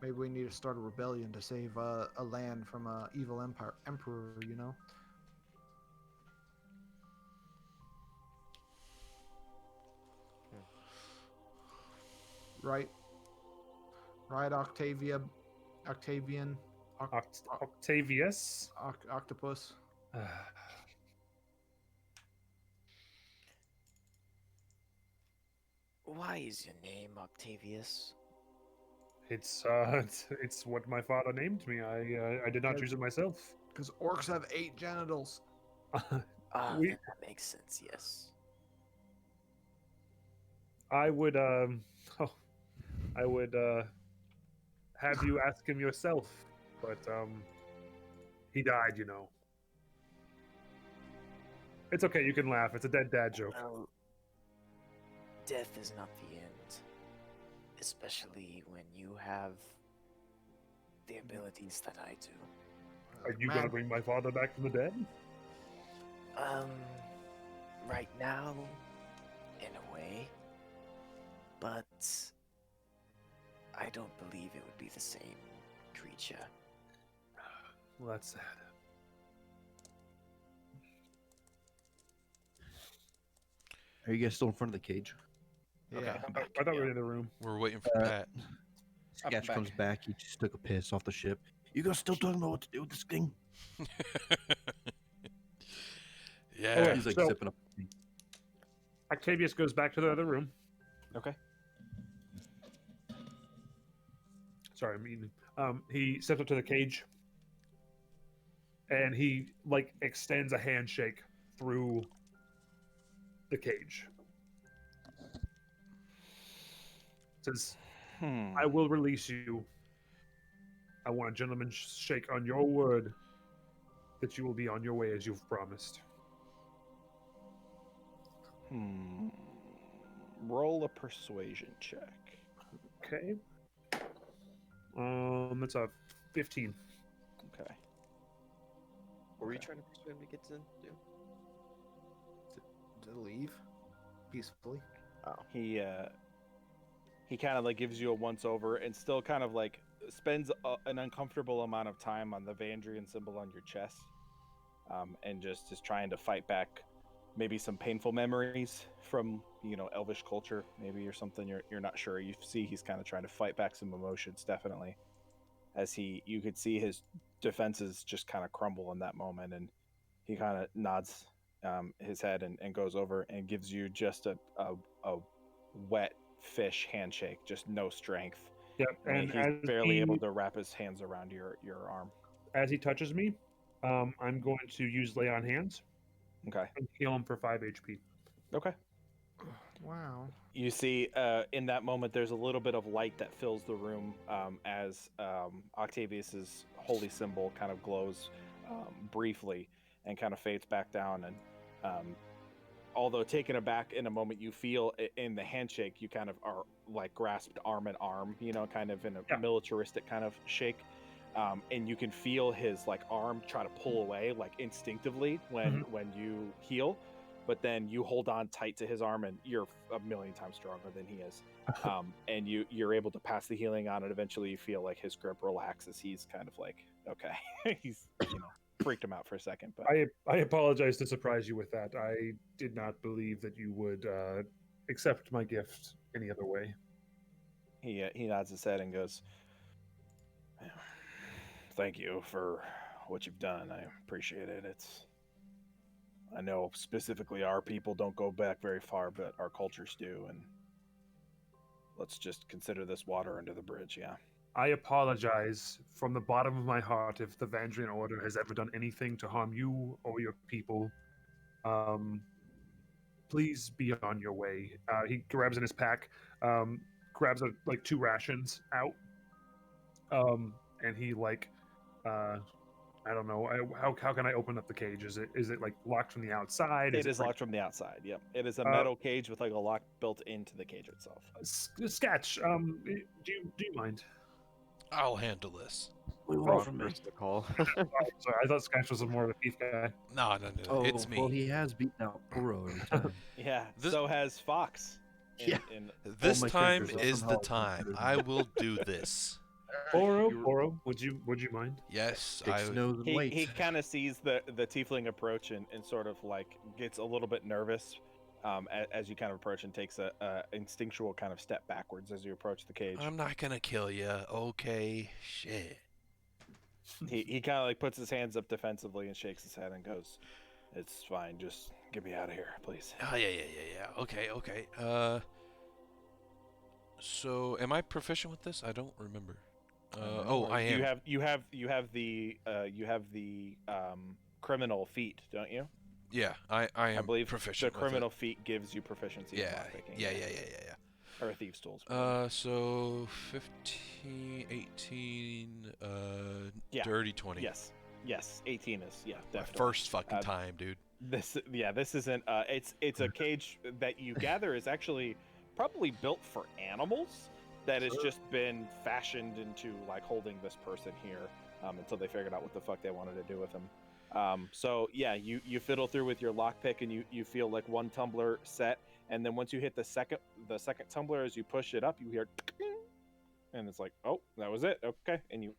Maybe we need to start a rebellion to save a land from a evil emperor. Right, Octavian, Octavius. Octopus. Why is your name Octavius? It's what my father named me. I did not choose it myself. Because orcs have 8 genitals. Ah, We- then that makes sense. Yes. I would have you ask him yourself, but he died. It's okay. You can laugh. It's a dead dad joke. Well, death is not the end, especially when you have the abilities that I do. Are you gonna bring my father back from the dead? Right now, in a way, but I don't believe it would be the same creature. Well, that's sad. Are you guys still in front of the cage? Yeah. Okay. I'm back. I thought we Yeah. were in the room. We're waiting for Pat. Sketch back. comes back. He just took a piss off the ship. You guys still don't know what to do with this thing? Yeah. Okay. He's like So- sipping up. Octavius goes back to the other room. Okay. Sorry, I'm eating. He steps up to the cage, and he like extends a handshake through the cage. Says, "I will release you. I want a gentleman's shake on your word that you will be on your way as you've promised." Roll a persuasion check. Okay. That's a 15. Okay. What were you trying to persuade him to get to do? To leave peacefully. He kind of like gives you a once over and still kind of like spends an uncomfortable amount of time on the Vandrian symbol on your chest, and just is trying to fight back maybe some painful memories from Elvish culture, maybe, or something. You're not sure. You see he's kind of trying to fight back some emotions, definitely, as you could see his defenses just kind of crumble in that moment, and he kind of nods his head and goes over and gives you just a wet fish handshake, just no strength. Yep. And And he's as barely he, able to wrap his hands around your arm. as he touches me, I'm going to use lay on hands Okay. and heal him for 5 HP. Okay. Wow. You see, in that moment, there's a little bit of light that fills the room as Octavius's holy symbol kind of glows briefly and kind of fades back down. And although taken aback in a moment, you feel in the handshake, you kind of are like grasped arm in arm, kind of in a militaristic kind of shake. And you can feel his like arm try to pull away like instinctively when you heal. But then you hold on tight to his arm, and you're a million times stronger than he is. And you're able to pass the healing on, and eventually you feel like his grip relaxes. He's kind of like, okay, he's freaked him out for a second. But I apologize to surprise you with that. I did not believe that you would accept my gift any other way. he nods his head and goes, "Thank you for what you've done. I appreciate it. I know specifically our people don't go back very far, but our cultures do, and let's just consider this water under the bridge, yeah." I apologize from the bottom of my heart if the Vandrian Order has ever done anything to harm you or your people. Please be on your way. He grabs in his pack, grabs like 2 rations out, and he like, I don't know. How can I open up the cage? Is it like locked from the outside? It is locked from the outside, yep. It is a metal cage with like a lock built into the cage itself. Sketch. Do you mind? I'll handle this. We want from me. First the call. Sorry, I thought Sketch was more of a thief guy. No, Oh, it's me. well, he has beaten out Puro every time. Yeah, This- so has Fox. This my time characters are is the somehow time. considered- I will do this. Poro, would you mind? Yes, Sticks his nose and He waits. kind of sees the tiefling approach and sort of like gets a little bit nervous as you kind of approach, and takes a instinctual kind of step backwards as you approach the cage. I'm not gonna kill you. Okay, shit. He kind of like puts his hands up defensively and shakes his head and goes, "It's fine. Just get me out of here, please." Oh yeah. Okay. So, am I proficient with this? I don't remember. I am. You have the criminal feat, don't you? Yeah, I am. I believe proficient. the with criminal it. feat gives you proficiency. in Yeah. lockpicking, Yeah. Or thieves' tools. So 15, 18, Yeah. dirty 20. Yes, 18 is My definitely. first fucking time, dude. This isn't. It's a cage that you gather is actually probably built for animals. That has just been fashioned into like holding this person here until they figured out what the fuck they wanted to do with him. So yeah, you fiddle through with your lockpick and you feel like one tumbler set, and then once you hit the second tumbler, as you push it up, you hear, and it's like, oh, that was it. Okay, and you,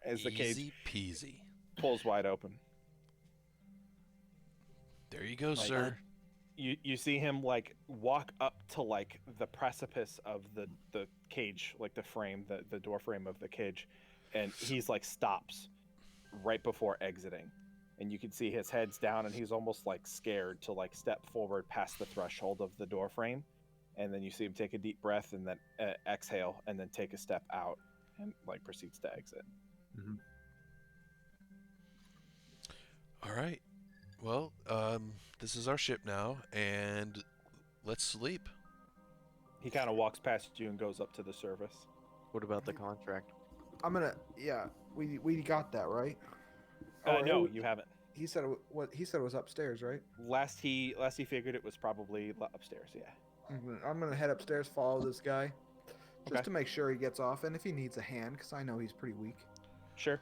as the cage Easy peasy. pulls wide open. There you go, Like, sir. You see him like walk up to like the precipice of the cage, like the frame, the door frame of the cage, and he's like stops right before exiting, and you can see his head's down, and he's almost like scared to like step forward past the threshold of the door frame, and then you see him take a deep breath and then exhale, and then take a step out, and like proceeds to exit. Mhm. All right. Well, this is our ship now, and let's sleep. He kind of walks past you and goes up to the surface. What about the contract? I'm gonna. Yeah, we got that right. No, you haven't. He said what he said was upstairs, right? Last he figured it was probably upstairs. Yeah. I'm gonna head upstairs, follow this guy, just Okay. to make sure he gets off, and if he needs a hand, because I know he's pretty weak. Sure.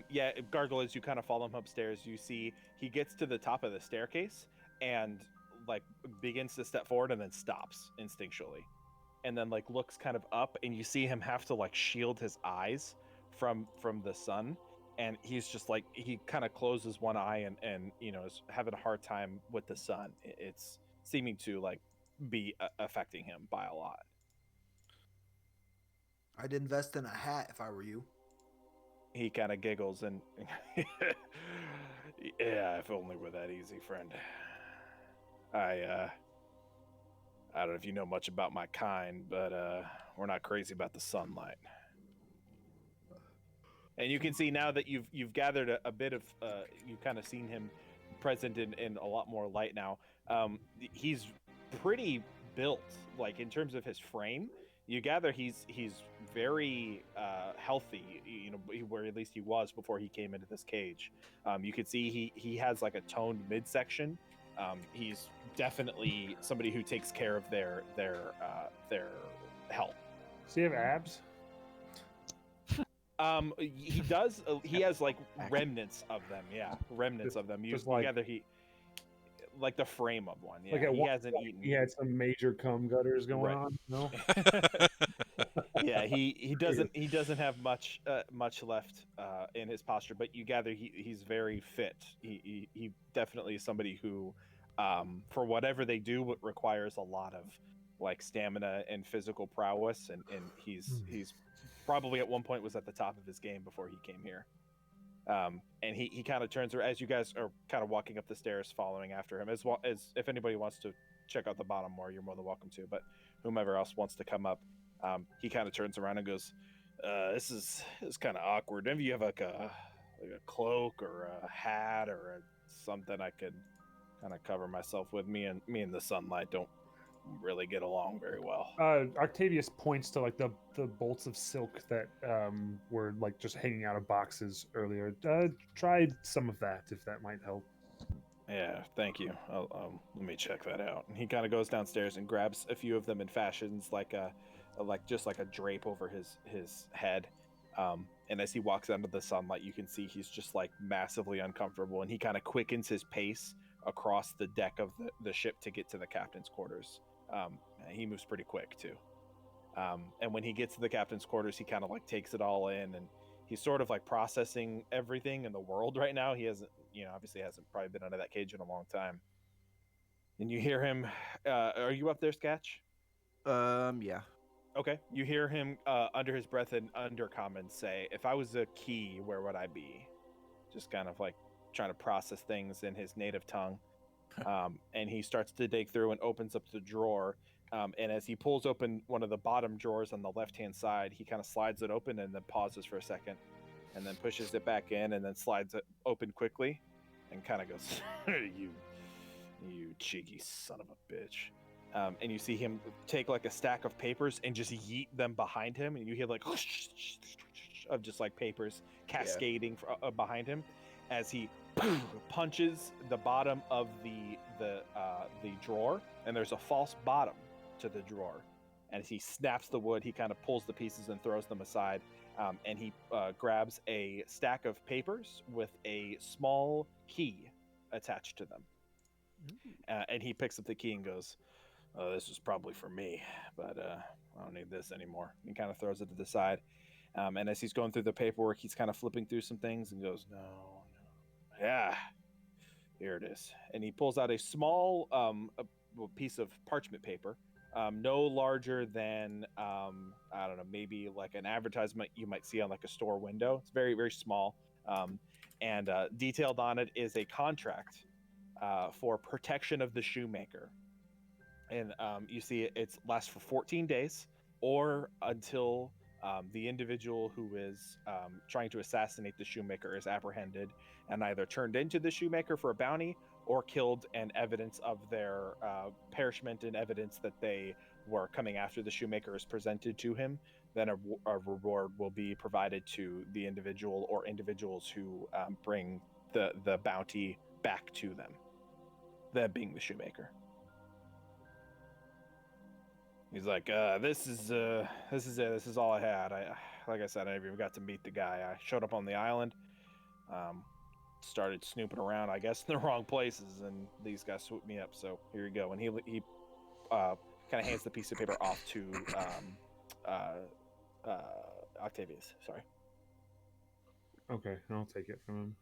Yeah, Gargle, as you kind of follow him upstairs, you see he gets to the top of the staircase and like begins to step forward and then stops instinctually. And then like looks kind of up, and you see him have to like shield his eyes from the sun. And he's just like, he kind of closes one eye and you know, is having a hard time with the sun. It's seeming to like be affecting him by a lot. I'd invest in a hat if I were you. He kind of giggles and yeah, if only were that easy, friend. I don't know if you know much about my kind, but we're not crazy about the sunlight. And you can see now that you've gathered a bit of you've kind of seen him present in a lot more light now. He's pretty built, like in terms of his frame. You gather he's very healthy, you know, where at least he was before he came into this cage. You can see he has like a toned midsection. He's definitely somebody who takes care of their health. Does he have abs? He does. He has like remnants of them. Yeah, remnants of them. You just like- gather he like the frame of one. Yeah, Like at he one hasn't point, eaten. He had some major cum gutters going Right. on. No. Yeah, he doesn't have much left in his posture, but you gather he's very fit. He definitely is somebody who, for whatever they do, requires a lot of like stamina and physical prowess, and he's probably at one point was at the top of his game before he came here. And he kind of turns as you guys are kind of walking up the stairs, following after him. As well as if anybody wants to check out the bottom more, you're more than welcome to. But whomever else wants to come up, he kind of turns around and goes, "This is kind of awkward. Maybe you have like a cloak or a hat or something I could kind of cover myself with. Me and the sunlight don't really get along very well." Octavius points to like the bolts of silk that were like just hanging out of boxes earlier. Try some of that if that might help. Yeah, thank you. Let me check that out. And he kind of goes downstairs and grabs a few of them and fashions like just like a drape over his head. And as he walks out into the sunlight, you can see he's just like massively uncomfortable, and he kind of quickens his pace across the deck of the ship to get to the captain's quarters. He moves pretty quick too. And when he gets to the captain's quarters, he kind of like takes it all in, and he's sort of like processing everything in the world right now. He hasn't, obviously hasn't probably been under that cage in a long time. And you hear him, are you up there, Sketch? Yeah. Okay. You hear him under his breath in Undercommon say, "If I was a key, where would I be?" Just kind of like trying to process things in his native tongue. And he starts to dig through and opens up the drawer. And as he pulls open one of the bottom drawers on the left-hand side, he kind of slides it open and then pauses for a second, and then pushes it back in and then slides it open quickly and kind of goes, you cheeky son of a bitch. And you see him take like a stack of papers and just yeet them behind him, and you hear like of just like papers cascading behind him as he punches the bottom of the drawer, and there's a false bottom to the drawer. And as he snaps the wood, he kind of pulls the pieces and throws them aside, and he grabs a stack of papers with a small key attached to them. And he picks up the key and goes, "This was probably for me, but I don't need this anymore." He kind of throws it to the side. And as he's going through the paperwork, he's kind of flipping through some things and goes, no. Yeah, here it is. And he pulls out a small piece of parchment paper, No larger than I don't know, maybe like an advertisement you might see on like a store window. It's very, very small. And detailed on it is a contract for protection of the shoemaker. And you see it lasts for 14 days or until the individual who is trying to assassinate the shoemaker is apprehended and either turned into the shoemaker for a bounty or killed, and evidence of their perishment and evidence that they were coming after the shoemaker is presented to him. Then a reward will be provided to the individual or individuals who bring the bounty back to them, that being the shoemaker. He's like, this is it. This is all I had. Like I said, I never even got to meet the guy. I showed up on the island, started snooping around, I guess, in the wrong places, and these guys swooped me up. So here you go. And he kind of hands the piece of paper off to Octavius. Sorry. Okay, I'll take it from him.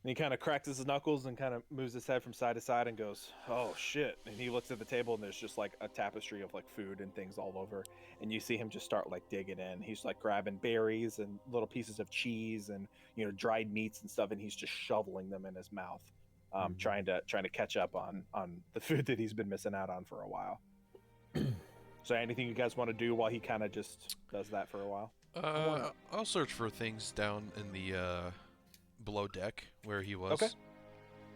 And he kind of cracks his knuckles and kind of moves his head from side to side and goes, "Oh shit!" And he looks at the table and there's just like a tapestry of like food and things all over. And you see him just start like digging in. He's like grabbing berries and little pieces of cheese and dried meats and stuff, and he's just shoveling them in his mouth, trying to catch up on the food that he's been missing out on for a while. So anything you guys want to do while he kind of just does that for a while? I'll search for things down in the below deck where he was.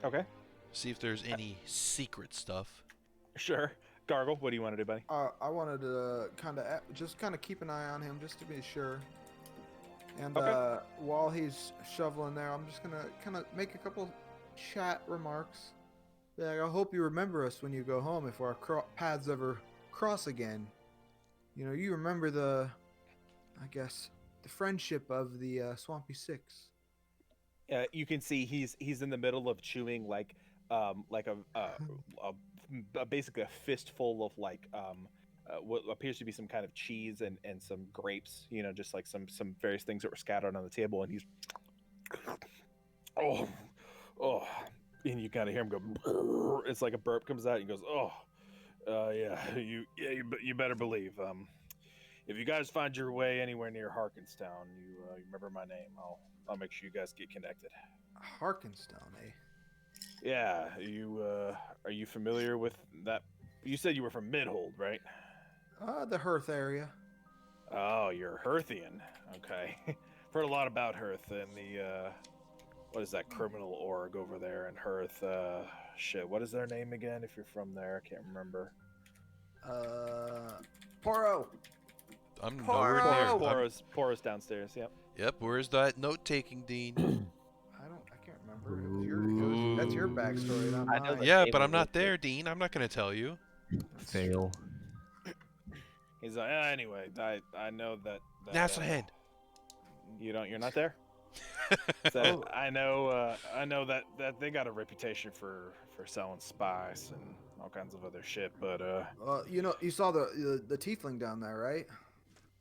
Okay. See if there's any secret stuff. Sure. Gargle, what do you want to do, buddy? I wanted to kind of keep an eye on him just to be sure. And Okay. while he's shoveling there, I'm just gonna kind of make a couple chat remarks. Like, I hope you remember us when you go home if our paths ever cross again. You remember the friendship of the Swampy Six. You can see he's in the middle of chewing like basically a fistful of like what appears to be some kind of cheese and some grapes, just like some various things that were scattered on the table, and he's oh, and you kind of hear him go. It's like a burp comes out. And he goes, yeah, you better believe. If you guys find your way anywhere near Harkinstown, you remember my name. I'll make sure you guys get connected. Harkinstown, eh? Yeah, are you familiar with that? You said you were from Midhold, right? The Hearth area. Oh, you're Hearthian. Okay. Heard a lot about Hearth and the what is that criminal org over there in Hearth? Shit, what is their name again? If you're from there, I can't remember. Poro. I'm Poro! nowhere near. Poro's downstairs. Yep. Yep. Where's that note-taking, Dean? I can't remember. That's your backstory, not I know mine. that Yeah, David but I'm not lived there. there, Dean. I'm not gonna tell you. Fail. He's like, anyway, I know that. That's ahead. You're not there. So I know that they got a reputation for selling spice and all kinds of other shit, but you saw the tiefling down there, right?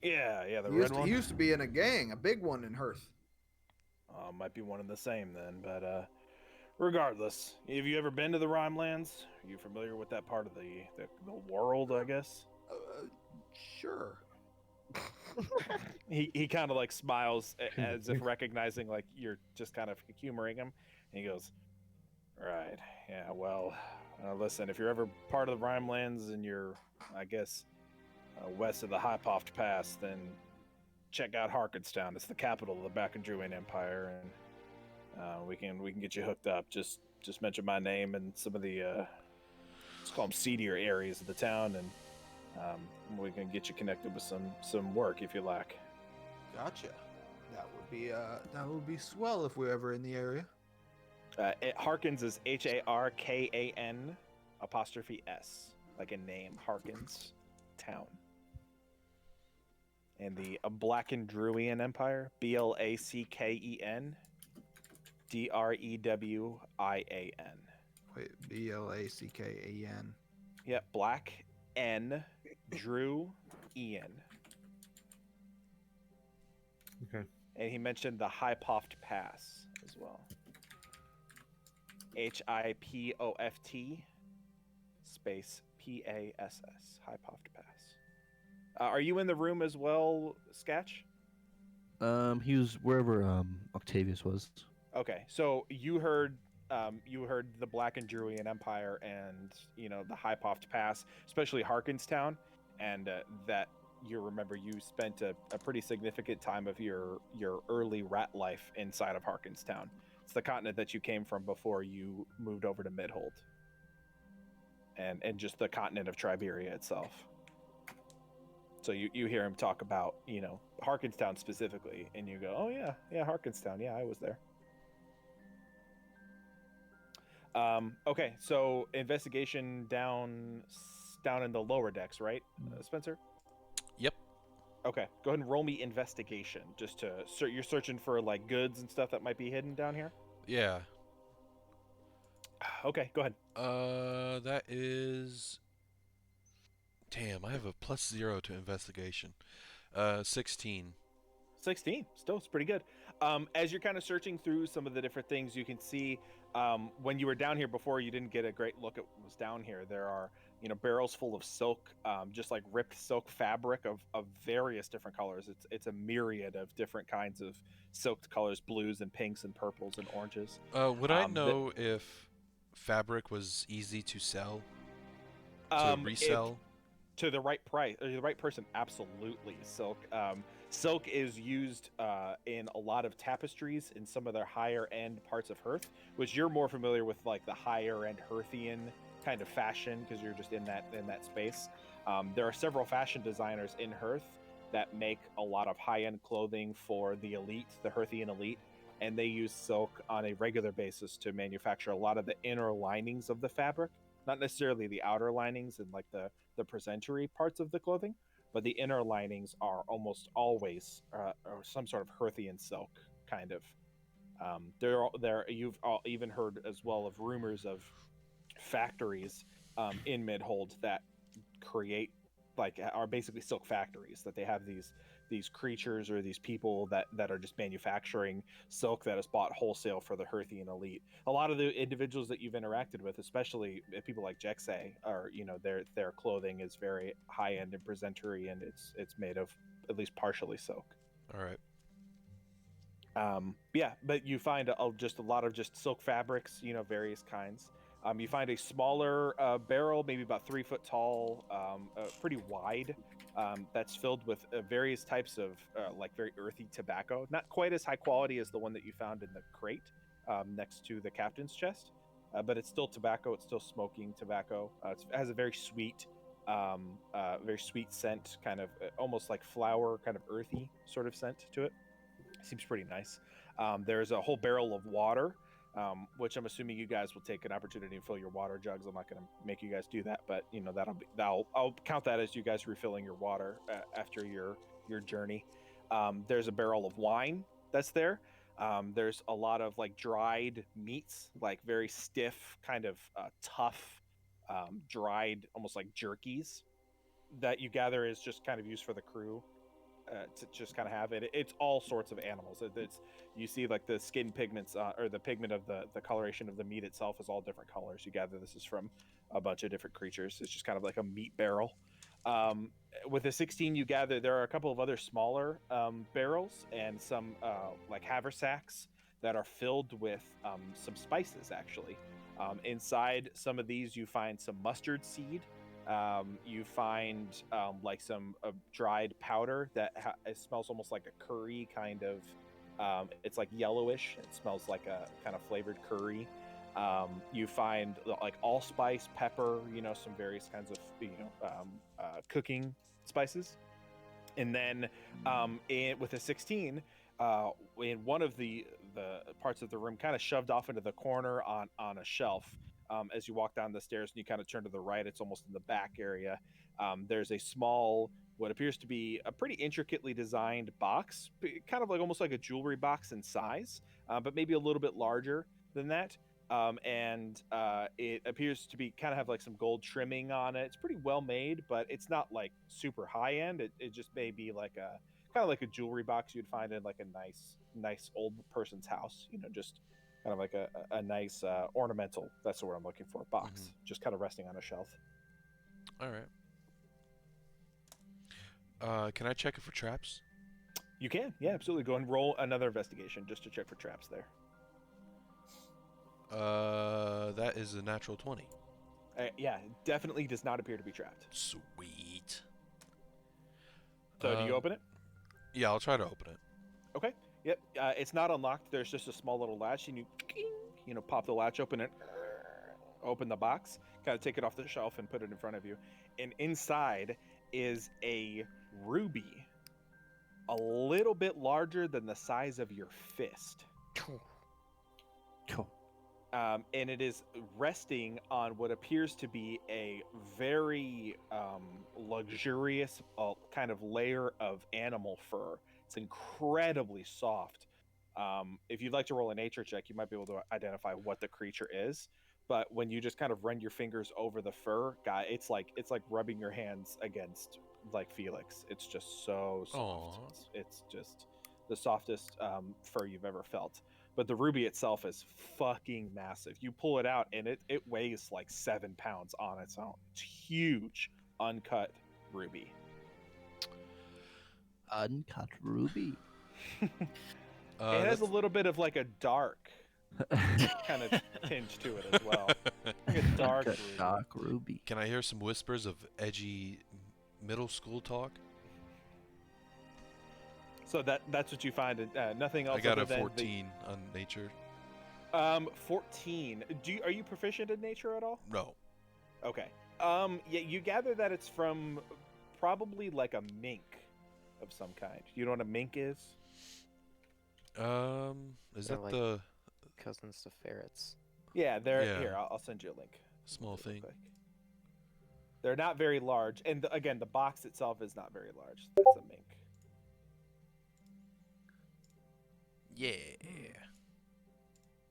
yeah, the He red one. used to be in a gang, a big one in Hearth. Might be one and the same then, but regardless, have you ever been to the Rhinelands? Are you familiar with that part of the world, I guess? Sure. He kind of like smiles as if recognizing like you're just kind of humoring him, and he goes, "Right, yeah, well, listen, if you're ever part of the Rhinelands and you're, I guess, west of the High Poft Pass, then check out Harkinstown. It's the capital of the Bakandruan Empire, and we can get you hooked up. Just mention my name and some of the let's call them seedier areas of the town, and we can get you connected with some work if you like." Gotcha. That would be swell if we're ever in the area. Harkins is Harkan apostrophe S, like a name, Harkins Town. And the Blackendrawian Empire, Blackendrewian. Wait, Blackan. Yep, Black N Drew Ian. Okay. And he mentioned the High Poft Pass as well. HIPOFT space P-A-S-S. High Puffed Pass. Are you in the room as well, Sketch? He was wherever Octavius was. Okay, so you heard the Black and Druian Empire and the High Puffed Pass, especially Harkinstown, and that you remember you spent a pretty significant time of your early rat life inside of Harkinstown. It's the continent that you came from before you moved over to Midhold, and just the continent of Triberia itself. So you hear him talk about Harkinstown specifically, and you go, oh yeah, Harkinstown, yeah, I was there. Okay, so investigation down in the lower decks, right, Spencer? Yep. Okay, go ahead and roll me investigation, just to you're searching for like goods and stuff that might be hidden down here. Yeah. Okay, go ahead. That is. Damn, I have a +0 to investigation. 16. 16, still, it's pretty good. As you're kind of searching through some of the different things, you can see when you were down here before, you didn't get a great look at what was down here. There are barrels full of silk, just like ripped silk fabric of various different colors. It's a myriad of different kinds of silk colors, blues and pinks and purples and oranges. Would I know if fabric was easy to sell? To resell? To the right price, or the right person, absolutely. Silk is used in a lot of tapestries in some of their higher end parts of Hearth, which you're more familiar with, like the higher end Hearthian kind of fashion, because you're just in that space. There are several fashion designers in Hearth that make a lot of high end clothing for the elite, the Hearthian elite, and they use silk on a regular basis to manufacture a lot of the inner linings of the fabric. Not necessarily the outer linings and like the presentery parts of the clothing, but the inner linings are almost always or some sort of Hearthian silk kind of. You've even heard as well of rumors of factories in Midhold that create, like, are basically silk factories, that they have these creatures or these people that are just manufacturing silk that is bought wholesale for the Hearthian elite. A lot of the individuals that you've interacted with, especially people like Jexay, are their clothing is very high end and presentery, and it's made of at least partially silk. All right. Yeah, but you find just a lot of just silk fabrics, various kinds. You find a smaller barrel, maybe about 3 foot tall, pretty wide, that's filled with various types of like very earthy tobacco. Not quite as high quality as the one that you found in the crate next to the captain's chest, but it's still tobacco. It's still smoking tobacco. It has a very sweet scent, kind of almost like flower, kind of earthy sort of scent to it. Seems pretty nice. There's a whole barrel of water, which I'm assuming you guys will take an opportunity to fill your water jugs. I'm not going to make you guys do that, but I'll count that as you guys refilling your water after your journey. There's a barrel of wine that's there. There's a lot of like dried meats, like very stiff, kind of tough, dried, almost like jerkies that you gather is just kind of used for the crew. To just kind of have it. It's all sorts of animals. You see like the skin pigments or the pigment of the coloration of the meat itself is all different colors. You gather this is from a bunch of different creatures. It's just kind of like a meat barrel. With the 16, you gather there are a couple of other smaller barrels and some like haversacks that are filled with some spices actually. Inside some of these you find some mustard seed. You find like some dried powder that it smells almost like a curry kind of. It's like yellowish. It smells like a kind of flavored curry. You find like allspice, pepper, some various kinds of cooking spices. And then with a 16, in one of the parts of the room, kind of shoved off into the corner on a shelf. As you walk down the stairs and you kind of turn to the right, it's almost in the back area. There's a small, what appears to be a pretty intricately designed box, kind of like almost like a jewelry box in size, but maybe a little bit larger than that. And it appears to be kind of have like some gold trimming on it. It's pretty well made, but it's not like super high end. It just may be like a kind of like a jewelry box you'd find in like a nice old person's house, just kind of like a nice ornamental, that's the word I'm looking for, box, just kind of resting on a shelf. All right. Can I check it for traps? You can, yeah, absolutely. Go and roll another investigation just to check for traps there. That is a natural 20. Yeah, it definitely does not appear to be trapped. Sweet. So do you open it? Yeah, I'll try to open it. Okay. Yep. It's not unlocked. There's just a small little latch, and you pop the latch open and open the box. Kind of take it off the shelf and put it in front of you. And inside is a ruby, a little bit larger than the size of your fist. Cool. And it is resting on what appears to be a very luxurious kind of layer of animal fur. It's incredibly soft. If you'd like to roll a nature check, you might be able to identify what the creature is. But when you just kind of run your fingers over the fur, guy, it's like rubbing your hands against like Felix. It's just so soft. It's just the softest fur you've ever felt. But the ruby itself is fucking massive. You pull it out and it weighs like 7 pounds on its own. It's huge, uncut ruby. Uncut ruby. It has a little bit of like a dark kind of tinge to it as well. Like a dark ruby. Dark ruby. Can I hear some whispers of edgy middle school talk? So that's what you find. Nothing else. I got other a than 14 on nature. 14. Are you proficient in nature at all? No. Okay. Yeah, you gather that it's from probably like a mink of some kind. You know what a mink is? Is They're that like- the Cousins to ferrets. Yeah, they're Yeah. here. I'll send you a link. small What they thing? look like. They're not very large, and again, the box itself is not very large. That's a mink. Yeah.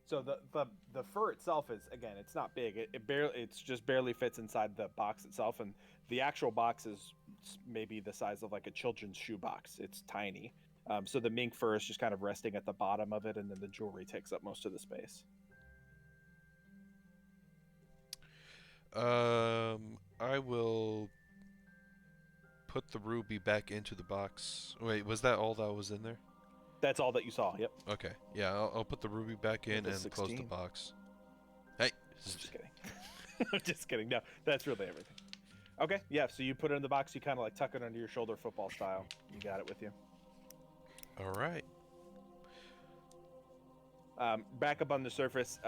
So the fur itself is, again, it's not big. It's just barely fits inside the box itself, and the actual box is maybe the size of like a children's shoe box. It's tiny. So the mink fur is just kind of resting at the bottom of it, and then the jewelry takes up most of the space. I will put the ruby back into the box. Wait, was that all that was in there? That's all that you saw. Yep. Okay. Yeah, I'll put the ruby back in With the and close the 16. box. Hey. I'm just kidding. I'm just kidding. No, that's really everything. Okay. Yeah. So you put it in the box. You kind of like tuck it under your shoulder, football style. You got it with you. All right. Back up on the surface,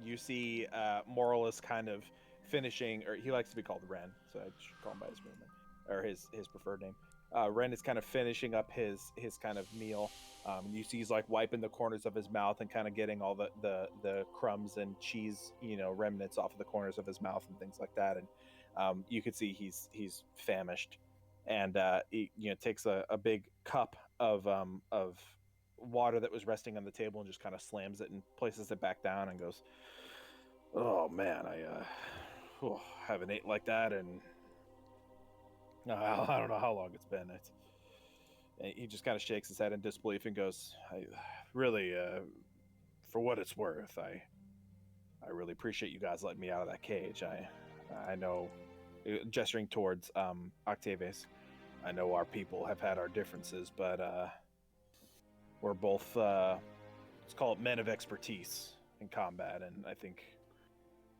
you see Moral is kind of finishing, or he likes to be called Ren, so I should call him by his real name, or his preferred name. Ren is kind of finishing up his kind of meal. You see he's like wiping the corners of his mouth and kind of getting all the crumbs and cheese, remnants off of the corners of his mouth and things like that. And you can see he's famished, and he takes a big cup of water that was resting on the table and just kind of slams it and places it back down and goes, "Oh man, I haven't ate like that, and I don't know how long it's been." And he just kind of shakes his head in disbelief and goes, "I really, for what it's worth, I really appreciate you guys letting me out of that cage. I know," gesturing towards Octavius, "I know our people have had our differences, but we're both, let's call it men of expertise in combat, and I think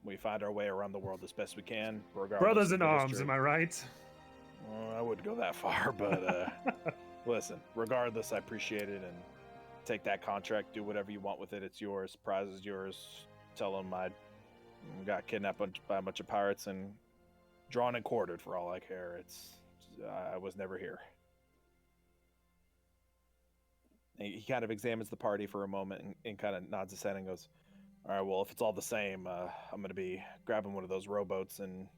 we find our way around the world as best we can, regardless Brothers of in the arms, history." am I right? Well, I wouldn't go that far, but listen, regardless, I appreciate it, and take that contract, do whatever you want with it. It's yours. Prize is yours. Tell them I got kidnapped by a bunch of pirates and drawn and quartered for all I care. I was never here. He kind of examines the party for a moment and kind of nods his head and goes, "All right, well, if it's all the same, I'm going to be grabbing one of those rowboats and,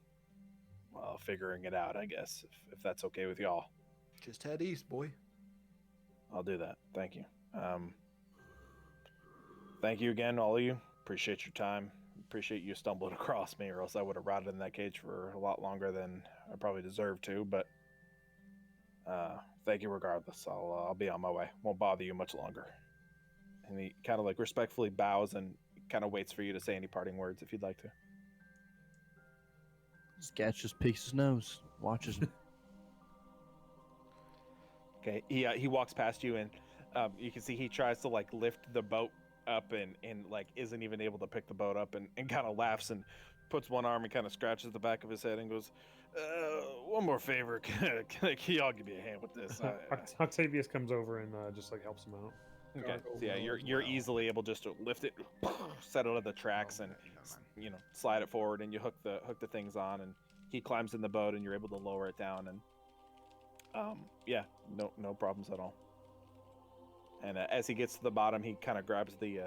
well, figuring it out, I guess, if that's okay with y'all." Just head east, boy. I'll do that. Thank you. Thank you again, all of you. Appreciate your time. Appreciate you stumbling across me, or else I would have rotted in that cage for a lot longer than I probably deserved to, but thank you regardless. I'll be on my way. Won't bother you much longer. And he kind of like respectfully bows and kind of waits for you to say any parting words if you'd like to. Sketch just picks his nose, watches him. Okay, he walks past you, and you can see he tries to like lift the boat up, and like isn't even able to pick the boat up, and kind of laughs and puts one arm and kind of scratches the back of his head and goes, "One more favor, can y'all give me a hand with this?" Octavius comes over and just like helps him out. Okay, Gargoyle so yeah, will as you're well. easily able just to lift it, set it on the tracks, and Okay, never mind. slide it forward, and you hook the things on, and he climbs in the boat, and you're able to lower it down, and yeah, no problems at all. And as he gets to the bottom, he kind of grabs the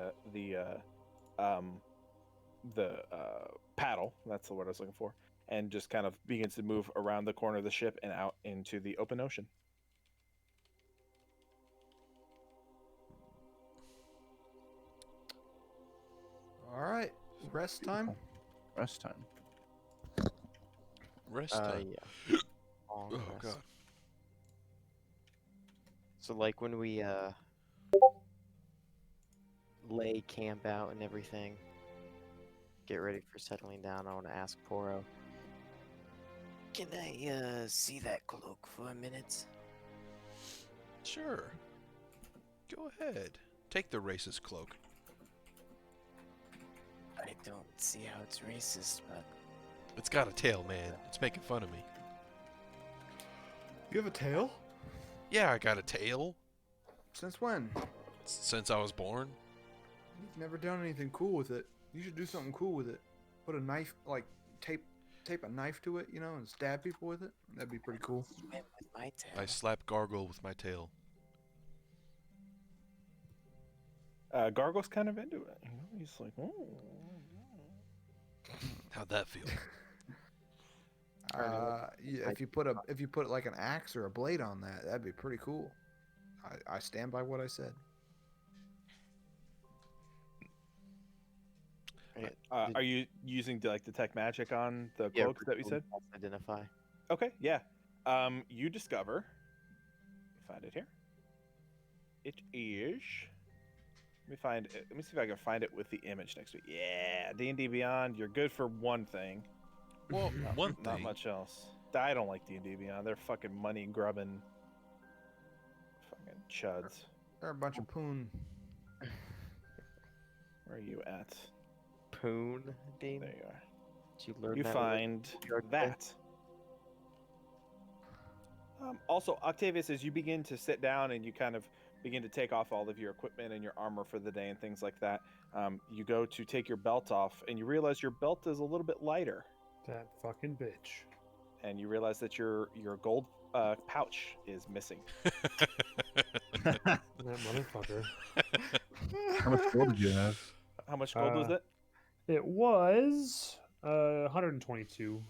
paddle. That's the word I was looking for, and just kind of begins to move around the corner of the ship and out into the open ocean. All right, rest time. Rest time. Rest time. Yeah. Long Oh rest. god. So like when we lay camp out and everything, get ready for settling down, I want to ask Poro, can I see that cloak for a minute? Sure. Go ahead. Take the racist cloak. I don't see how it's racist, but It's got a tail, man. It's making fun of me. You have a tail? Yeah, I got a tail. Since when? Since I was born. You've never done anything cool with it. You should do something cool with it. Put a knife, like tape a knife to it, and stab people with it. That'd be pretty cool. he went with my tail. I slap Gargoyle with my tail. Gargoyle's kind of into it. He's like, oh. How'd that feel? Yeah, if you put like an axe or a blade on that, that'd be pretty cool. I stand by what I said. Are you using the tech magic on the Yeah, cloaks that we said? Identify. Okay, yeah. You discover. Let me find it here. It is. Let me find it. Let me see if I can find it with the image next week. Yeah, D&D Beyond. You're good for one thing. Well, one Not thing. much else. I don't like D&D Beyond. They're fucking money grubbing. Fucking chuds. They're a bunch of poon. Where are you at? Poon, Dean. There you are. Did you learn You that? find York that. Also, Octavius, as you begin to sit down and you kind of begin to take off all of your equipment and your armor for the day and things like that, you go to take your belt off and you realize your belt is a little bit lighter, That fucking bitch. and you realize that your gold pouch is missing. That motherfucker. How much gold did you have? How much gold was it? It was 122.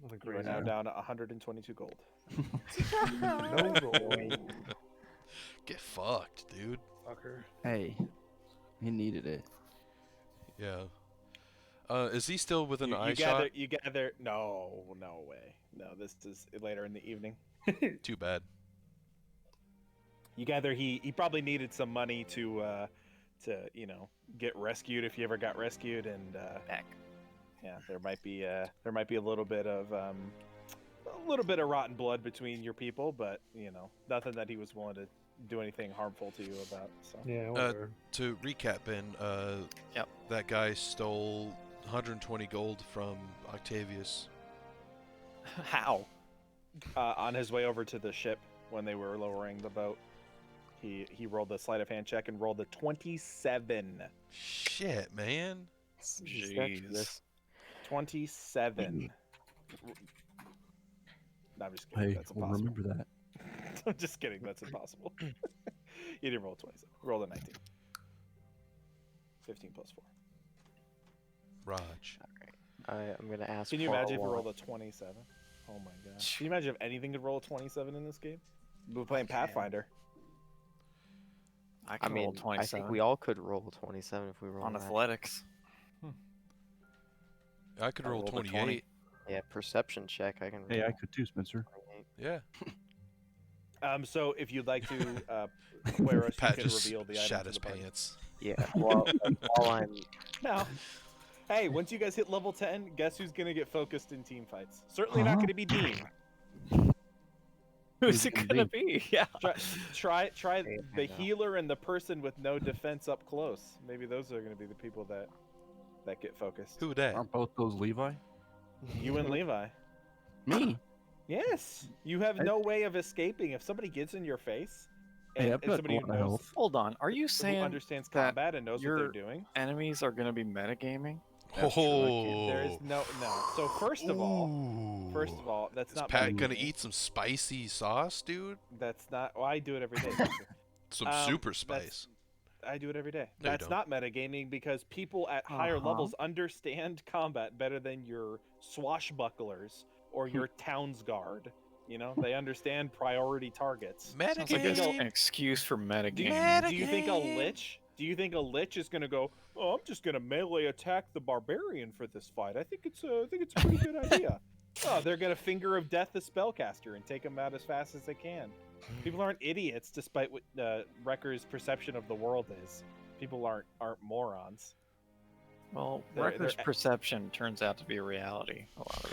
Nothing You are crazy. now down to 122 gold. No gold. Get fucked, dude. Fucker. Hey, he needed it. Yeah. Is he still within You eye gather. shot? You gather. No way. No, this is later in the evening. Too bad. You gather he probably needed some money to get rescued if he ever got rescued, and Back. yeah, there might be a little bit of rotten blood between your people, but nothing that he was willing to do anything harmful to you about. So Yeah, whatever. To recap, Ben, Yep. that guy stole 120 gold from Octavius. How? on his way over to the ship when they were lowering the boat, he rolled a sleight of hand check and rolled a 27. Shit, man. Jeez. 27. No, I'm just kidding. Hey, That's we'll impossible. remember that. I'm just kidding. That's impossible. You didn't roll a 27. You rolled a 19. 15 plus 4. Raj. I'm gonna ask. Can you Paul imagine if you why- rolled a 27? Oh my god. Can you imagine if anything could roll a 27 in this game? We're playing Pathfinder. I I can roll mean, 27 I think we all could roll a 27 if we roll on that. athletics. I could I roll rolled a 20. 28. Yeah, perception check. I can. Hey, I roll could too, Spencer. 28. Yeah. So if you'd like to, Claros, you Pat can just reveal the item shat to his the party. pants. Yeah. While I'm Now, Hey, once you guys hit level 10, guess who's gonna get focused in team fights? Certainly not Huh? gonna be Dean. Who's Who's it it gonna gonna be? Yeah. Try Hey, the I know. healer and the person with no defense up close. Maybe those are gonna be the people that get focused. Who that? Aren't both those Levi? You and Levi. Me? Yes, you have no way of escaping if somebody gets in your face. Hey, And I've if got somebody a who lot of knows, health. Hold on. Are you who saying understands that combat and knows what your they're doing, enemies are gonna be metagaming? That's true, I Oh, there is no. So first of all, that's is not Pat gonna metagaming. eat some spicy sauce, dude? That's not. Well, I do it every day. Spencer. Some super spice. I do it every day. No, you That's don't. not metagaming because people at higher levels understand combat better than your swashbucklers or your towns guard. You know, they understand priority targets. Sounds like Metagame. an excuse for Do metagaming. you think a lich? Do you think a lich is gonna go? Oh, I'm just gonna melee attack the barbarian for this fight. I think it's a pretty good idea. Oh, they're gonna finger of death the spellcaster and take him out as fast as they can. People aren't idiots, despite what Wrecker's perception of the world is. People aren't morons. Well, They're- Wrecker's they're- perception turns out to be reality a lot of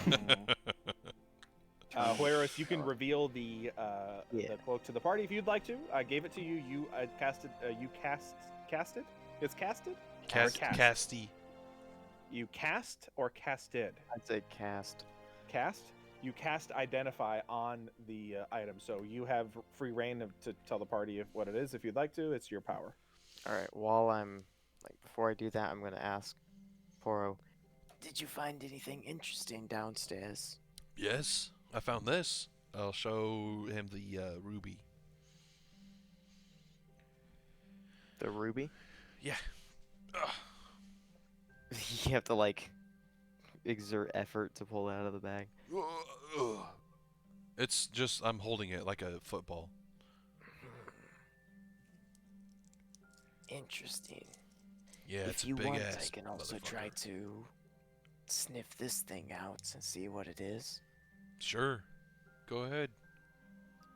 the time. Whereas you can reveal the Yeah. cloak to the party if you'd like to. I gave it to you. You casted. You casted. It's casted. Cast, cast? casty. You cast or casted. I'd say cast. Cast. You cast identify on the item, so you have free reign to tell the party what it is if you'd like to. It's your power. All right. While I'm before I do that, I'm gonna ask Poro. Did you find anything interesting downstairs? Yes, I found this. I'll show him the ruby. The ruby? Yeah. Ugh. You have to exert effort to pull it out of the bag. Ugh. It's just I'm holding it like a football. Interesting. Yeah, it's if a you big want, ass. I can also try motherfucker. to sniff this thing out and see what it is. Sure. Go ahead.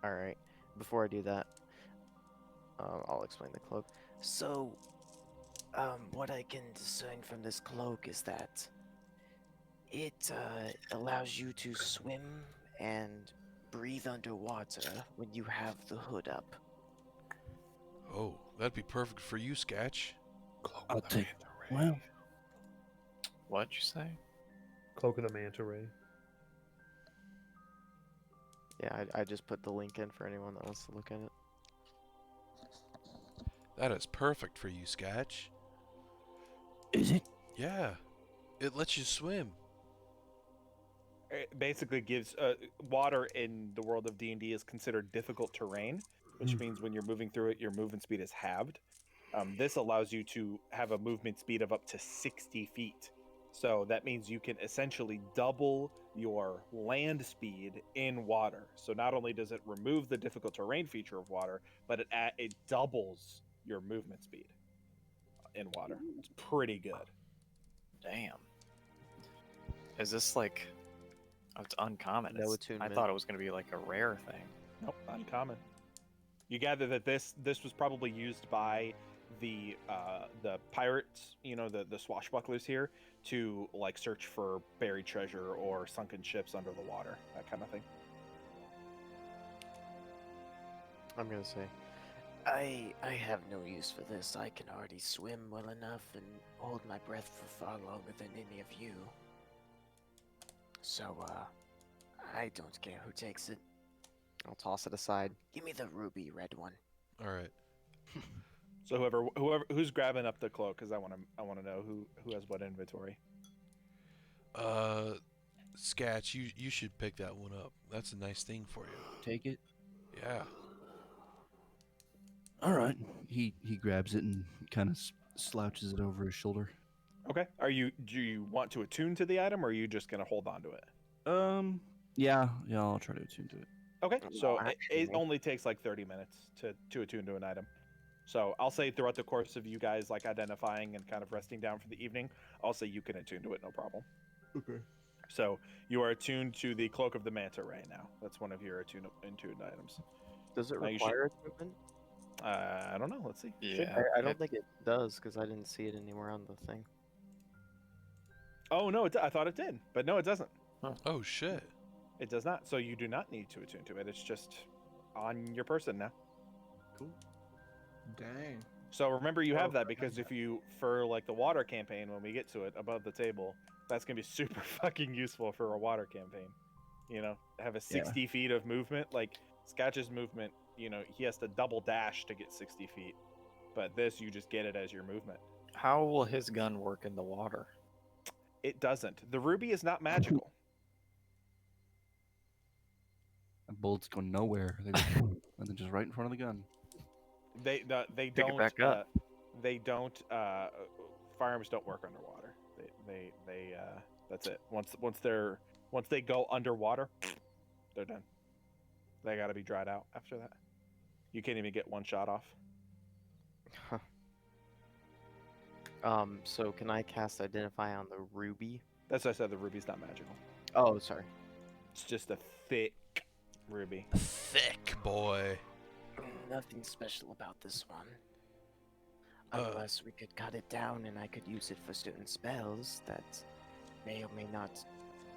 All right. Before I do that, I'll explain the cloak. So, what I can discern from this cloak is that it allows you to swim and breathe underwater when you have the hood up. Oh, that'd be perfect for you, Sketch. I'll take. Well, What'd you say? Cloak of the Manta Ray. Yeah, I just put the link in for anyone that wants to look at it. That is perfect for you, Sketch. Is it? Yeah. It lets you swim. It basically gives water in the world of D&D is considered difficult terrain, which means when you're moving through it, your movement speed is halved. This allows you to have a movement speed of up to 60 feet. So that means you can essentially double your land speed in water. So not only does it remove the difficult terrain feature of water, but it doubles your movement speed in water. It's pretty good. Damn. Is this like? Oh, it's uncommon. No I attunement. thought it was gonna be like a rare thing. Nope, uncommon. You gather that this was probably used by the pirates, the swashbucklers here, to search for buried treasure or sunken ships under the water, that kind of thing. I'm gonna say, I have no use for this. I can already swim well enough and hold my breath for far longer than any of you. So, I don't care who takes it. I'll toss it aside. Give me the ruby red one. All right. So who's grabbing up the cloak, because I want to know who has what inventory. Sketch, you should pick that one up. That's a nice thing for you. take it. Yeah. All right. He grabs it and kind of slouches it over his shoulder. Okay. Do you want to attune to the item, or are you just gonna hold on to it? Yeah, I'll try to attune to it. Okay. So Well, it actually- only takes 30 minutes to attune to an item. So I'll say throughout the course of you guys identifying and kind of resting down for the evening, I'll say you can attune to it, no problem. Okay. So you are attuned to the Cloak of the Manta Ray now. That's one of your attuned items. Does it Now you should- require attunement? I don't know. Let's see. Should- Yeah. I don't think it does because I didn't see it anywhere on the thing. Oh no, I thought it did, but no, it doesn't. Oh shit. It does not. So you do not need to attune to it. It's just on your person now. Dang. So remember, you have Oh, that because if you, for like the water campaign, when we get to it above the table, that's gonna be super fucking useful for a water campaign. You know, have a 60 feet of movement. Like Scatch's movement, you know, he has to double dash to get 60 feet, but this you just get it as your movement. How will his gun work in the water? It doesn't. The ruby is not magical. The bullets go nowhere. They just, and they're just right in front of the gun. They Pick don't. it back up. They don't. Firearms don't work underwater. That's it. Once they go underwater, they're done. They got to be dried out after that. You can't even get one shot off. So can I cast Identify on the ruby? That's why I said the ruby's not magical. Oh, sorry. It's just a thick ruby. Thick boy. Nothing special about this one. Unless we could cut it down and I could use it for certain spells that may or may not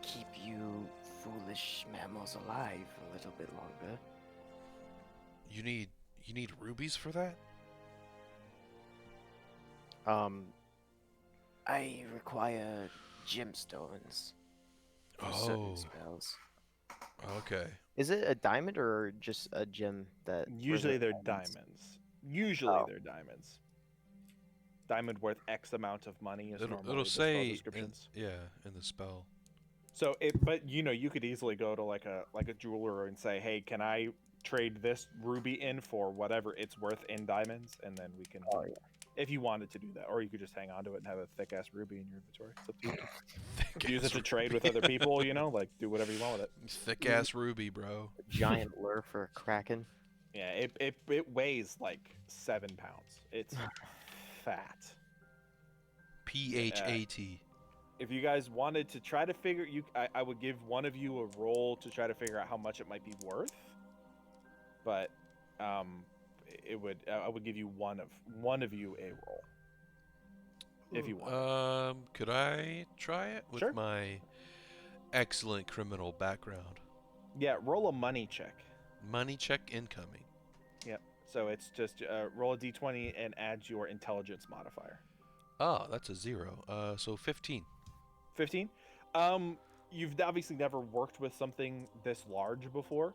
keep you foolish mammals alive a little bit longer. You need rubies for that? I require gemstones for certain Oh. spells. Okay. Is it a diamond or just a gem that? Usually they're represents diamonds. Usually Oh. they're diamonds. Diamond worth X amount of money is normally It'll the spell say in, descriptions. in the spell. So but you know, you could easily go to like a jeweler and say, hey, can I trade this ruby in for whatever it's worth in diamonds, and then we can. Oh, yeah. If you wanted to do that, or you could just hang on to it and have a thick ass ruby in your inventory. It's up to you. Thick Use it ass to trade with other people, you know, like do whatever you want with it. Thick ass ruby, bro. Giant lure for a kraken. Yeah, it weighs like 7 pounds. It's fat. PHAT. If you guys wanted to try to figure, I would give one of you a roll to try to figure out how much it might be worth. But I would give you one of you a roll. If you want. Could I try it with Sure. my excellent criminal background? Yeah, roll a money check. Money check incoming. Yep. So it's just roll a d20 and add your intelligence modifier. Oh, that's a 0. So 15. 15. You've obviously never worked with something this large before.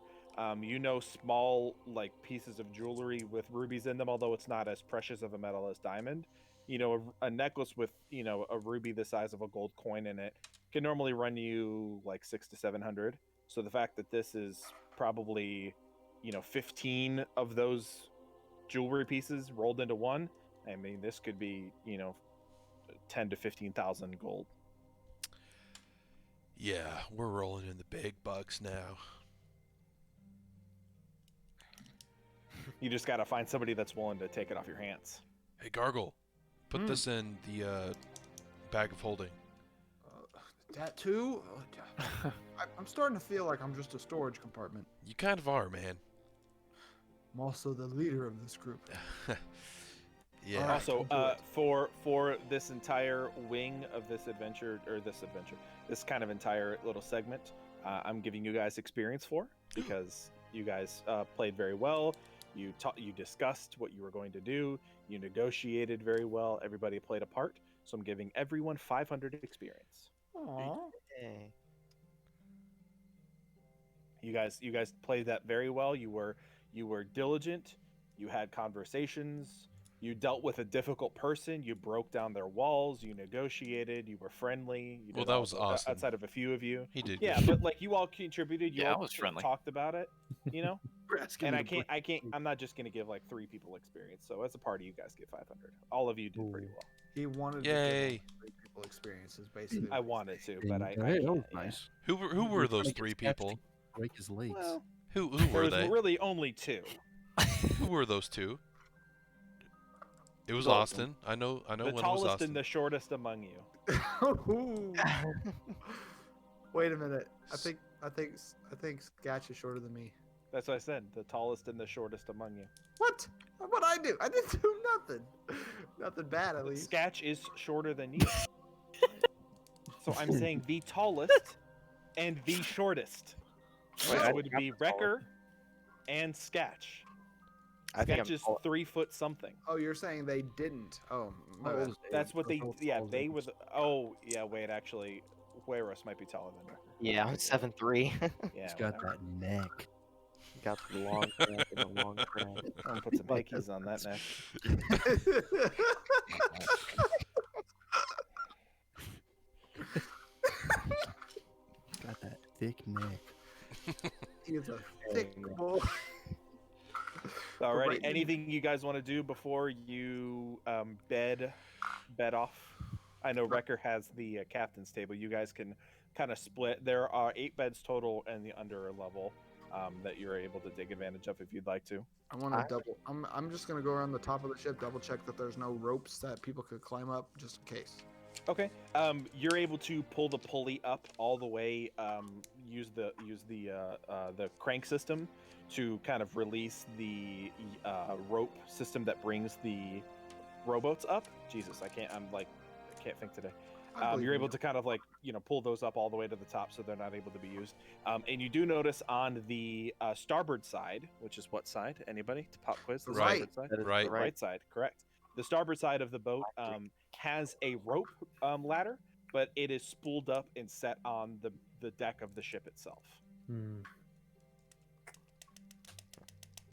You know, small like pieces of jewelry with rubies in them, although it's not as precious of a metal as diamond. You know, a necklace with, you know, a ruby the size of a gold coin in it can normally run you like 600 to 700. So the fact that this is probably, you know, 15 of those jewelry pieces rolled into one, I mean, this could be, you know, 10 to 15,000 gold. Yeah, we're rolling in the big bucks now. You just got to find somebody that's willing to take it off your hands. Hey, Gargle, put this in the bag of holding. That too? Oh, I'm starting to feel like I'm just a storage compartment. You kind of are, man. I'm also the leader of this group. Yeah. Alright. Also, I'll do for this entire wing of this adventure, this kind of entire little segment, I'm giving you guys experience for, because you guys played very well. You discussed what you were going to do. You negotiated very well. Everybody played a part. So I'm giving everyone 500 experience. Hey. You guys played that very well. You were diligent. You had conversations. You dealt with a difficult person. You broke down their walls. You negotiated. You were friendly. You Well, did that all was the- awesome. Outside of a few of you. He did. Yeah, good. but like you all contributed. You Yeah, I all was friendly. talked about it. You know. We're asking And you I to can't. I'm not just gonna give like 3 people experience. So as a party, you guys get 500. All of you did pretty well. He wanted Yay. to give 3 people experiences, basically. I wanted to, but I Hey, that was can't, yeah. nice. Who were those Like, 3 it's actually people? Break his legs. Well, Who there were was they? really only 2. Who were those 2? It was The- Austin. I know The when it was tallest Austin. and the shortest among you. Ooh. Wait a minute. I think Scatch is shorter than me. That's what I said. The tallest and the shortest among you. What? What'd I do? I didn't do nothing. Nothing bad, at least. Scatch is shorter than you. So I'm saying the tallest and the shortest. Wait, Which I would think I'm be the tallest. Wrecker and Sketch. I think Sketch I'm is tall. 3 foot something. Oh, you're saying they didn't? Oh, my bad. That's what they. Those Yeah, tall they dudes. were. Oh, yeah. Wait, actually, Hueros might be taller than Wrecker. Yeah, I'm 7'3". Yeah, He's got whatever. that neck. Got the long neck and the long crown. I'm gonna put some Like hickeys on that neck. Got that thick neck. He's a thick boy. Alrighty. right now- Anything you guys want to do before you bed off? I know Wrecker has the captain's table. You guys can kind of split. There are 8 beds total in the under level that you're able to take advantage of if you'd like to. I want to double. I'm just gonna go around the top of the ship, double check that there's no ropes that people could climb up, just in case. Okay. You're able to pull the pulley up all the way. Use the crank system to kind of release the rope system that brings the rowboats up. Jesus, I can't think today. I believe You're in able you. to kind of pull those up all the way to the top, so they're not able to be used. And you do notice on the starboard side, which is what side? Anybody? To pop quiz. The Right. starboard side. That is Right. the Right side, correct. The starboard side of the boat has a rope ladder, but it is spooled up and set on the deck of the ship itself. Hmm.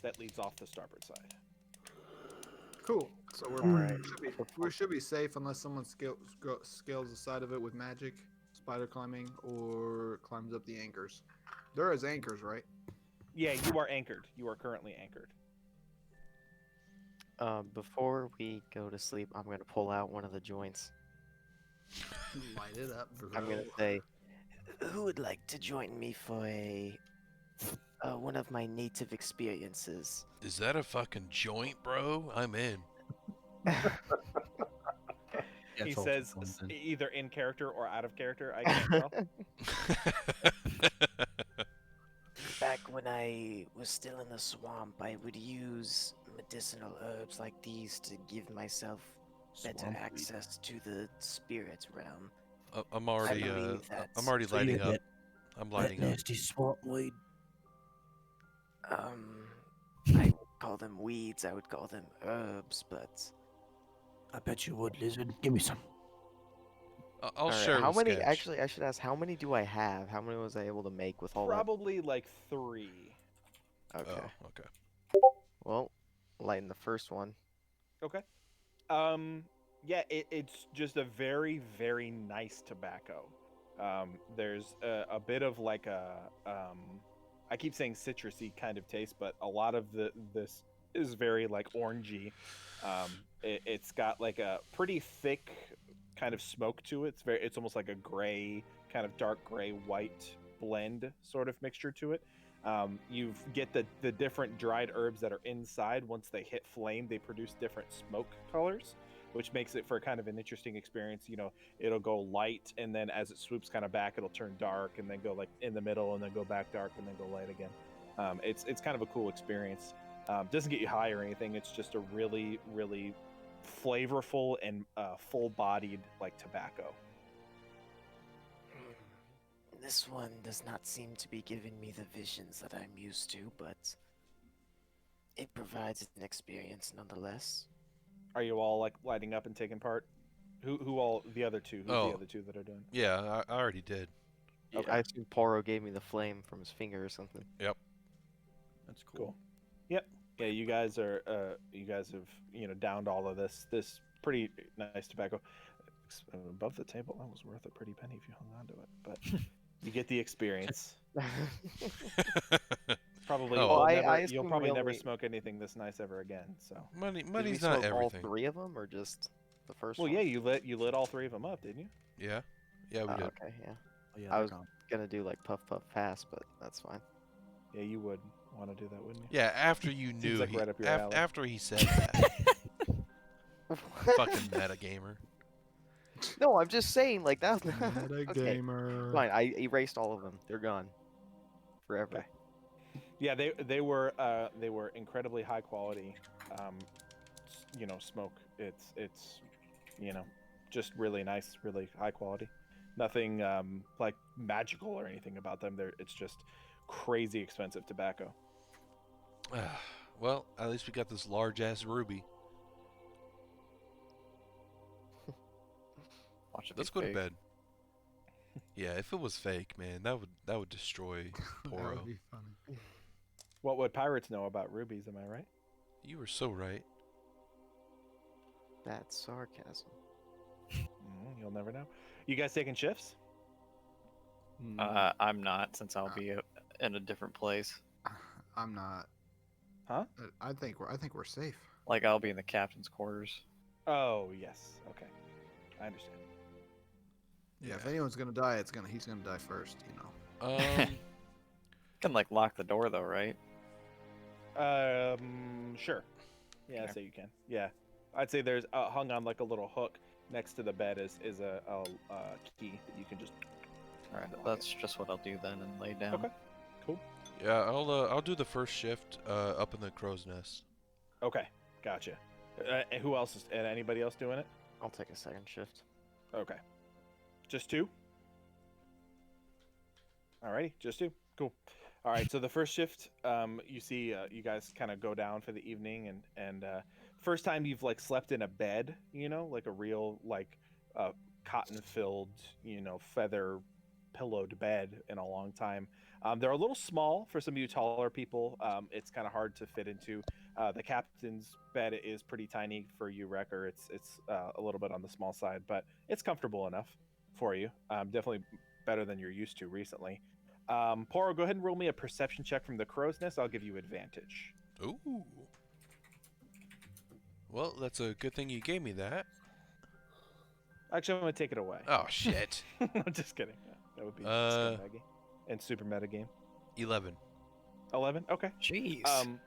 That leads off the starboard side. Cool. So we should be safe unless someone scales the side of it with magic, spider climbing, or climbs up the anchors. There is anchors, right? Yeah, you are anchored. You are currently anchored. Before we go to sleep, I'm gonna pull out one of the joints. Light it up, bro. I'm gonna say, "Who would like to join me for one of my native experiences?" Is that a fucking joint, bro? I'm in. He That's all says something. either in character or out of character. I can't tell. Back when I was still in the swamp, I would use medicinal herbs like these to give myself better Swamp weed. access to the spirit realm. I'm already believe I'm that's- already So you lighting had up. that- I'm that lighting up. nasty swamp weed. I would call them weeds, I would call them herbs, but I bet you would, lizard. Give me some. I'll Alright, share how with many? Sketch. Actually, I should ask, how many do I have? How many was I able to make with all Probably like 3. that? Okay. Oh, okay. Well, lighting the first one. Okay. Yeah, it's just a very, very nice tobacco. There's a bit of like a I keep saying citrusy kind of taste, but a lot of this is very like orangey. It's got like a pretty thick kind of smoke to it. It's almost like a gray, kind of dark gray white blend sort of mixture to it. You get the different dried herbs that are inside. Once they hit flame, they produce different smoke colors, which makes it for kind of an interesting experience. You know, it'll go light, and then as it swoops kind of back, it'll turn dark, and then go like in the middle, and then go back dark, and then go light again. It's kind of a cool experience. Doesn't get you high or anything. It's just a really, really flavorful and full-bodied like tobacco. this one does not seem to be giving me the visions that I'm used to, but it provides an experience nonetheless. Are you all like lighting up and taking part? Who all the other two? Who's the other two that are doing? Yeah, I already did. Okay. I assume Poro gave me the flame from his finger or something. That's Cool. Yep. Yeah, you guys have downed all of this pretty nice tobacco. Above the table, that was worth a pretty penny if you hung on to it. But you get the experience. Probably Oh, Well, I you'll assume probably we never only- smoke anything this nice ever again. So Money's Did we not smoke all everything. 3 of them, or just the first well, one? yeah, you lit all 3 of them up, didn't you? Yeah, we Oh, did. okay, yeah. Oh, yeah, I they're was- gone. Gonna do like puff puff pass, but that's fine. Yeah, you would want to do that, wouldn't you? Yeah, after you knew like he, right up your alley. after he said that. Fucking metagamer. No, I'm just saying, like that. Meta Okay, gamer. fine. I erased all of them. They're gone forever. Okay. Yeah, they were incredibly high quality, smoke. It's just really nice, really high quality. Nothing like magical or anything about them. It's just crazy expensive tobacco. Well, at least we got this large ass ruby. Watch it be Let's go to fake. bed. Yeah, if it was fake, man, that would destroy That Poro. would be funny. What would pirates know about rubies? Am I right? You were so right. That's sarcasm. You'll never know. You guys taking shifts? I'm not, since I'll be in a different place. I'm not. Huh? I think we're safe. Like, I'll be in the captain's quarters. Oh yes. Okay, I understand. Yeah, if anyone's gonna die, he's gonna die first. You know. Can like lock the door though, right? Sure. Yeah, Okay. so you can. Yeah, I'd say there's hung on like a little hook next to the bed is a key that you can just. All right, Lock that's just what I'll do then and lay down. Okay. Cool. Yeah, I'll do the first shift up in the crow's nest. Okay, gotcha. And who else is? And anybody else doing it? I'll take a second shift. Okay. Just two? Alrighty, just two. Cool. All right, so the first shift, you see you guys kind of go down for the evening, and first time you've like slept in a bed, you know, like a real like cotton-filled, you know, feather pillowed bed in a long time. They're a little small for some of you taller people. It's kind of hard to fit into. The captain's bed is pretty tiny for you, Wrecker. It's a little bit on the small side, but it's comfortable enough for you. Definitely better than you're used to recently. Poro, go ahead and roll me a perception check from the crow's nest. I'll give you advantage. Ooh. Well, that's a good thing you gave me that. Actually, I'm going to take it away. Oh shit. I'm just kidding. That would be scumbagy. And super meta game. 11. 11? Okay. Jeez.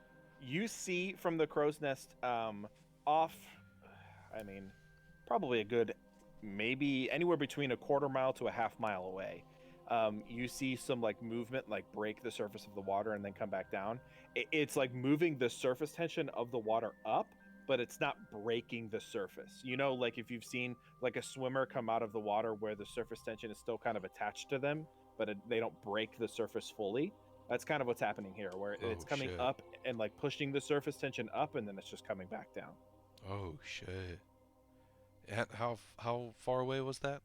You see from the crow's nest off, I mean, probably a good, maybe anywhere between a quarter mile to a half mile away. You see some like movement, like break the surface of the water and then come back down. It's like moving the surface tension of the water up, but it's not breaking the surface. You know, like if you've seen like a swimmer come out of the water where the surface tension is still kind of attached to them, but they don't break the surface fully. That's kind of what's happening here, where it's coming shit. up and like pushing the surface tension up, and then it's just coming back down. Oh shit. How far away was that?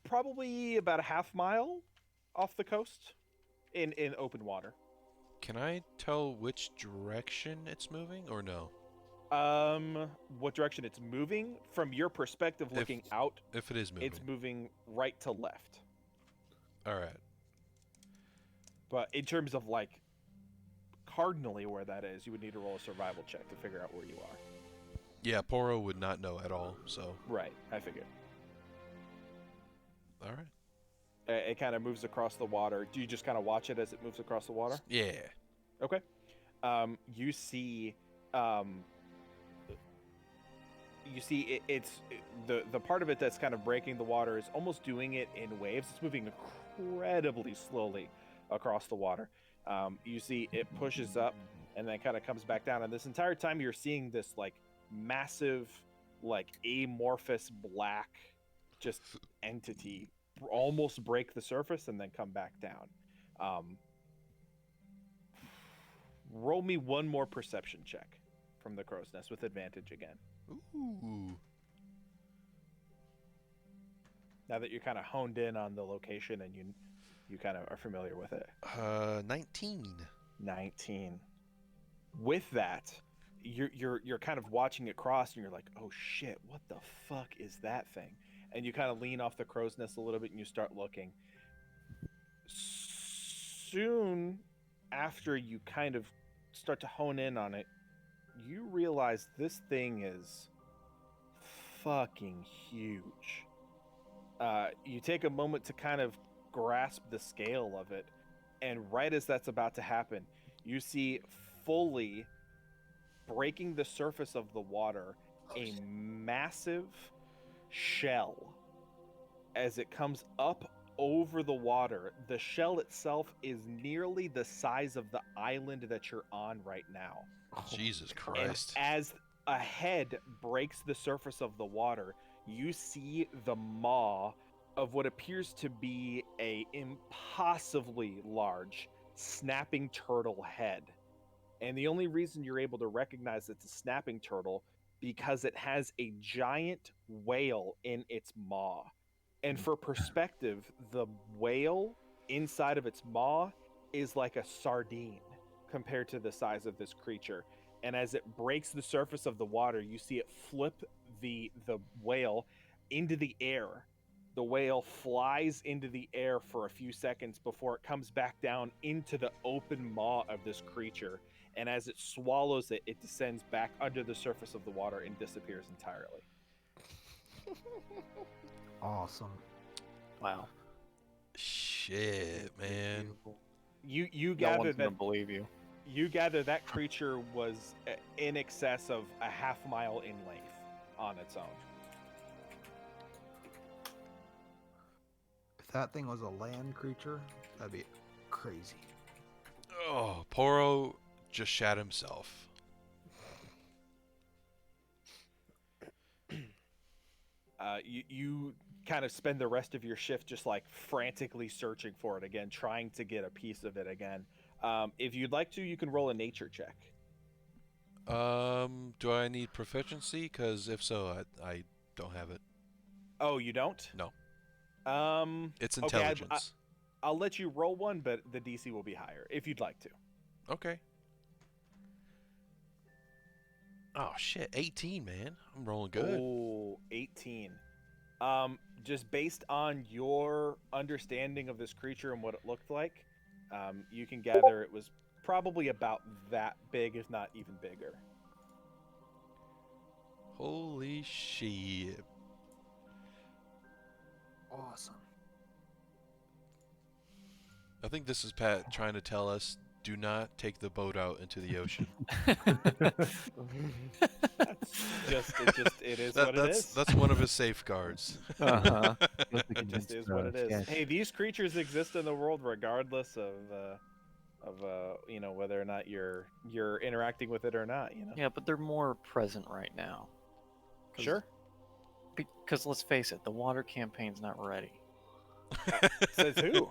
Probably about a half mile off the coast in open water. Can I tell which direction it's moving or no? What direction it's moving? From your perspective looking out, If it is moving. it's moving right to left. All right. But in terms of like cardinally where that is, you would need to roll a survival check to figure out where you are. Yeah, Poro would not know at all, so. Right, I figured. All right. It kind of moves across the water. Do you just kind of watch it as it moves across the water? Yeah. Okay. You see it's the part of it that's kind of breaking the water is almost doing it in waves. It's moving incredibly slowly across the water. You see it pushes up and then kind of comes back down, and this entire time you're seeing this like massive, like amorphous black just entity almost break the surface and then come back down. Roll me one more perception check from the crow's nest with advantage again. Ooh. Now that you're kind of honed in on the location and you kind of are familiar with it. 19. 19. With that, you're kind of watching it cross and you're like, oh shit, what the fuck is that thing? And you kind of lean off the crow's nest a little bit and you start looking. Soon after you kind of start to hone in on it, you realize this thing is fucking huge. You take a moment to kind of grasp the scale of it, and right as that's about to happen, you see fully breaking the surface of the water a massive shell. As it comes up over the water, the shell itself is nearly the size of the island that you're on right now. Jesus And Christ. as a head breaks the surface of the water, you see the maw of what appears to be a impossibly large snapping turtle head. And the only reason you're able to recognize it's a snapping turtle because it has a giant whale in its maw. And for perspective, the whale inside of its maw is like a sardine compared to the size of this creature. And as it breaks the surface of the water, you see it flip the whale into the air. The whale flies into the air for a few seconds before it comes back down into the open maw of this creature. And as it swallows it, it descends back under the surface of the water and disappears entirely. Awesome. Wow. Shit, man. You No gather one's gonna that believe you. you gather that creature was in excess of a half mile in length on its own. If that thing was a land creature, that'd be crazy. Oh, Poro just shat himself. You kind of spend the rest of your shift just like frantically searching for it again, trying to get a piece of it again. If you'd like to, you can roll a nature check. Do I need proficiency? Because if so, I don't have it. Oh, you don't? No. It's okay, intelligence. I'll let you roll one, but the DC will be higher if you'd like to. Okay. Oh shit, 18, man. I'm rolling good. Oh, 18. Just based on your understanding of this creature and what it looked like, you can gather it was probably about that big, if not even bigger. Holy shit. Awesome. I think this is Pat trying to tell us, do not take the boat out into the ocean. It is what it is. That's one of his safeguards. Uh-huh. It just is what it is. Hey, these creatures exist in the world regardless of you know, whether or not you're interacting with it or not, you know. Yeah, but they're more present right now. Sure. Because let's face it, the water campaign's not ready. Says who?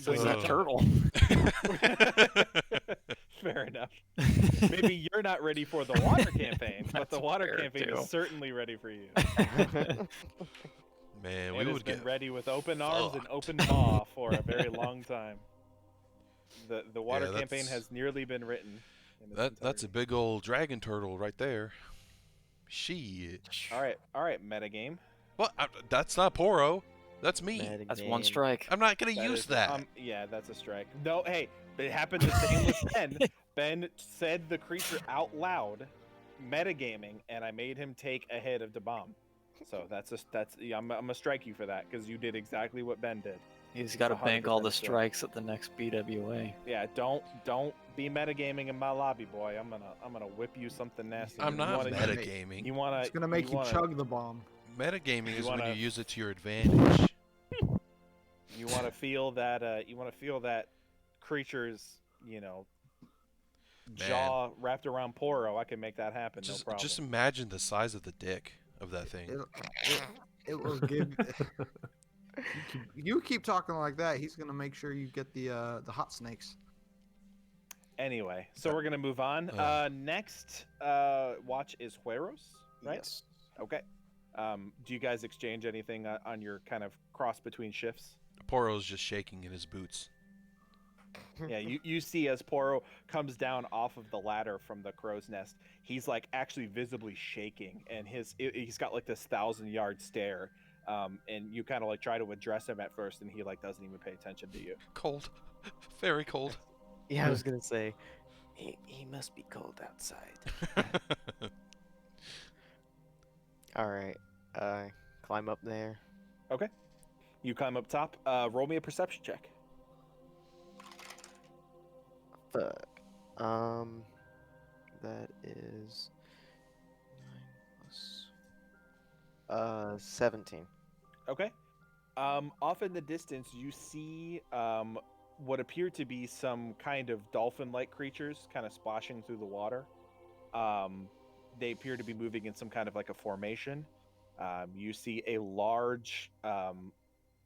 Says that turtle. Fair enough. Maybe you're not ready for the water campaign, but the water fair, campaign too. is certainly ready for you. Man, It we has would been get ready with open arms and fucked. open maw for a very long time. The water Yeah, campaign that's- has nearly been written. in its that's a entirety. big old dragon turtle right there. Shit. All right, metagame. What? That's not Poro. That's me. That's one strike. I'm not gonna That use is- that. yeah, that's a strike. No, hey, it happened the same with Ben. Ben said the creature out loud, metagaming, and I made him take a hit of the bomb. So I'm gonna strike you for that because you did exactly what Ben did. He's got to bank all the 100% strike. strikes at the next BWA. Yeah, don't be metagaming in my lobby, boy. I'm gonna whip you something nasty. I'm You not wanna- metagaming. You wanna? It's gonna make you wanna- chug the bomb. Metagaming You is when wanna- you use it to your advantage. You want to feel that? You want to feel that creature's, you know, jaw wrapped around Poro. I can make that happen. No problem. Just imagine the size of the dick of that thing. It will give. You keep talking like that. He's gonna make sure you get the hot snakes. Anyway, so we're gonna move on. Next watch is Hueros, right? Yes. Okay. Do you guys exchange anything on your kind of cross between shifts? Poro's just shaking in his boots. Yeah, you see as Poro comes down off of the ladder from the crow's nest, he's like actually visibly shaking, and he's got like this 1,000-yard stare. And you kind of like try to address him at first, and he like doesn't even pay attention to you. Cold. Very cold. Yeah, I was gonna say, he must be cold outside. All right, climb up there. Okay. You climb up top. Roll me a perception check. Fuck. That is 9 plus 17. Okay. Off in the distance, you see what appear to be some kind of dolphin-like creatures kind of splashing through the water. They appear to be moving in some kind of like a formation. You see a large,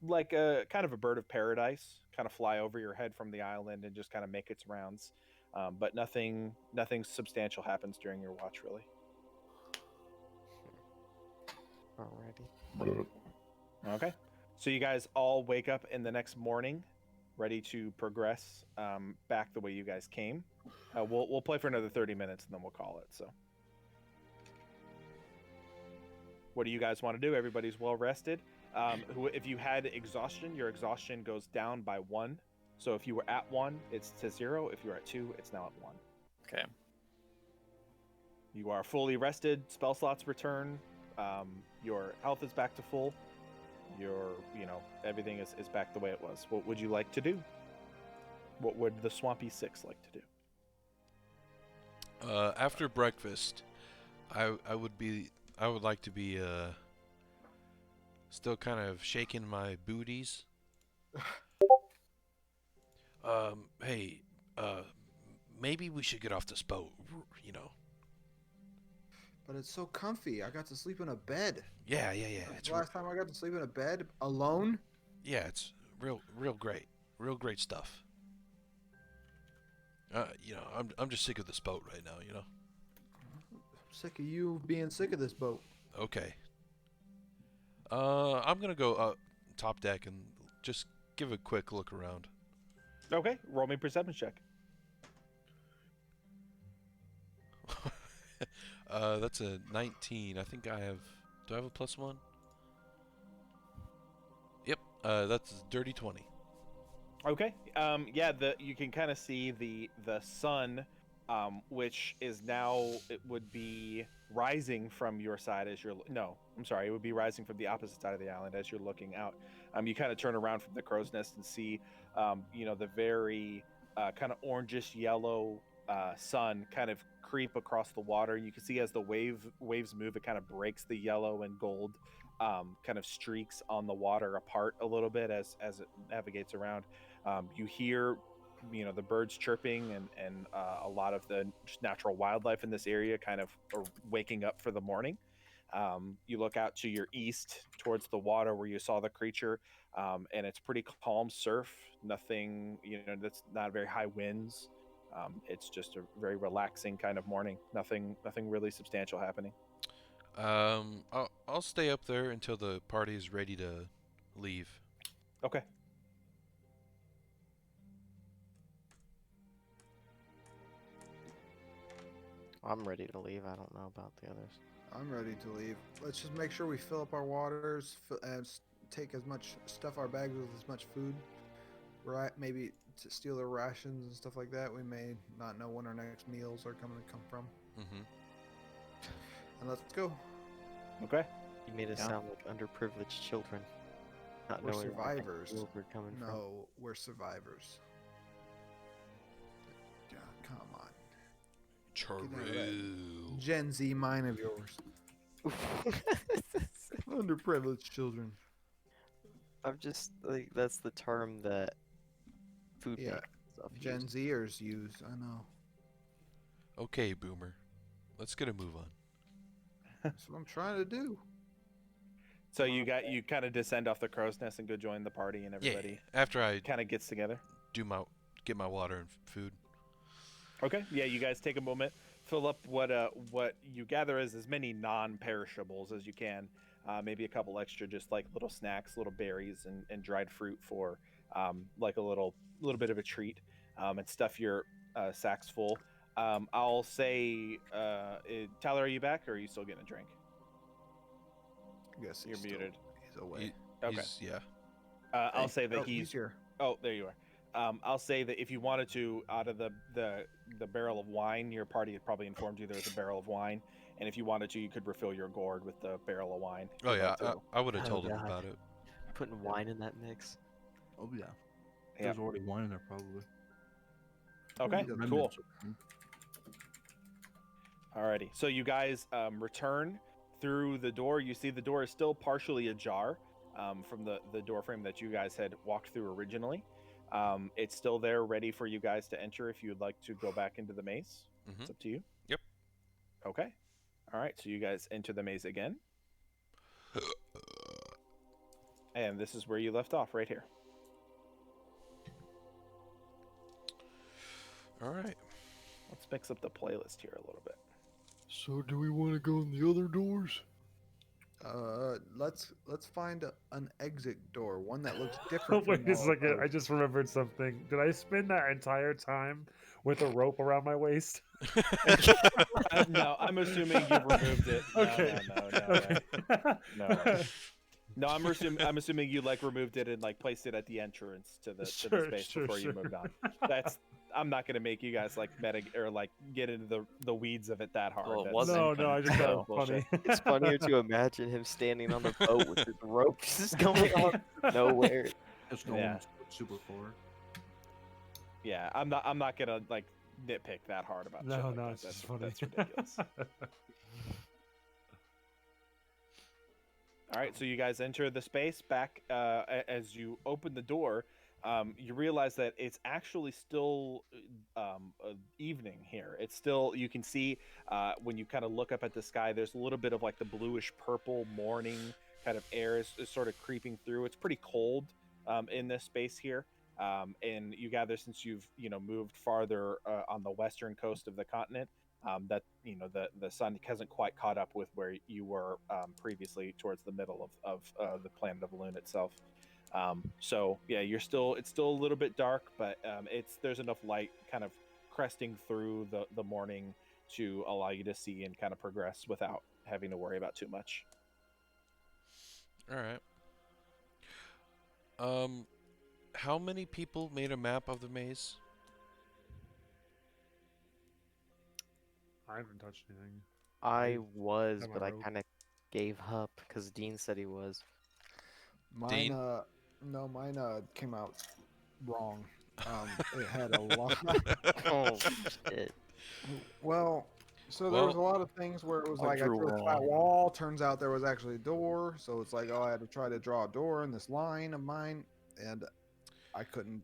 like a kind of a bird of paradise, kind of fly over your head from the island and just kind of make its rounds. But nothing substantial happens during your watch, really. Alrighty. Okay. So you guys all wake up in the next morning, ready to progress back the way you guys came. We'll play for another 30 minutes and then we'll call it. So, what do you guys want to do? Everybody's well rested. If you had exhaustion, your exhaustion goes down by 1. So if you were at 1, it's to 0. If you're at 2, it's now at 1. Okay. You are fully rested. Spell slots return. Your health is back to full. Everything is back the way it was. What would you like to do? What would the Swampy Six like to do? After breakfast, I would like to be still kind of shaking my booties. Hey, maybe we should get off this boat, you know. But it's so comfy. I got to sleep in a bed. Yeah. That's the last time I got to sleep in a bed alone. Yeah, it's real great. Real great stuff. I'm just sick of this boat right now, you know. I'm sick of you being sick of this boat. Okay. I'm gonna go up top deck and just give a quick look around. Okay, roll me a perception check. That's a 19. I think I have. Do I have a +1? Yep. That's a dirty 20. Okay. You can kind of see the sun, which is now, it would be rising from your side as you're. No, I'm sorry. It would be rising from the opposite side of the island as you're looking out. You kind of turn around from the crow's nest and see, the very kind of orangish yellow sun kind of creep across the water. You can see as the waves move, it kind of breaks the yellow and gold kind of streaks on the water apart a little bit as it navigates around. You hear, the birds chirping and a lot of the just natural wildlife in this area kind of are waking up for the morning. You look out to your east towards the water where you saw the creature, and it's pretty calm surf. Nothing, that's not very high winds. It's just a very relaxing kind of morning. Nothing really substantial happening. I'll stay up there until the party is ready to leave. Okay. I'm ready to leave. I don't know about the others. I'm ready to leave. Let's just make sure we fill up our waters and take as much stuff our bags with as much food. Right? Maybe to steal their rations and stuff like that. We may not know when our next meals are coming to come from. Mm-hmm. And let's go. Okay. You made us sound like underprivileged children. Not We're knowing survivors. where we're coming from. No, we're survivors. God, come on. True. Gen Z mind of yours. Underprivileged children. I'm just like, that's the term that food Yeah, bank stuff Gen uses. Zers use. I know. Okay, Boomer. Let's get a move on. That's what I'm trying to do. So you kind of descend off the crow's nest and go join the party, and everybody After I kind of gets together. get my water and food. Okay. Yeah, you guys take a moment, fill up what you gather as many non-perishables as you can. Maybe a couple extra, just like little snacks, little berries, and dried fruit for like a little bit of a treat, and stuff your sacks full. I'll say, Tyler, are you back, or are you still getting a drink? Yes, You're muted. He's away. Okay. Yeah. I'll say that he's here. Oh, there you are. I'll say that if you wanted to, out of the barrel of wine, your party had probably informed you there was a barrel of wine, and if you wanted to, you could refill your gourd with the barrel of wine. Oh yeah, I would have Oh, told him God. about it. Putting wine in that mix. Oh yeah. Yeah. There's already wine in there probably. Okay, Remnants cool. of wine. Alrighty, so you guys return through the door. You see the door is still partially ajar from the door frame that you guys had walked through originally. It's still there, ready for you guys to enter if you'd like to go back into the maze. Mhm. It's up to you. Yep. Okay. All right, so you guys enter the maze again. And this is where you left off, right here. All right. Let's mix up the playlist here a little bit. So do we want to go in the other doors? Let's find an exit door, one that looks different. Wait from a all second, I others. just remembered something. Did I spend that entire time with a rope around my waist? No, I'm assuming you've removed it. No, Okay. No, I'm assuming you like removed it and like placed it at the entrance to the space before you moved on. I'm not gonna make you guys like or like get into the weeds of it that hard. Well, it That's- wasn't No, I just thought it was bullshit. funny. It's funnier to imagine him standing on the boat with his rope just going on nowhere. It's going Yeah. super far. Yeah, I'm not gonna like nitpick that hard about. shit No, like no, that. it's That's, just funny. That's ridiculous. All right, so you guys enter the space back. As you open the door, you realize that it's actually still evening here. It's still, you can see when you kind of look up at the sky, there's a little bit of like the bluish purple morning kind of air is sort of creeping through. It's pretty cold in this space here. And you gather, since you've moved farther on the western coast of the continent, that the sun hasn't quite caught up with where you were previously towards the middle of the planet of Lune itself. So yeah, it's still a little bit dark, but there's enough light kind of cresting through the morning to allow you to see and kind of progress without having to worry about too much. All right. How many people made a map of the maze? I haven't touched anything. I was, have my but I rope. kind of gave up because Dean said he was. Mine, Dean? no, mine came out wrong. It had a lot. Oh shit! Well, so there was a lot of things where it was I like I drew drew a flat wrong. wall. Turns out there was actually a door, so it's like, oh, I had to try to draw a door in this line of mine, and I couldn't.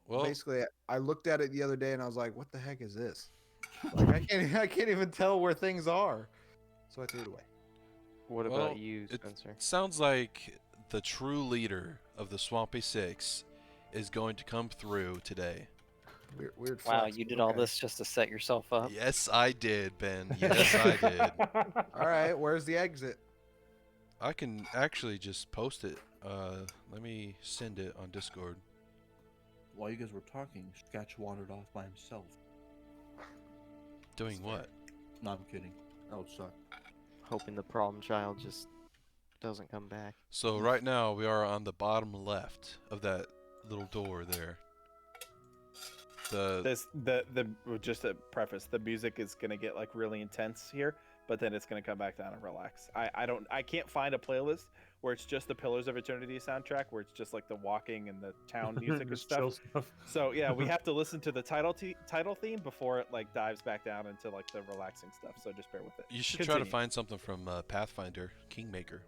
Well, Basically, I looked at it the other day and I was like, what the heck is this? Like I can't even tell where things are, so I threw it away. What Well, about you, it Spencer? sounds like the true leader of the Swampy Six is going to come through today. Weird. Wow, flex, you but did all okay. this just to set yourself up? Yes, I did, Ben. Yes, I did. All right, where's the exit? I can actually just post it. Let me send it on Discord. While you guys were talking, Sketch wandered off by himself. Doing what? No, I'm kidding. That would suck. Hoping the problem child just doesn't come back. So right now we are on the bottom left of that little door there. Just a preface, the music is gonna get like really intense here, but then it's gonna come back down and relax. I can't find a playlist where it's just the Pillars of Eternity soundtrack, where it's just like the walking and the town music and Just stuff. chill stuff. So yeah, we have to listen to the title theme before it like dives back down into like the relaxing stuff. So just bear with it. You should try to Continue. find something from Pathfinder, Kingmaker.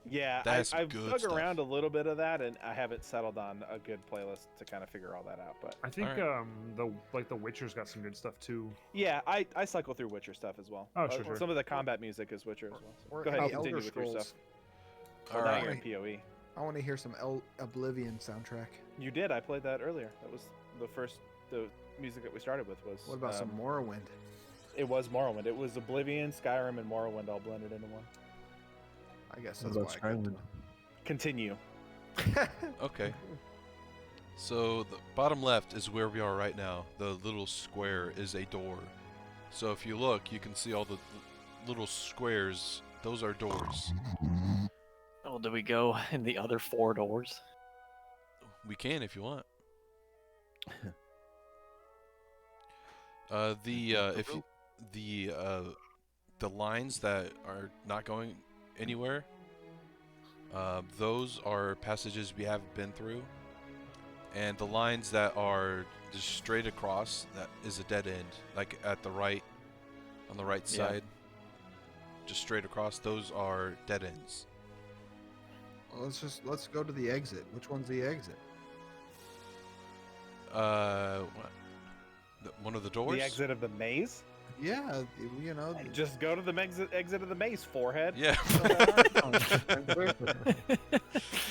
Yeah, That's I've good dug stuff. around a little bit of that, and I haven't settled on a good playlist to kind of figure all that out. But I think Alright. the Witcher's got some good stuff too. yeah, I cycle through Witcher stuff as well. Oh, sure. Some of the combat music is Witcher as well. So Or go ahead, any continue Elder with your stuff. Scrolls. Well, All now right. you're in PoE. I want to hear some Oblivion soundtrack. You did. I played that earlier. That was the music that we started with was. What about some Morrowind? It was Morrowind. It was Oblivion, Skyrim, and Morrowind all blended into one. I guess What that's about why I Skyrim? Continue. Okay. So the bottom left is where we are right now. The little square is a door. So if you look, you can see all the little squares. Those are doors. Oh, do we go in the other 4 doors? We can if you want. The lines that are not going anywhere, those are passages we haven't been through, and the lines that are just straight across, that is a dead end, like at the right, on the right Yeah. side, just straight across. Those are dead ends. Well, let's go to the exit. Which one's the exit? What? One of the doors. The exit of the maze. Yeah, you know. Just go to the exit of the maze, forehead. Yeah. Come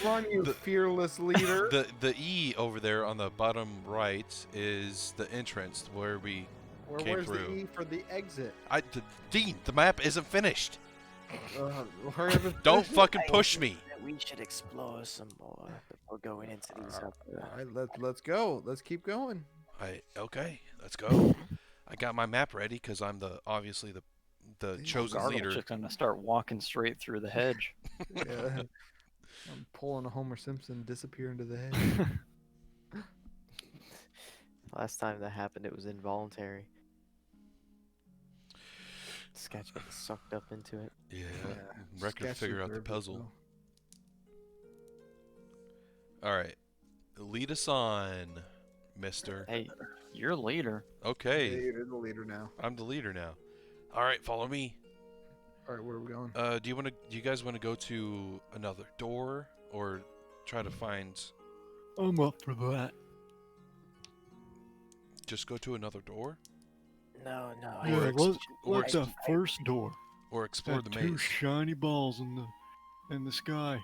on, you fearless leader. The E over there on the bottom right is the entrance where we came Where's through. the E for the exit? Dean, the map isn't finished. Hurry up and Don't finish it. fucking push me. That we should explore some more before going into these other. All right, let's go. Let's keep going. Okay, let's go. I got my map ready because I'm obviously the chosen Gargoyle's leader. just gonna start walking straight through the hedge. Yeah. I'm pulling a Homer Simpson, disappear into the hedge. Last time that happened, it was involuntary. Sketch got sucked up into it. Yeah, Record Sketch figure out the deserved it, puzzle. All right, lead us on, Mister. Hey, you're leader. Okay, Hey, you're the leader now. I'm the leader now. All right, follow me. All right, where are we going? Do you guys want to go to another door or try to find? I'm up for that. Just go to another door No, no. Yeah, or let's that first door. or explore Had the two maze. shiny balls in the sky.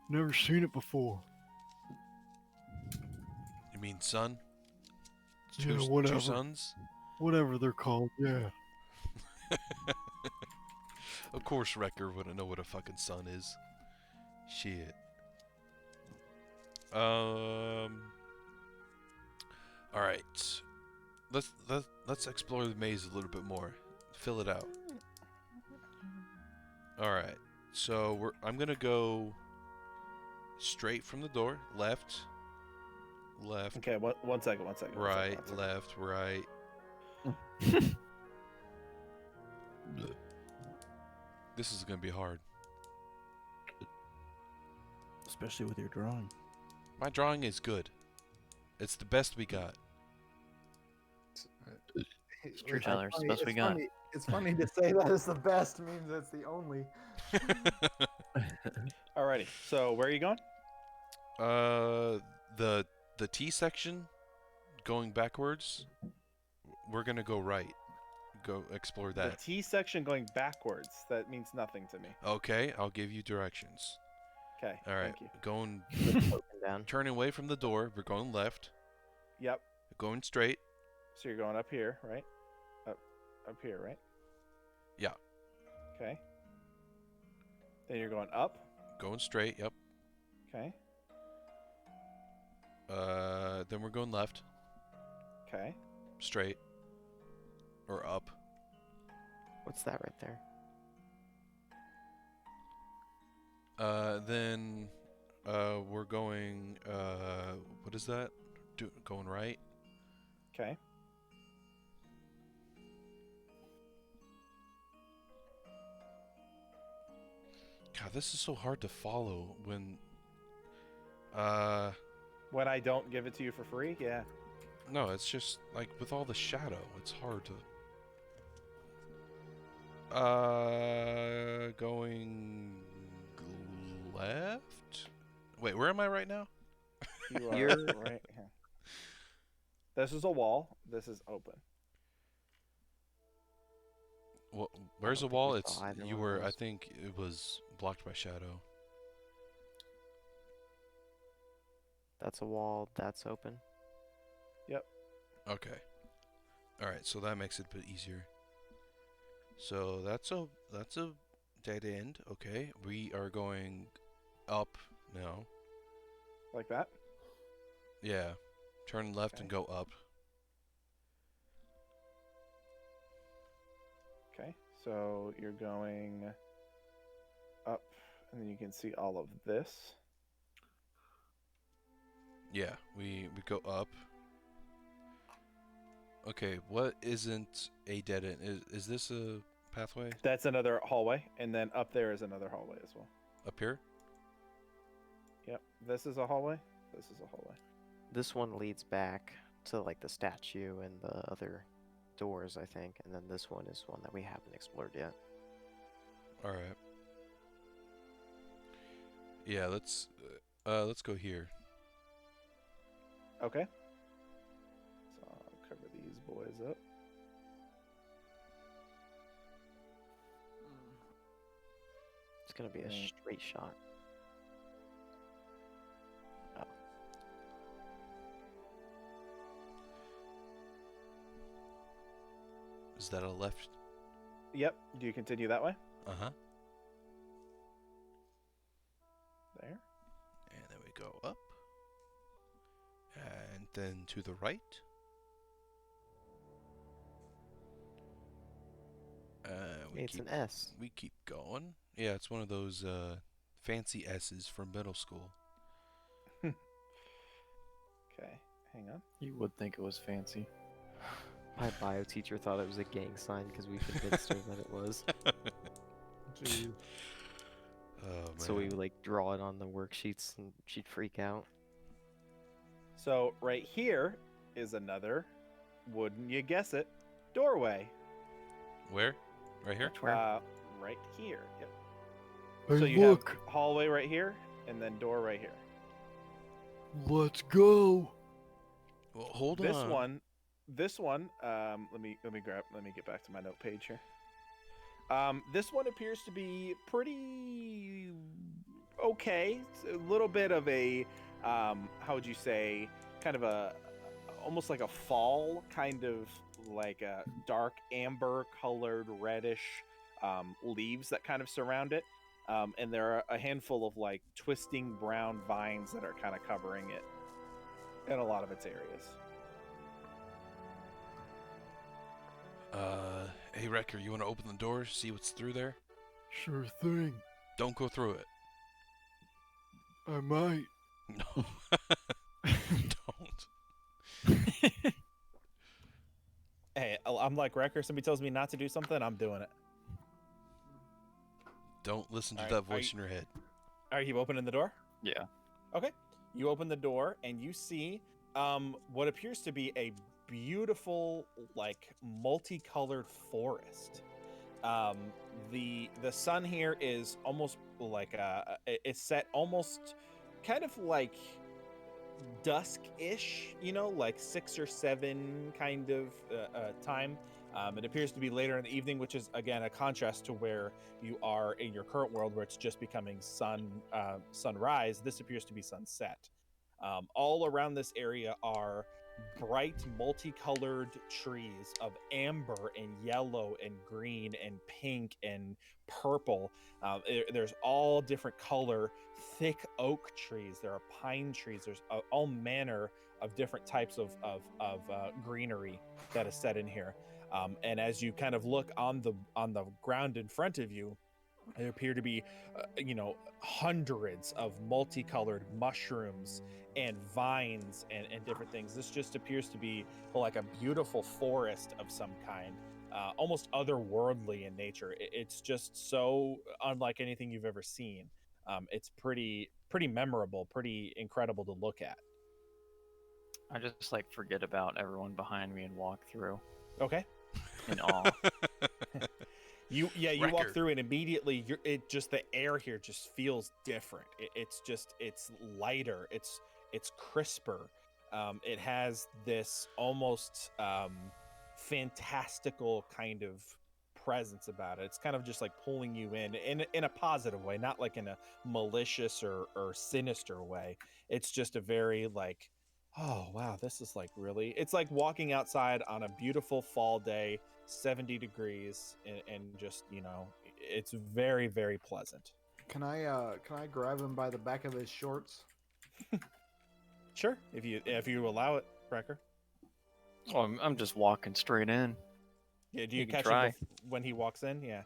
Never seen it before. You mean sun? Yeah, Two whatever. suns? Whatever they're called. Yeah. Of course, Wrecker wouldn't know what a fucking sun is. Shit. All right. Let's explore the maze a little bit more. Fill it out. All right. So I'm gonna go straight from the door, left, Okay, one second. right, left, right. This is gonna be hard. Especially with your drawing. My drawing is good. It's the best we got. It's true, Tyler. It's the best we got. It's funny to say that it's the best means it's the only. Alrighty. So where are you going? The T section, going backwards. We're gonna go right. Go explore The that. T section going backwards. That means nothing to me. Okay, I'll give you directions. Okay. All right, Thank you. going, Open down. turning away from the door. We're going left. Yep. Going straight. So you're going up here, right? Up here, right? Yeah. Okay. Then you're going up. Going straight. Yep. Okay. Then we're going left. Okay. Straight. Or up. What's that right there? Then we're going. What is that? Going right. Okay. God, this is so hard to follow when. When I don't give it to you for free, yeah. No, it's just like with all the shadow, it's hard to. Going left. Wait, where am I right now? You are You're- right here. This is a wall. This is open. Well, where's the think wall? we It's saw either you one of were. I those. think it was blocked by shadow. That's a wall. That's open. Okay. All right, so that makes it a bit easier. So that's a dead end. Okay, we are going up now. Like that? Yeah, turn left and Okay. go up. Okay. So you're going up, and then you can see all of this. Yeah, we go up. Okay, what isn't a dead end? Is this a pathway That's another hallway, and then up there is another hallway as well. up here? Yep. This is a hallway. This is a hallway. This one leads back to like the statue and the other doors, I think, and then this one is one that we haven't explored yet. All right. Yeah, let's go here. Okay. So I'll cover these boys up. gonna be a Right. straight shot. Oh. Is that a left? Yep. Do you continue that way? Uh-huh. There. And then we go up. And then to the right. It's an S. We keep going. Yeah, it's one of those fancy S's from middle school. Okay. Hang on. You would think it was fancy. My bio teacher thought it was a gang sign because we convinced her that it was. Jeez. Oh man. So we would like draw it on the worksheets and she'd freak out. So right here is another, wouldn't you guess it, doorway. Where? Right here? Which where? Right here. Yep. Hey, So you look, have hallway right here, and then door right here. let's go. Well, hold This on. one. Let me get back to my note page here. This one appears to be pretty okay. It's a little bit of a, how would you say, kind of a, almost like a fall, kind of like a dark amber colored reddish leaves that kind of surround it. And there are a handful of like twisting brown vines that are kind of covering it in a lot of its areas. Hey Wrecker, you want to open the door, see what's through there? Sure thing. Don't go through it. I might. No. Don't. Hey, I'm like Wrecker. Somebody tells me not to do something, I'm doing it. Don't listen to Alright, that are voice you- in your head. Are you opening the door? Yeah. Okay. You open the door and you see what appears to be a beautiful, like multicolored forest. The sun here is almost like it's set almost kind of like dusk-ish, you know, like 6 or 7 kind of time. It appears to be later in the evening, which is again a contrast to where you are in your current world, where it's just becoming sunrise. This appears to be sunset. All around this area are bright, multicolored trees of amber and yellow and green and pink and purple. There's all different color, thick oak trees. There are pine trees. There's all manner of different types of greenery that is set in here. And as you kind of look on the ground in front of you, there appear to be, hundreds of multicolored mushrooms and vines and different things. This just appears to be like a beautiful forest of some kind, almost otherworldly in nature. It's just so unlike anything you've ever seen. It's pretty memorable, pretty incredible to look at. I just like forget about everyone behind me and walk through Okay. in awe. You Wrecker. walk through and immediately the air here just feels different. It's lighter, it's crisper. It has this almost fantastical kind of presence about it. It's kind of just like pulling you in a positive way, not like in a malicious or sinister way. It's just a very like, oh wow, this is like really, it's like walking outside on a beautiful fall day, 70 degrees, and just, it's very, very pleasant. Can I grab him by the back of his shorts? Sure, if you allow it, Wrecker. Well, I'm just walking straight in. Yeah, do you You can catch try. him when he walks in? Yeah.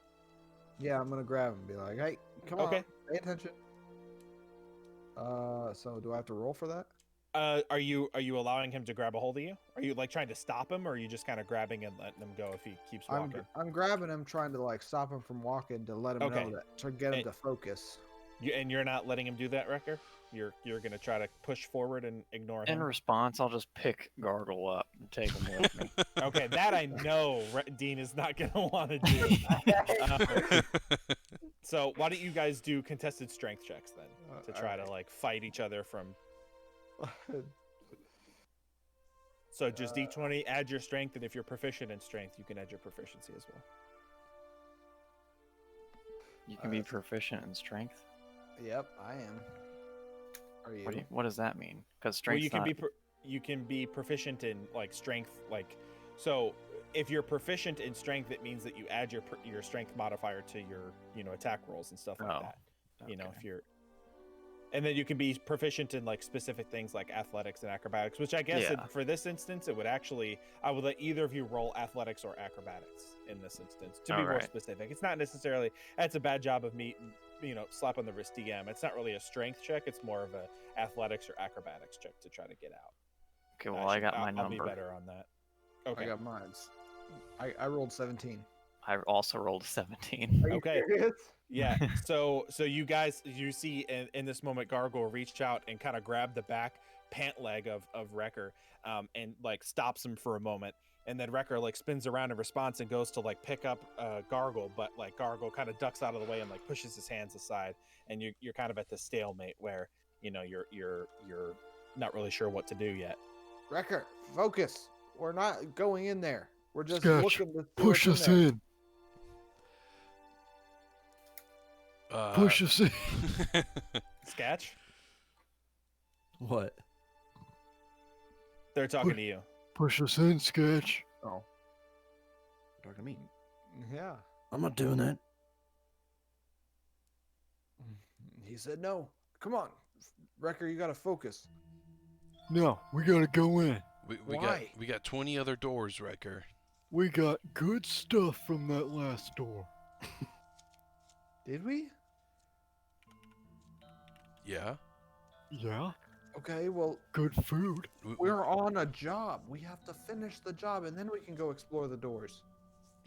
Yeah, I'm gonna grab him and be like, "Hey, come Okay. on, pay attention." So do I have to roll for that? Are you allowing him to grab a hold of you? Are you like trying to stop him, or are you just kind of grabbing and letting him go if he keeps walking? I'm grabbing him, trying to like stop him from walking to let him Okay. know that, to get him And- to focus. You're not letting him do that, Wrecker? You're gonna try to push forward and ignore In him? response, I'll just pick Gargle up and take him with me. Okay, that I know Dean is not gonna want to do. So why don't you guys do contested strength checks then to try to like fight each other from? So just D20, add your strength, and if you're proficient in strength, you can add your proficiency as well. You can be proficient in strength. Yep, I am. Are you? What does that mean? Because Well, strength. you can be proficient in like strength, like so. If you're proficient in strength, it means that you add your strength modifier to your attack rolls and stuff like that. If you're, and then you can be proficient in like specific things like athletics and acrobatics, which I guess for this instance it would actually, I would let either of you roll athletics or acrobatics in this instance to be more specific. It's not necessarily, that's a bad job of me, slap on the wrist DM. It's not really a strength check. It's more of a athletics or acrobatics check to try to get out. Okay, well, I got my number. I'll be better on that. Okay. I got mine. I rolled 17. I also rolled a 17. Okay. Yeah. So you guys, you see in this moment, Gargoyle reached out and kind of grabbed the back pant leg of Wrecker, and like stops him for a moment. And then Wrecker like spins around in response and goes to like pick up Gargoyle, but like Gargoyle kind of ducks out of the way and like pushes his hands aside. And you're kind of at the stalemate where, you're not really sure what to do yet. Wrecker, focus. We're not going in there. We're just Sketch, looking to push us in. Push us in. Sketch? What? They're talking to you. Push us in, Sketch. Oh. Talking to me. Yeah. I'm not doing that. He said no. Come on. Wrecker, you gotta focus. No, we gotta go in. We got 20 other doors, Wrecker. We got good stuff from that last door. Did we? Yeah. Yeah? Okay, well, good food. We're on a job. We have to finish the job, and then we can go explore the doors.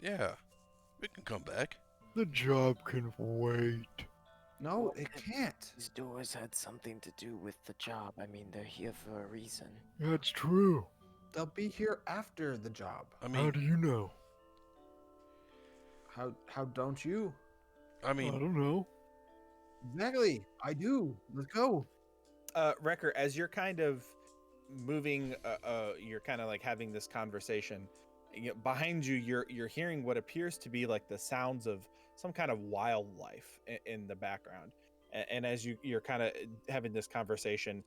Yeah. We can come back. The job can wait. No, it can't. These doors had something to do with the job. I mean, they're here for a reason. That's true. They'll be here after the job. I mean, how do you know? How don't you? I mean, I don't know. Exactly. I do. Let's go. Wrecker, as you're kind of moving, you're kind of like having this conversation. Behind you, you're hearing what appears to be like the sounds of some kind of wildlife in the background. And as you're kind of having this conversation,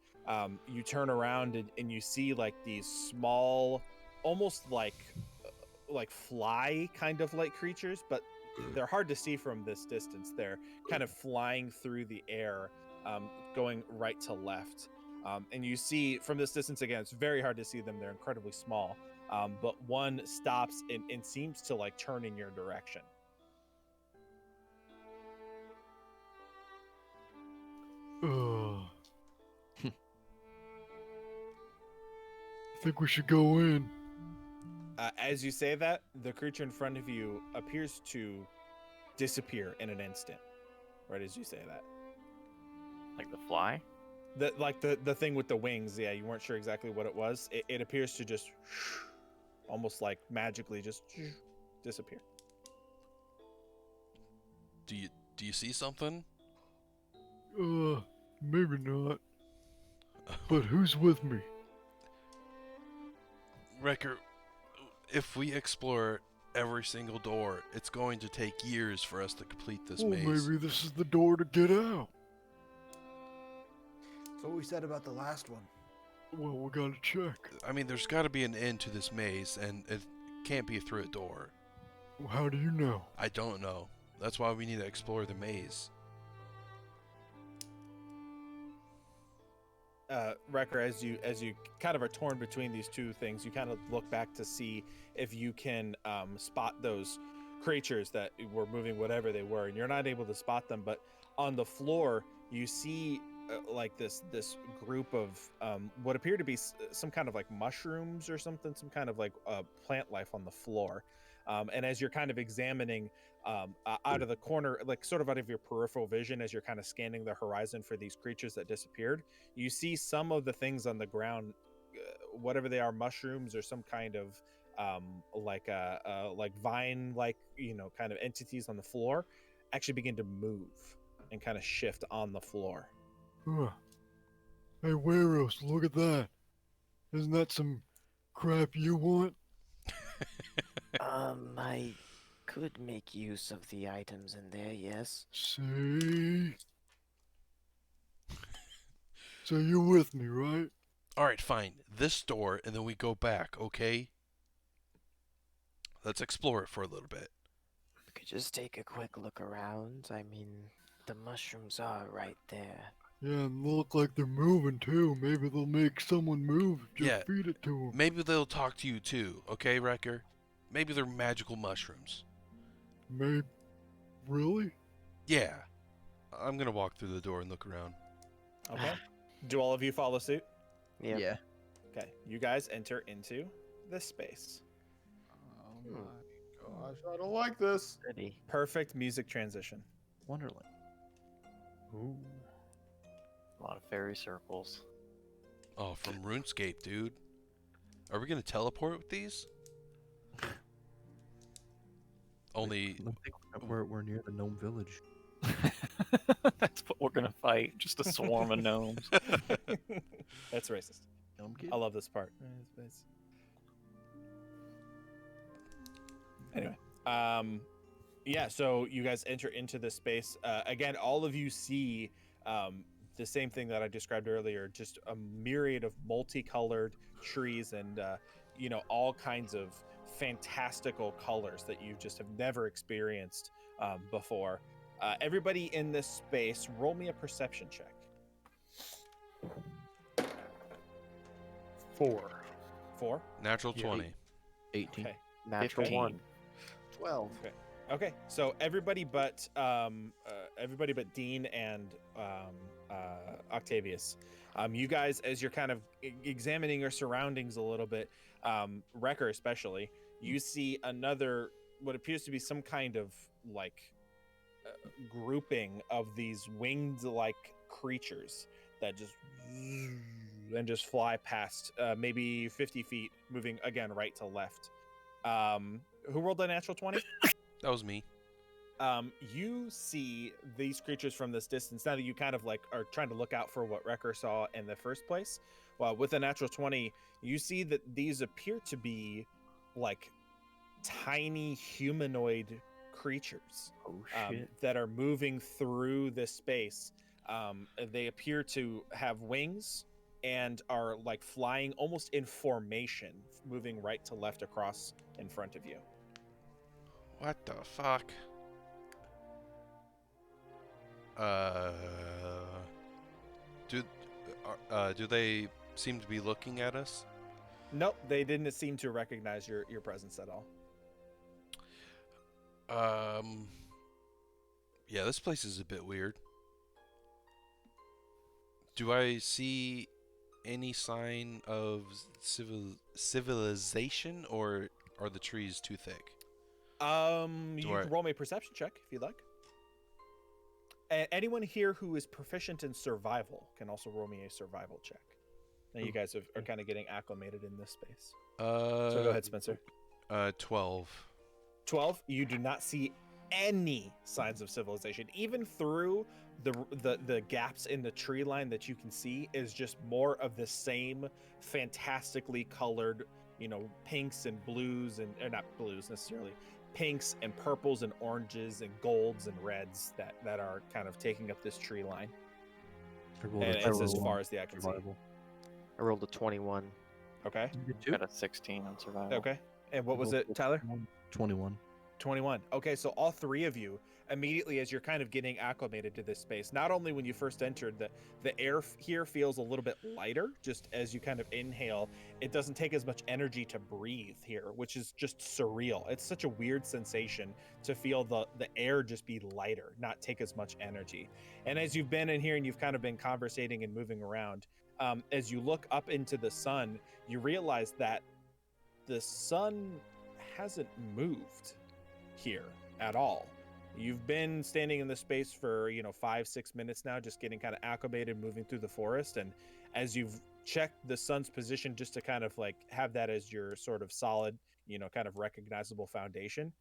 you turn around and you see like these small, almost like fly kind of like creatures, but they're hard to see from this distance. They're kind of flying through the air, going right to left. And you see from this distance, again, it's very hard to see them. They're incredibly small. But one stops and seems to like turn in your direction. I think we should go in. As you say that, the creature in front of you appears to disappear in an instant. Right as you say that. Like the fly? The thing with the wings. Yeah, you weren't sure exactly what it was. It appears to just almost like magically just disappear. Do you see something? Maybe not. But who's with me? Wrecker, if we explore every single door, it's going to take years for us to complete this maze. Maybe this is the door to get out. That's what we said about the last one. Well, we gotta check. I mean, there's got to be an end to this maze, and it can't be through a door. How do you know? I don't know. That's why we need to explore the maze. Wrecker, as you kind of are torn between these two things, you kind of look back to see if you can spot those creatures that were moving, whatever they were, and you're not able to spot them. But on the floor, you see like this group of what appear to be some kind of like mushrooms or something, some kind of like plant life on the floor. And as you're kind of examining out of the corner, like sort of out of your peripheral vision, as you're kind of scanning the horizon for these creatures that disappeared, you see some of the things on the ground, whatever they are, mushrooms or some kind of like vine, like, kind of entities on the floor, actually begin to move and kind of shift on the floor. Hey, Weros, look at that. Isn't that some crap you want? I could make use of the items in there, yes. See? So you're with me, right? All right, fine. This door, and then we go back, okay? Let's explore it for a little bit. We could just take a quick look around. I mean, the mushrooms are right there. Yeah, and they look like they're moving too. Maybe they'll make someone move. Just Yeah. feed it to them. Maybe they'll talk to you too, okay, Wrecker? Maybe they're magical mushrooms. Maybe. Really? Yeah. I'm gonna walk through the door and look around. Okay. Do all of you follow suit? Yeah. Okay. You guys enter into this space. Oh my gosh, I don't like this. Pretty. Perfect music transition. Wonderland. Ooh. A lot of fairy circles. Oh, from RuneScape, dude. Are we gonna teleport with these? Only I think we're near the gnome village. That's what we're gonna fight. Just a swarm of gnomes. That's racist. Gnome kid? I love this part. Anyway, yeah. So you guys enter into this space. Again, all of you see the same thing that I described earlier. Just a myriad of multicolored trees and all kinds of fantastical colors that you just have never experienced before. Everybody in this space, roll me a perception check. 4. 4. natural Yeah. 20. 18. Okay. Natural 15. 1. 12. Okay, so everybody but Dean and Octavius, you guys, as you're kind of examining your surroundings a little bit, Wrecker especially, you see another what appears to be some kind of like grouping of these winged-like creatures that just fly past, maybe 50 feet, moving again right to left. Who rolled a natural 20? That was me. You see these creatures from this distance. Now that you kind of like are trying to look out for what Wrecker saw in the first place, well, with a natural 20, you see that these appear to be like tiny humanoid creatures Oh shit. that are moving through this space. They appear to have wings and are like flying almost in formation, moving right to left across in front of you. What the fuck? Do they seem to be looking at us? Nope, they didn't seem to recognize your presence at all. Yeah, this place is a bit weird. Do I see any sign of civilization, or are the trees too thick? You can roll me a perception check if you'd like. Anyone here who is proficient in survival can also roll me a survival check. Now you guys are kind of getting acclimated in this space. So go ahead, Spencer. 12. 12. You do not see any signs of civilization, even through the gaps in the tree line that you can see is just more of the same fantastically colored, pinks and blues and or not blues necessarily, pinks and purples and oranges and golds and reds that are kind of taking up this tree line. And it's as far as the eye can see. I rolled a 21. Okay. Got a 16 on survival. Okay. And what was it, Tyler? 21. 21. Okay, so all three of you, immediately as you're kind of getting acclimated to this space, not only when you first entered, the air here feels a little bit lighter, just as you kind of inhale. It doesn't take as much energy to breathe here, which is just surreal. It's such a weird sensation to feel the air just be lighter, not take as much energy. And as you've been in here and you've kind of been conversating and moving around, as you look up into the sun, you realize that the sun hasn't moved here at all. You've been standing in this space for 5-6 minutes now, just getting kind of acclimated, moving through the forest. And as you've checked the sun's position, just to kind of like have that as your sort of solid, kind of recognizable foundation,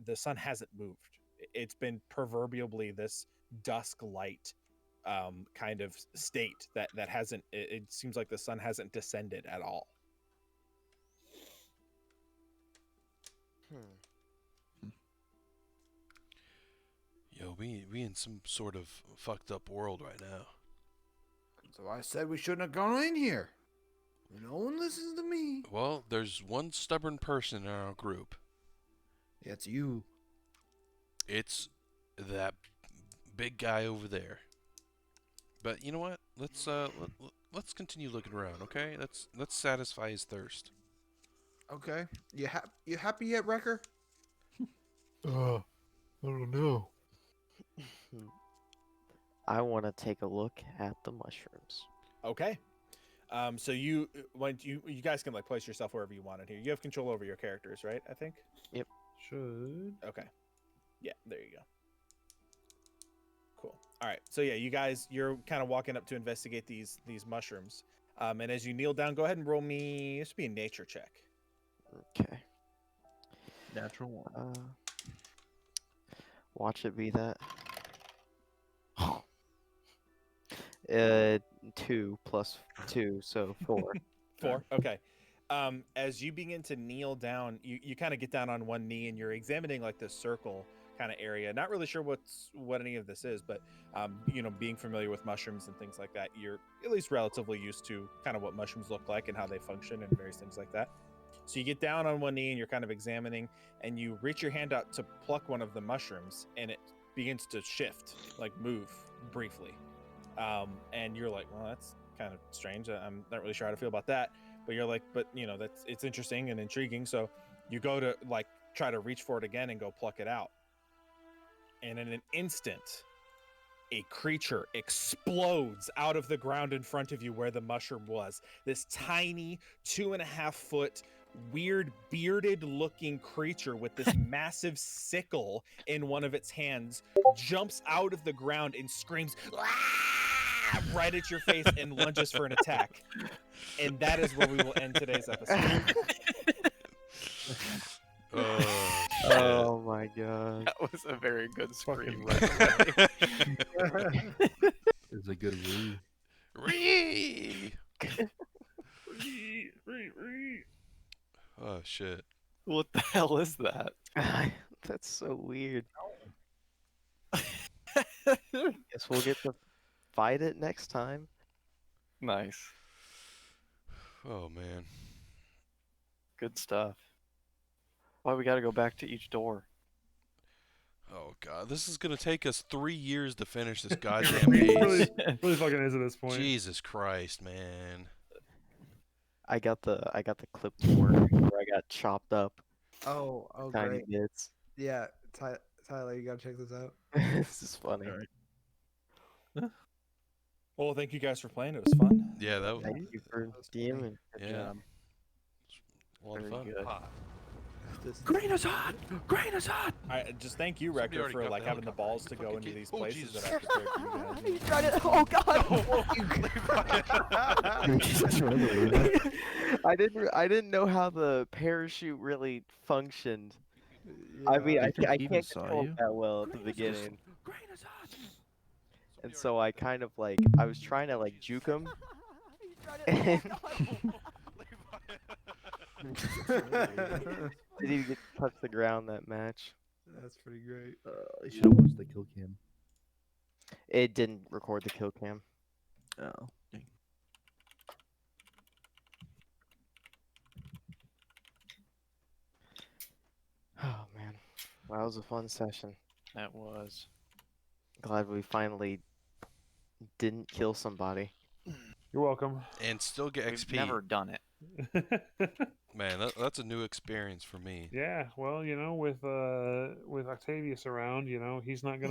the sun hasn't moved. It's been proverbially this dusk light kind of state that hasn't, it seems like the sun hasn't descended at all. Yo, we in some sort of fucked up world right now. So I said we shouldn't have gone in here. No one listens to me. Well, there's one stubborn person in our group. It's you. It's that big guy over there. But you know what? Let's continue looking around, okay? Let's satisfy his thirst. Okay. You happy yet, Wrecker? I don't know. I want to take a look at the mushrooms. Okay. So you guys can like place yourself wherever you want in here. You have control over your characters, right? I think. Should. Okay. Yeah, there you go. Cool. All right. So yeah, you're kind of walking up to investigate these mushrooms. And as you kneel down, go ahead and roll me. This would be a nature check. Okay. Natural one. Watch it be that. 2 plus 2, so 4. 4. Okay. As you begin to kneel down, you kind of get down on one knee and you're examining like this circle kind of area. Not really sure what any of this is, but being familiar with mushrooms and things like that, you're at least relatively used to kind of what mushrooms look like and how they function and various things like that. So you get down on one knee and you're kind of examining, and you reach your hand out to pluck one of the mushrooms, and it begins to shift, like move briefly. And you're like, well, that's kind of strange. I'm not really sure how to feel about that. But you're like, it's interesting and intriguing. So you go to like try to reach for it again and go pluck it out. And in an instant, a creature explodes out of the ground in front of you where the mushroom was. This tiny 2.5 foot weird bearded looking creature with this massive sickle in one of its hands jumps out of the ground and screams "Ah!" right at your face and lunges for an attack. And that is where we will end today's episode. Oh my god. That was a very good scream. It's a good read. Ree! Oh shit. What the hell is that? That's so weird. Guess we'll get to fight it next time. Nice. Oh man. Good stuff. Why we gotta go back to each door? Oh god, this is gonna take us 3 years to finish this goddamn maze. Really fucking is at this point. Jesus Christ, man. I got the clip to work where I got chopped up Oh, tiny great. bits. Yeah, Tyler, you gotta check this out. This is funny. Well, thank you guys for playing. It was fun. Yeah, that was Thank you for DMing. yeah. A lot of Very fun. good. Green is hot! Green is hot! I just thank you, Somebody Wrecker, already for got like the having the balls to helicopter. go into Fucking these kid. Oh, places Jesus. that I prepared for you guys. He's trying to. Oh god! I didn't know how the parachute really functioned. I mean, I think can't Steven saw control you. it that well at the beginning, Green is hot! and so I kind of like I was trying to like juke him. And didn't even get to touch the ground that match. That's pretty great. You should have watched the kill cam. It didn't record the kill cam. Oh. Oh man, that was a fun session. That was. Glad we finally didn't kill somebody. You're welcome. And still get We've XP. never done it. Man, that's a new experience for me. Yeah, well, with Octavius around, he's not gonna